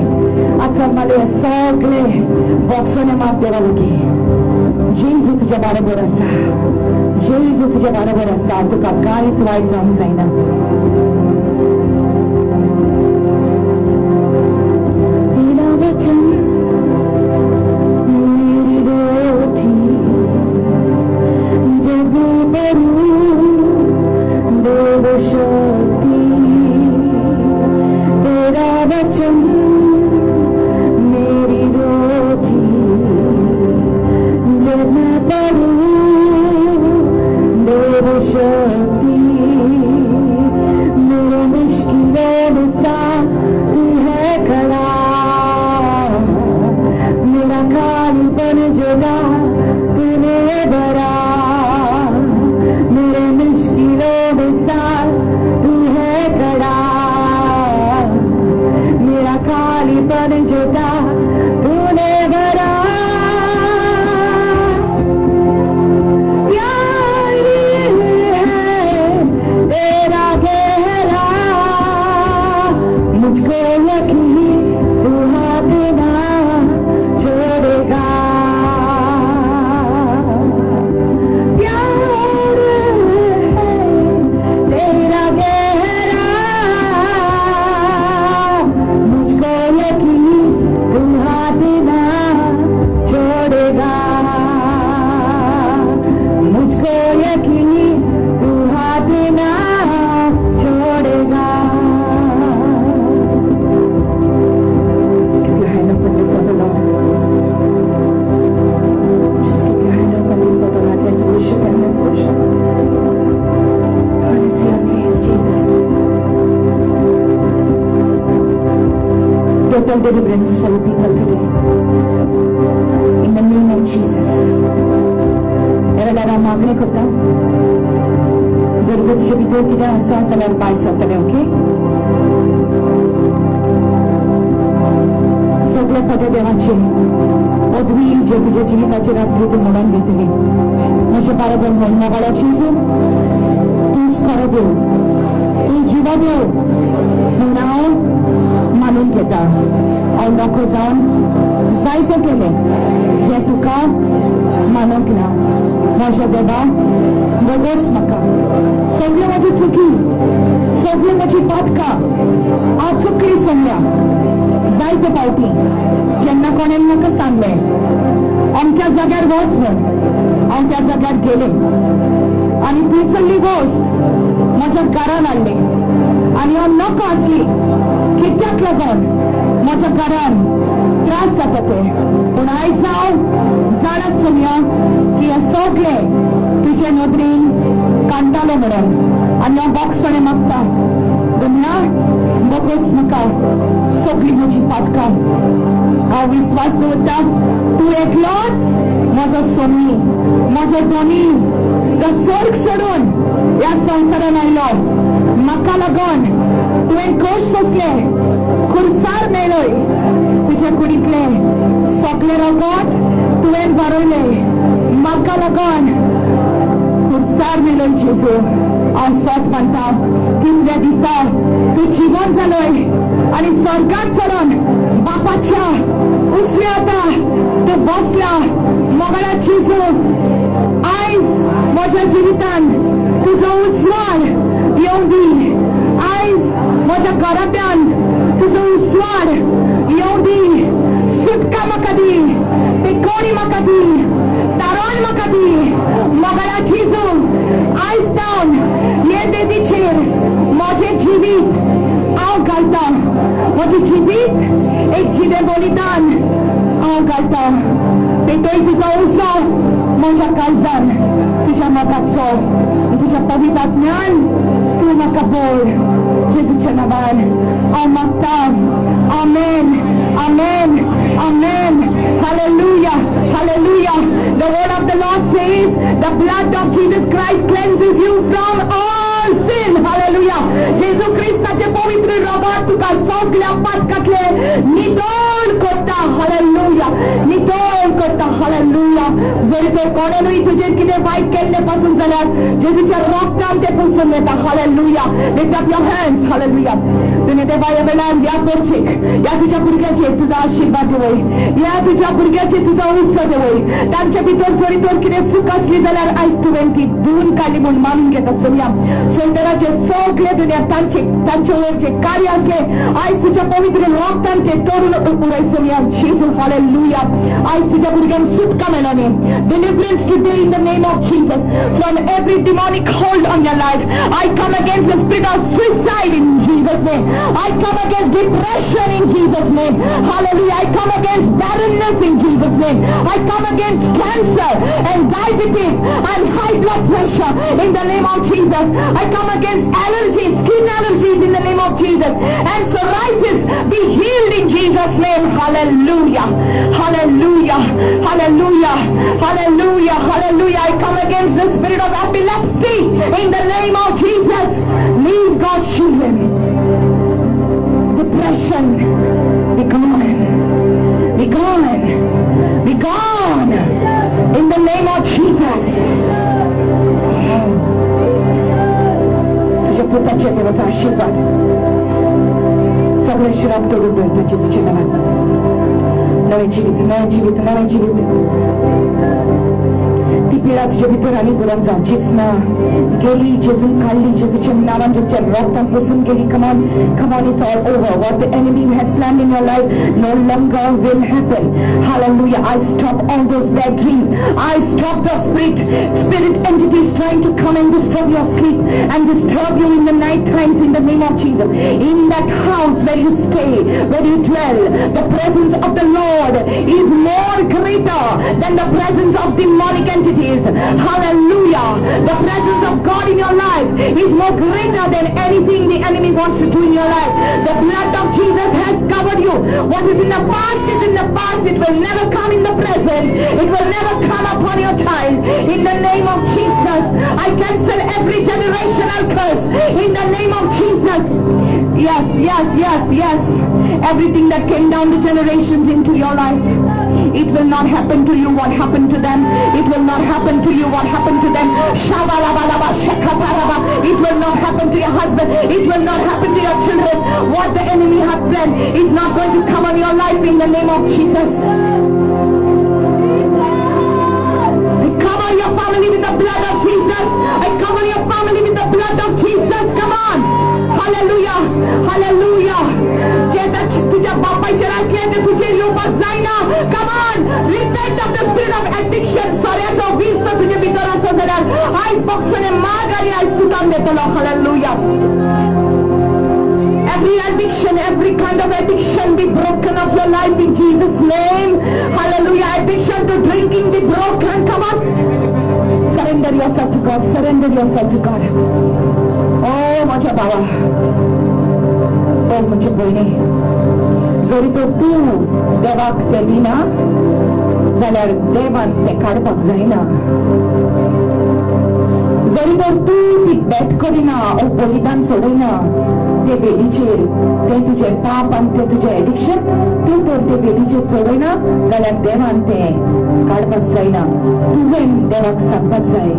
S1: आचार मानले सगळे बॉक्सने मात देवा लगी जेजू तुझ्या बरोबर असा जेजू तुझ्या बरोबर असा तुका काहीच वाईट जाऊन जाईना Deliverance for the people today. In the name of Jesus. Everyone, मागणे करता. जर तुझे भी तो किधर असा सलार पाय सकते हैं, ओके? सगळे पदे देवाचे. पदवी जे तुझे जीविताचे रस्ते तू म्हणून घेतली. माझे बरोबर म्हणून मगाळाची जो तूच खरं देव. तू जीवा देव. नाव मानून घेता. और नको जाऊन जायते केले जे तुका मानूंक ना माझ्या देवा बघोस म्हाका सगळी माझी चुकी सगळी माझी पातका आज चुकली समल्या जायते पावटी जेन्ना कोणें म्हाका सांगलें अमक्या जाग्यार वच म्हूण हांव त्या जाग्यार गेलें आनी ती सगळी गोश्ट म्हज्या घरान हाडली आनी हांव नको आसली कित्याक लागून माझ्या घरान त्रास जाता ते पूण आयज हांव जाणा सुमया की हे सगळे तुजे नदरेन कांतालो म्हणून आनी हांव बोगसणे मागता दुनिया बघोस म्हाका सगळी म्हजी पातकां हांव विस्वास दवरता तूं एकलोच म्हजो सोनी म्हजो धोनी जो स्वर्ग सोडून ह्या संवसारान आयलो म्हाका लागून तुवें कोश सोंसले खुर्सार मेळ्ळोय तुजे कुडींतले सगळे रगत तुवें भरयले म्हाका लागून खुर्सार मेळ्ळोय जेजू हांव सत मानता तिसऱ्या दिसा तूं जिवंत जालोय आनी स्वर्गांत चडून बापाच्या उसऱ्या आतां तूं बसला मोगळा जेजू आयज म्हज्या जिवितान तुजो उजवाड येवंक दी आयज म्हज्या घरांतल्यान तुजो उजवाड येवंक दी सुटका म्हाका दी पिकोणी म्हाका दी तारण म्हाका दी मोगळा जेजू आयज जावन हे बेदीचेर म्हजें जिवीत हांव घालता म्हजें जिवीत एक जिवें बलिदान हांव घालता पेटोय तुजो उसो म्हज्या काळजान तुज्या मोगाचो तुज्या पवित्रात्म्यान तूं म्हाका बोल जेजूच्या नांवान हांव मागता आमेन आमेन आमेन hallelujah hallelujah the word of the Lord says the blood of Jesus Christ cleanses you from all sin Amen. Hallelujah. Jesu Christaचे पवित्र रगत तुका सगळ्या पातकातले नितळ करता. Hallelujah. नितळ करता. Hallelujah. जरी तो कोणालाही तुझे किती वाईट केल्यापासून जाल्यार जेजूच्या रक्तान ते पुसून येता. Hallelujah. Lift up your hands. Hallelujah. तुने देवा या वेळार या पोरचेक या तुझ्या भुरग्याचे तुझा आशीर्वाद देवय. या तुझ्या भुरग्याचे तुझा उत्सव देवय. तांच्या भितर जरी तर कितें चूक असली जाल्यार आयज तुवें ती धुवन काडली म्हूण मानून घेता. सोनिया सोंदराचे सगळे दुनिया तांचे वयर जे कार्य असले आयज तुझ्या पवित्र रक्तान ते तोडून उडय. सोनिया जेजू हालेलुया. आयज तुझ्या भुरग्यांक सुटका मेळ्ळी. Deliverance today in the name of Jesus from every demonic hold on your life. I come against the spirit of suicide in Jesus' name. I come against depression in Jesus' name. Hallelujah. I come against barrenness in Jesus' name. I come against cancer and diabetes and high blood pressure in the name of Jesus. I come against allergies, skin allergies in the name of Jesus. And psoriasis be healed in Jesus' name. Hallelujah. Hallelujah. Hallelujah. Hallelujah. Hallelujah. I come against the spirit of epilepsy in the name of Jesus. Leave God's children. Depression, be gone, be gone, be gone, in the name of Jesus. तुझ्या पुत्राच्या देवाचा आशीर्वाद सगळे श्राप तोडून देतो जेजूच्या नावात. नवे जीवित, नवे जीवित, नवे जीवित. ती पिढा तुझ्या भितर आणि बुराक जावचीच ना. गेली जेजून काढली जेजूच्या नावान तुझ्या रक्तान पुसून गेली. Come on, come on, it's all over. What the enemy had planned in your life no longer will happen. Hallelujah. I stop all those bad dreams. I stop the spirit entities trying to come and disturb your sleep and disturb you in the night times in the name of Jesus. In that house where you stay, where you dwell, the presence of the Lord is more greater than the presence of demonic entities. Hallelujah. The presence of God in your life is more greater than anything the enemy wants to do in your life. The blood of Jesus has covered you. What is in the past is in the past. It will never come in the present. It will never come upon your child. In the name of Jesus, I cancel every generational curse. In the name of Jesus. Yes, yes, yes, yes. Everything that came down the generations into your life, it will not happen to you what happened to them. It will not happen to you what happened to them. It will not happen to your husband. It will not happen to your children. What the enemy has planned is not going to come on your life in the name of Jesus. I cover your family with the blood of Jesus. I cover your family with the blood of Jesus. Come on. Hallelujah. Hallelujah. तुझ्या बापाच्या असल्याने तुझे लोक जायना. Come on. Repent of the spirit of addiction. सोऱ्याचा वीज तुझे भितर असं जाल्यार आयज पक्षाने माग आली आयज तुटान देतलो. Hallelujah. Every addiction, every kind of addiction be broken off your life in Jesus' name. Hallelujah. Addiction to drinking be broken. Come on. Surrender yourself to God. Surrender yourself to God. Oh, माझ्या बाबा. Oh, माझ्या बहिणी. जरी तो तू देवाक ते दिना जाल्यार देवान ते काडपाक जायना. जरी तर तू ती बेट करिना ओ बलिदान सोडयना ते बेडीचेर ते तुझे पाप आनी ते तुझे एडिक्शन तू तर ते बेडीचेर चडयना जाल्यार देवान ते काडपाक जायना. तुवें देवाक सांगपाक जाय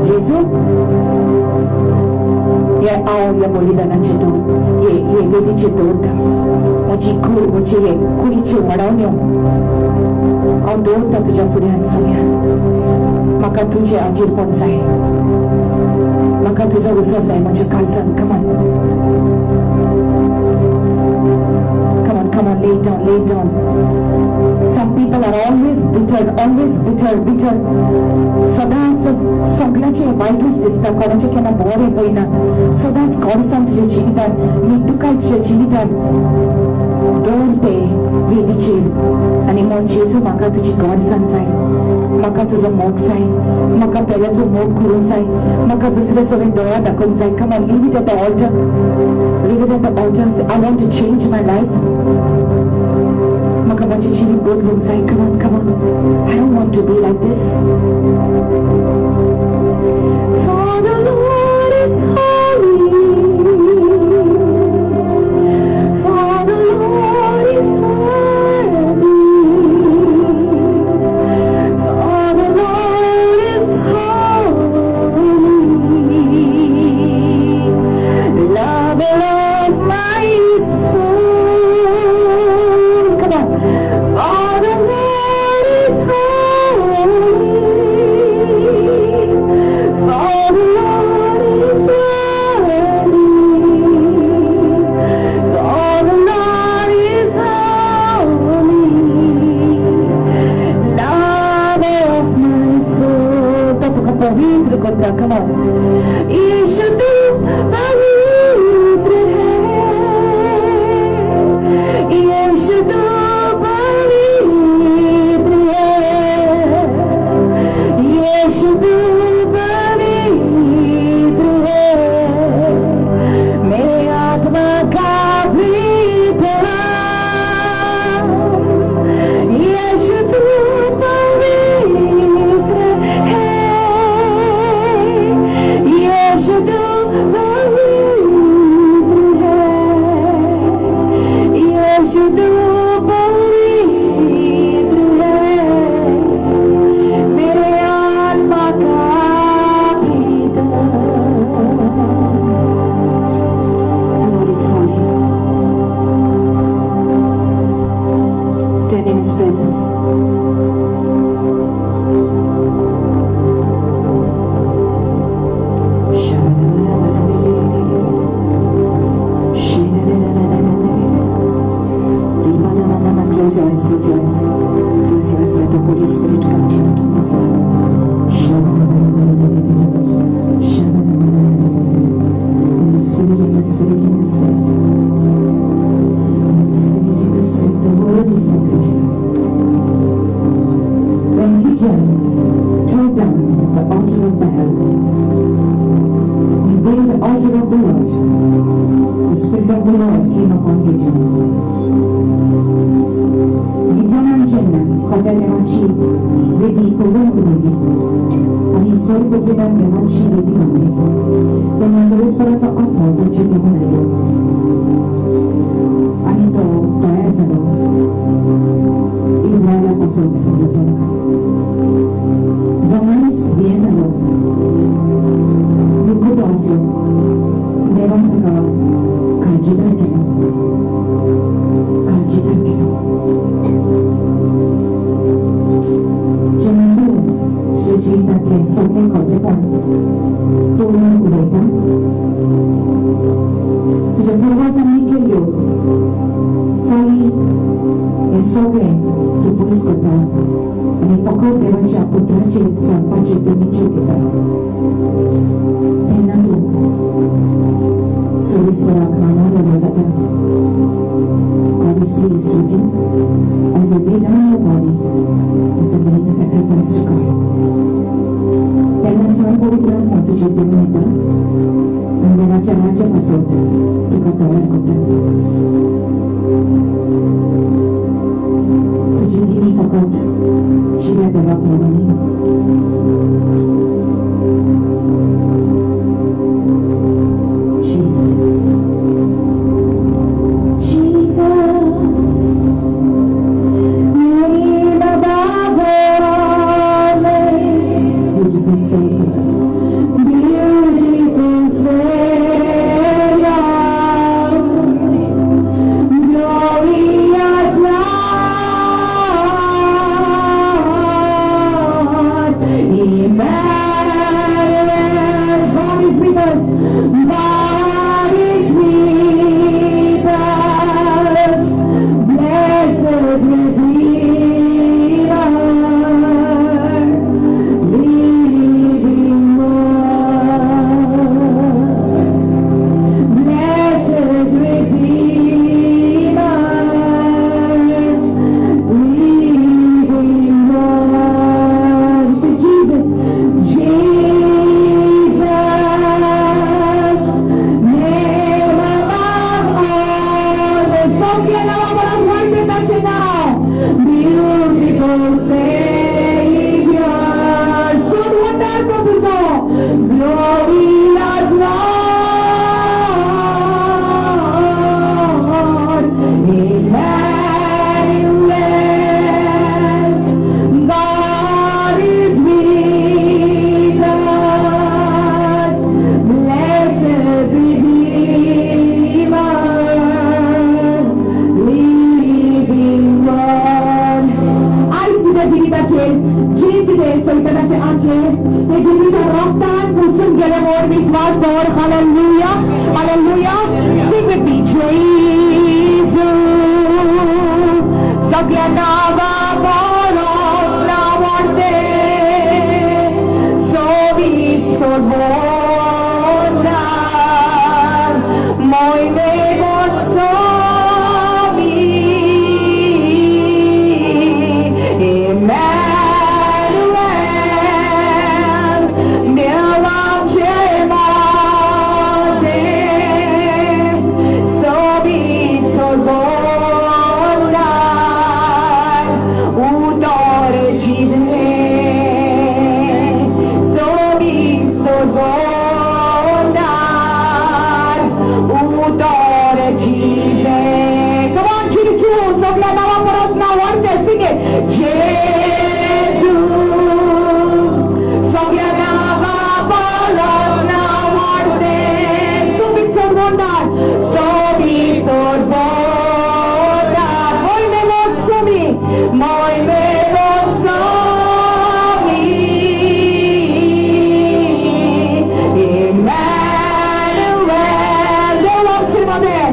S1: जेजू हे हांव ह्या बलिदानाचे तूं हे बेडीचेर दवरता. म्हजी कूड म्हजे हे कुडीच्यो वडावण्यो हांव दवरता तुज्या फुड्यान. सोन्या म्हाका तुजें हाजीरपण जाय. म्हाका तुजो उसर जाय म्हज्या काळजान. कमान कमान कमान lay down, lay down. Some people are always bitter, bitter. सदांच सगळ्याचे वायटूच दिसता. कोणाचे केन्ना बरें पळयना. सदांच कोणसान तुज्या जिवितान निटुकाय तुज्या जिवितान दवरते वेदीचेर आनी म्हण जेजू म्हाका तुजी गॉडसाण जाय. म्हाका तुजो मोग जाय. म्हाका पेल्याचो मोग करूंक जाय. म्हाका दुसरे सगळे दोळ्या दाखोवंक जाय. Come on, leave it at the altar. Leave it at the altar and say, I want to change my life. म्हाका म्हजें जिवीत बदलूंक जाय. Come on, come on. I don't want to be like this. For the Lord is holy. करता, come on. यीशु तू पवित्र है, यीशु तू पवित्र है, यीशु तू पवित्र है, मेरे आत्मा का प्रीतम, यीशु तू पवित्र है, यीशु तू पवित्र है, यीशु तू पवित्र है, मेरे आत्मा का प्रीतम। Lord is holy. Stand in His presence. Close your eyes, close your eyes. Close your eyes, let the Holy Spirit continue to move. In the Spirit, in the Spirit, in the Spirit. In the Spirit, in the Spirit, the Word is spoken. When Gideon tore down the altar of Baal, he built the altar of the Lord. The Spirit of the Lord came upon Gideon. Pada dewaci wedi turun menjadi, ani sorbo kita dewaci wedi kami, dan terus perasa apa terjadi menjadi, ani to toya zalo, Israel pasut zuzon, zamanis bien zalo, buku doasio, dewan terkawal, kajian kita. Cerita ke sampai kau depan turun mereka. Jadi bahasa mikir yo, saya esok tu polis kata, ini pokok dewaja putra cerita sampai cerita micu kita. Dan nanti sulis berakana dan mazakar. God is pleased with you as a big your body as a living sacrifice to God. Dengan sangat pavitra untuk jadi mereka, anda raja-raja masuk di kota kota. Tujuh ini fakat sudah dapat melalui. Jesus, name above all names. Beautiful Savior, beautiful Savior, glorious Lord, Emmanuel, God is with us, God is with us, blessed Redeemer, living Lord, blessed Redeemer, living Lord. Say Jesus, Jesus, name above all. Let's all get now. Let's wipe it out now. Beautiful Savior, so wonderful to know. Glorious Lord, Emmanuel, God is with us, blessed Redeemer, living God. Eyes kita जीविताचे जीविते सविताचे असले हे जीविताच्या रक्तान पुसून गेल्यावर विश्वास कर. Hallelujah, hallelujah. Sing with me. Jesus, सगळ्या नावावर नावाडते, सोबीत
S2: sorbondan, moi me gotsomi, Emmanuel, miałam Cię młody, sobie sorbondan, udore dziwne. Come on, Jesus, so we are now for us now. One day, sing it. Jesus, so we are now for us now. One day, so be so wonderful, so be so wonderful. Moi me won't so me, moi me won't so me. Emmanuel, they want to know that.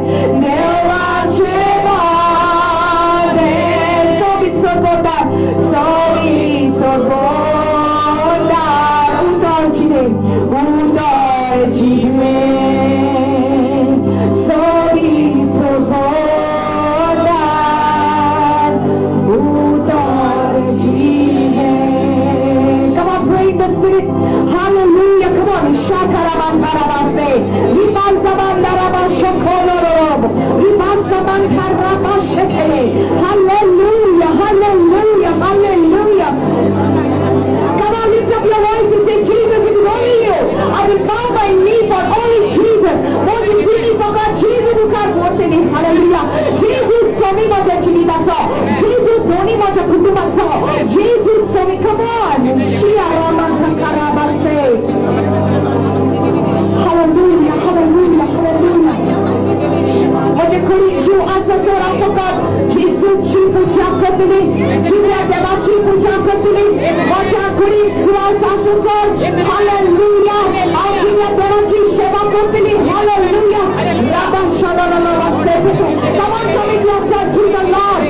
S2: Hallelujah, come on, Shakarabandarabase, Ribanzabandarabashokolorob, Ribanzabankarabashekele, hallelujah, hallelujah, hallelujah. Come on, lift up your voice and say, Jesus, it is only you. I will bow my knee for only Jesus. Won't you really forgot Jesus who can't want me? Hallelujah. Jesus, so me much Jesus, Doni much Jesus, so me, come on. Hallelujah, hallelujah, hallelujah. मुझे कोई जो आशा से रात को Jesus जी पूजा करते हैं, जीवन देवा जी पूजा करते हैं, मुझे कोई सुवास आशा से Hallelujah, आज जीवन देवा जी सेवा करते हैं, Hallelujah. राबा शालाला वास्ते, come on, commit yourself to the Lord.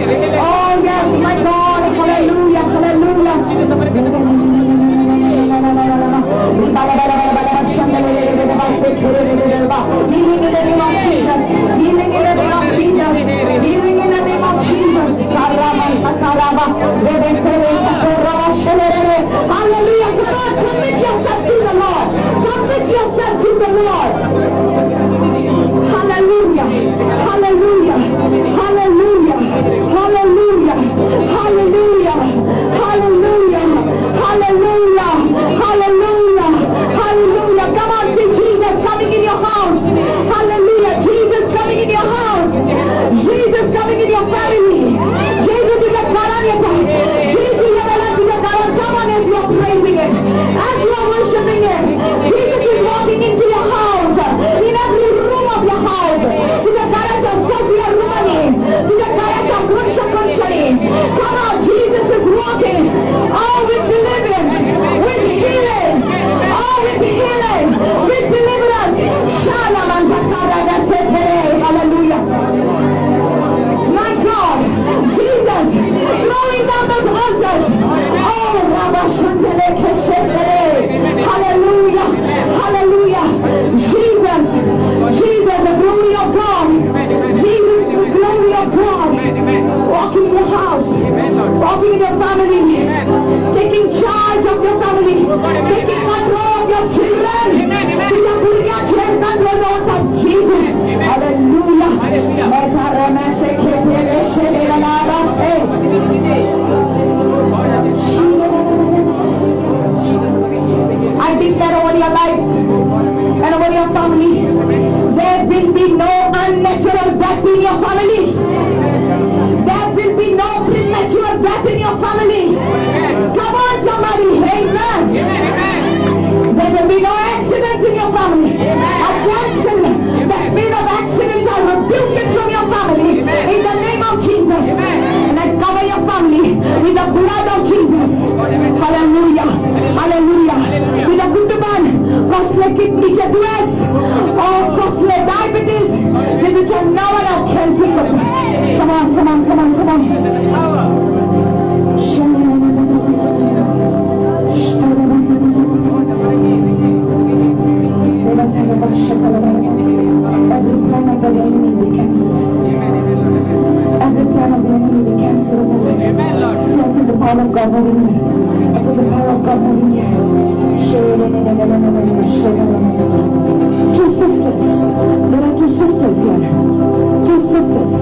S2: Oh yes, my God, Hallelujah, Hallelujah. Healing in the name of Jesus. Healing in the name of Jesus. Healing in the name of Jesus. Hallelujah. Come on, commit yourself to the Lord. Commit yourself to the Lord. Hallelujah. Hallelujah. Hallelujah. Hallelujah. Hallelujah. Hallelujah. Hallelujah. Hallelujah. Hallelujah. Come on, see Jesus coming in your house. Hallelujah. Jesus coming in your house. Jesus coming in your family. Jesus is a Karaneta. Jesus is a Karan. Come on as you are praising Him. As you are worshiping Him. Jesus is walking into your house. In every room of your house. He's a Karanja Sophia Rumani. He's a Karanja Kunsha Kunshani. Come on, Jesus is walking. Oh, with deliverance. With healing. Oh, with healing. With deliverance. Shalaman Zakara Dasete. Hallelujah. My God. Jesus. Blowing down those altars. Oh, Rabba Shandele Keshetere. Hallelujah. Hallelujah. Jesus. Jesus, the glory of God. Jesus, the glory of God. Walking in your house. Walking in your family. Taking charge of your family. Taking control of your children. Putting your children under the order of Jesus. Hallelujah. I declare over your lives and over your family, there will be no unnatural death in your family. There will be no premature death in your family. Come on, somebody. Amen. There will be no accidents in your family. I cancel the spirit of accidents. I rebuke it from your family in the name of Jesus. And I cover your family with the blood of Jesus. Hallelujah. Hallelujah. With a good man, costly kidney disease, or costly diabetes, Jesus can now and I'll cancel them. Come on, come on, come on, come on.
S1: power of God moving here. I feel the power of God moving here. Two sisters. There are two sisters here. Two sisters.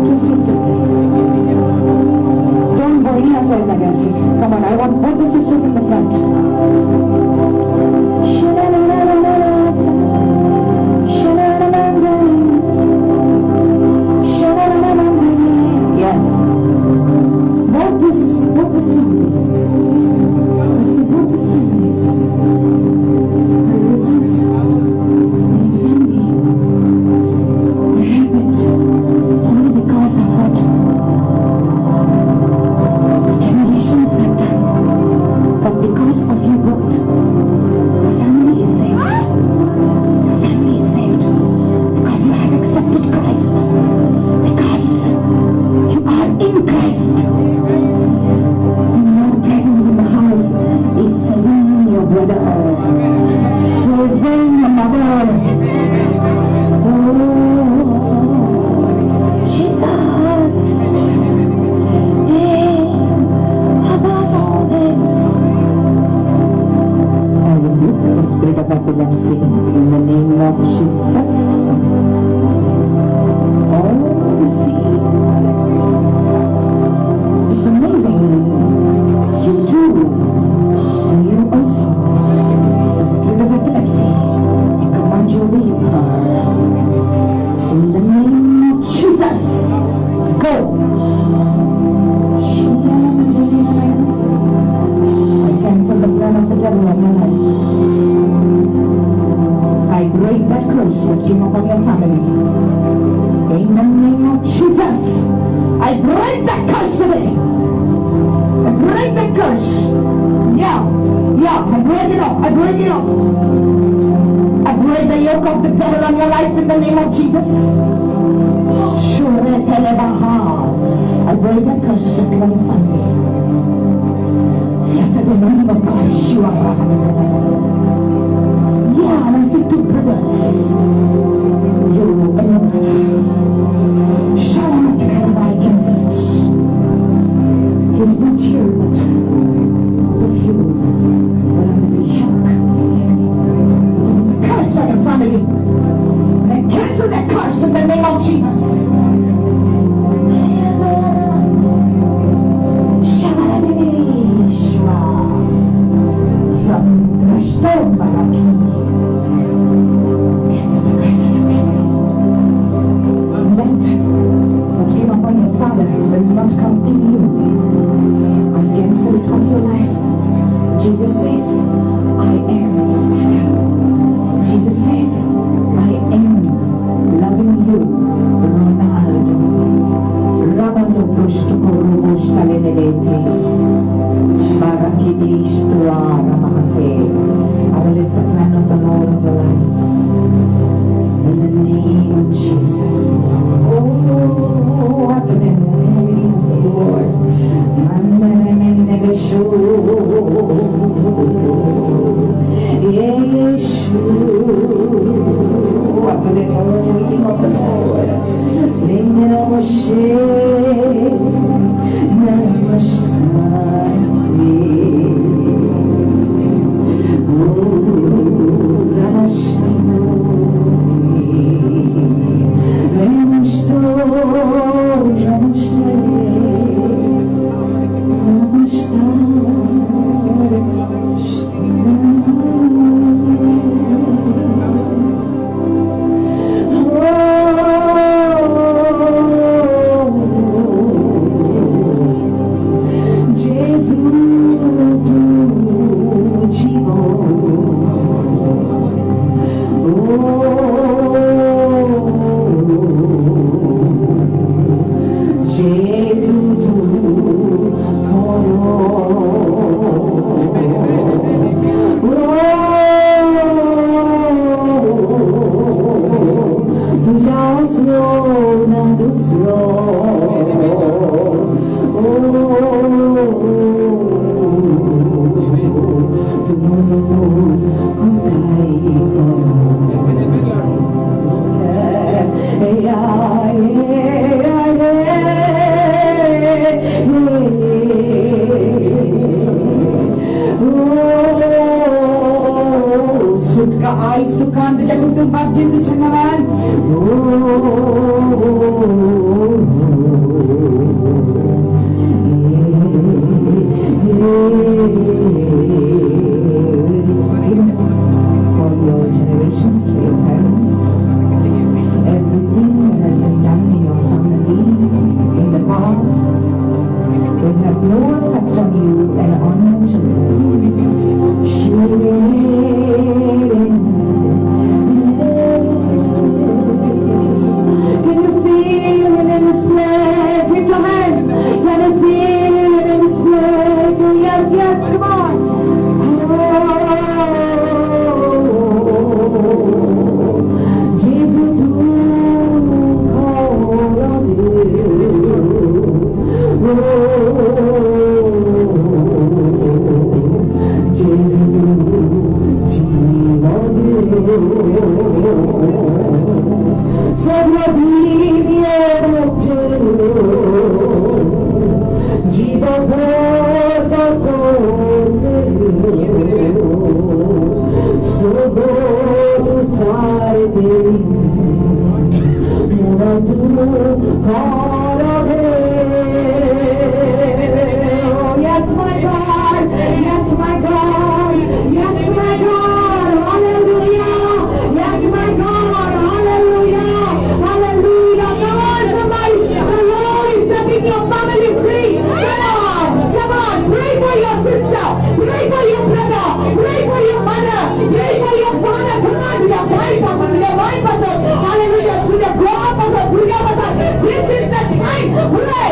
S1: Two sisters. Don't worry yourselves against it. Come on, I want both the sisters in the front. Yes. Both the families. I say both the families. The result. My family. What happened? It's only because of what the generations have done. But because of you both, the family is saved. The family is saved. Because you have accepted Christ. Because you are in Christ. And your presence in the house is saving your brother, saving your mother. Oh, Jesus. Above all this, I rebuke the spirit of epilepsy in the name of Jesus. Oh, you see, it's amazing. You too, and you also, the spirit of epilepsy, I command you to leave her. In the name of Jesus, go. I cancel the plan of the devil on your life. I break that curse that came upon your family. In the name of Jesus, I break that curse today. I break that curse. Yeah, I break it off. I break it off. I break the yoke of the devil on your life in the name of Jesus. I break that curse that came on your family. See, after the name of God, Yeshua. Yeah, and I see two brothers. You and your brother. Shalom, I cancel it. He's not here, but the few were under the yoke of the enemy. There is a curse on your family. And I cancel that curse in the name of Jesus. Jesus says, I am your Father. Jesus says, I am loving you, Ronaldo. Rabando Pushtuko Rubushtalenete. Barakidishtua Ramate. I release the plan of the Lord of your life. In the name of Jesus. Oh, after the name of the Lord. Yeshua, after the name of the Lord. past will have no effect on you and on your children. Can you feel it in this place? Lift your hands. Can you feel it in this place? Oh, yes, yes, come on. Jesus, tu yes, my God, yes, my God, yes, my God, hallelujah, yes, my God, hallelujah, hallelujah. Come on, somebody, the Lord is setting your family free. Come on, pray for your sister, pray for your brother, pray for your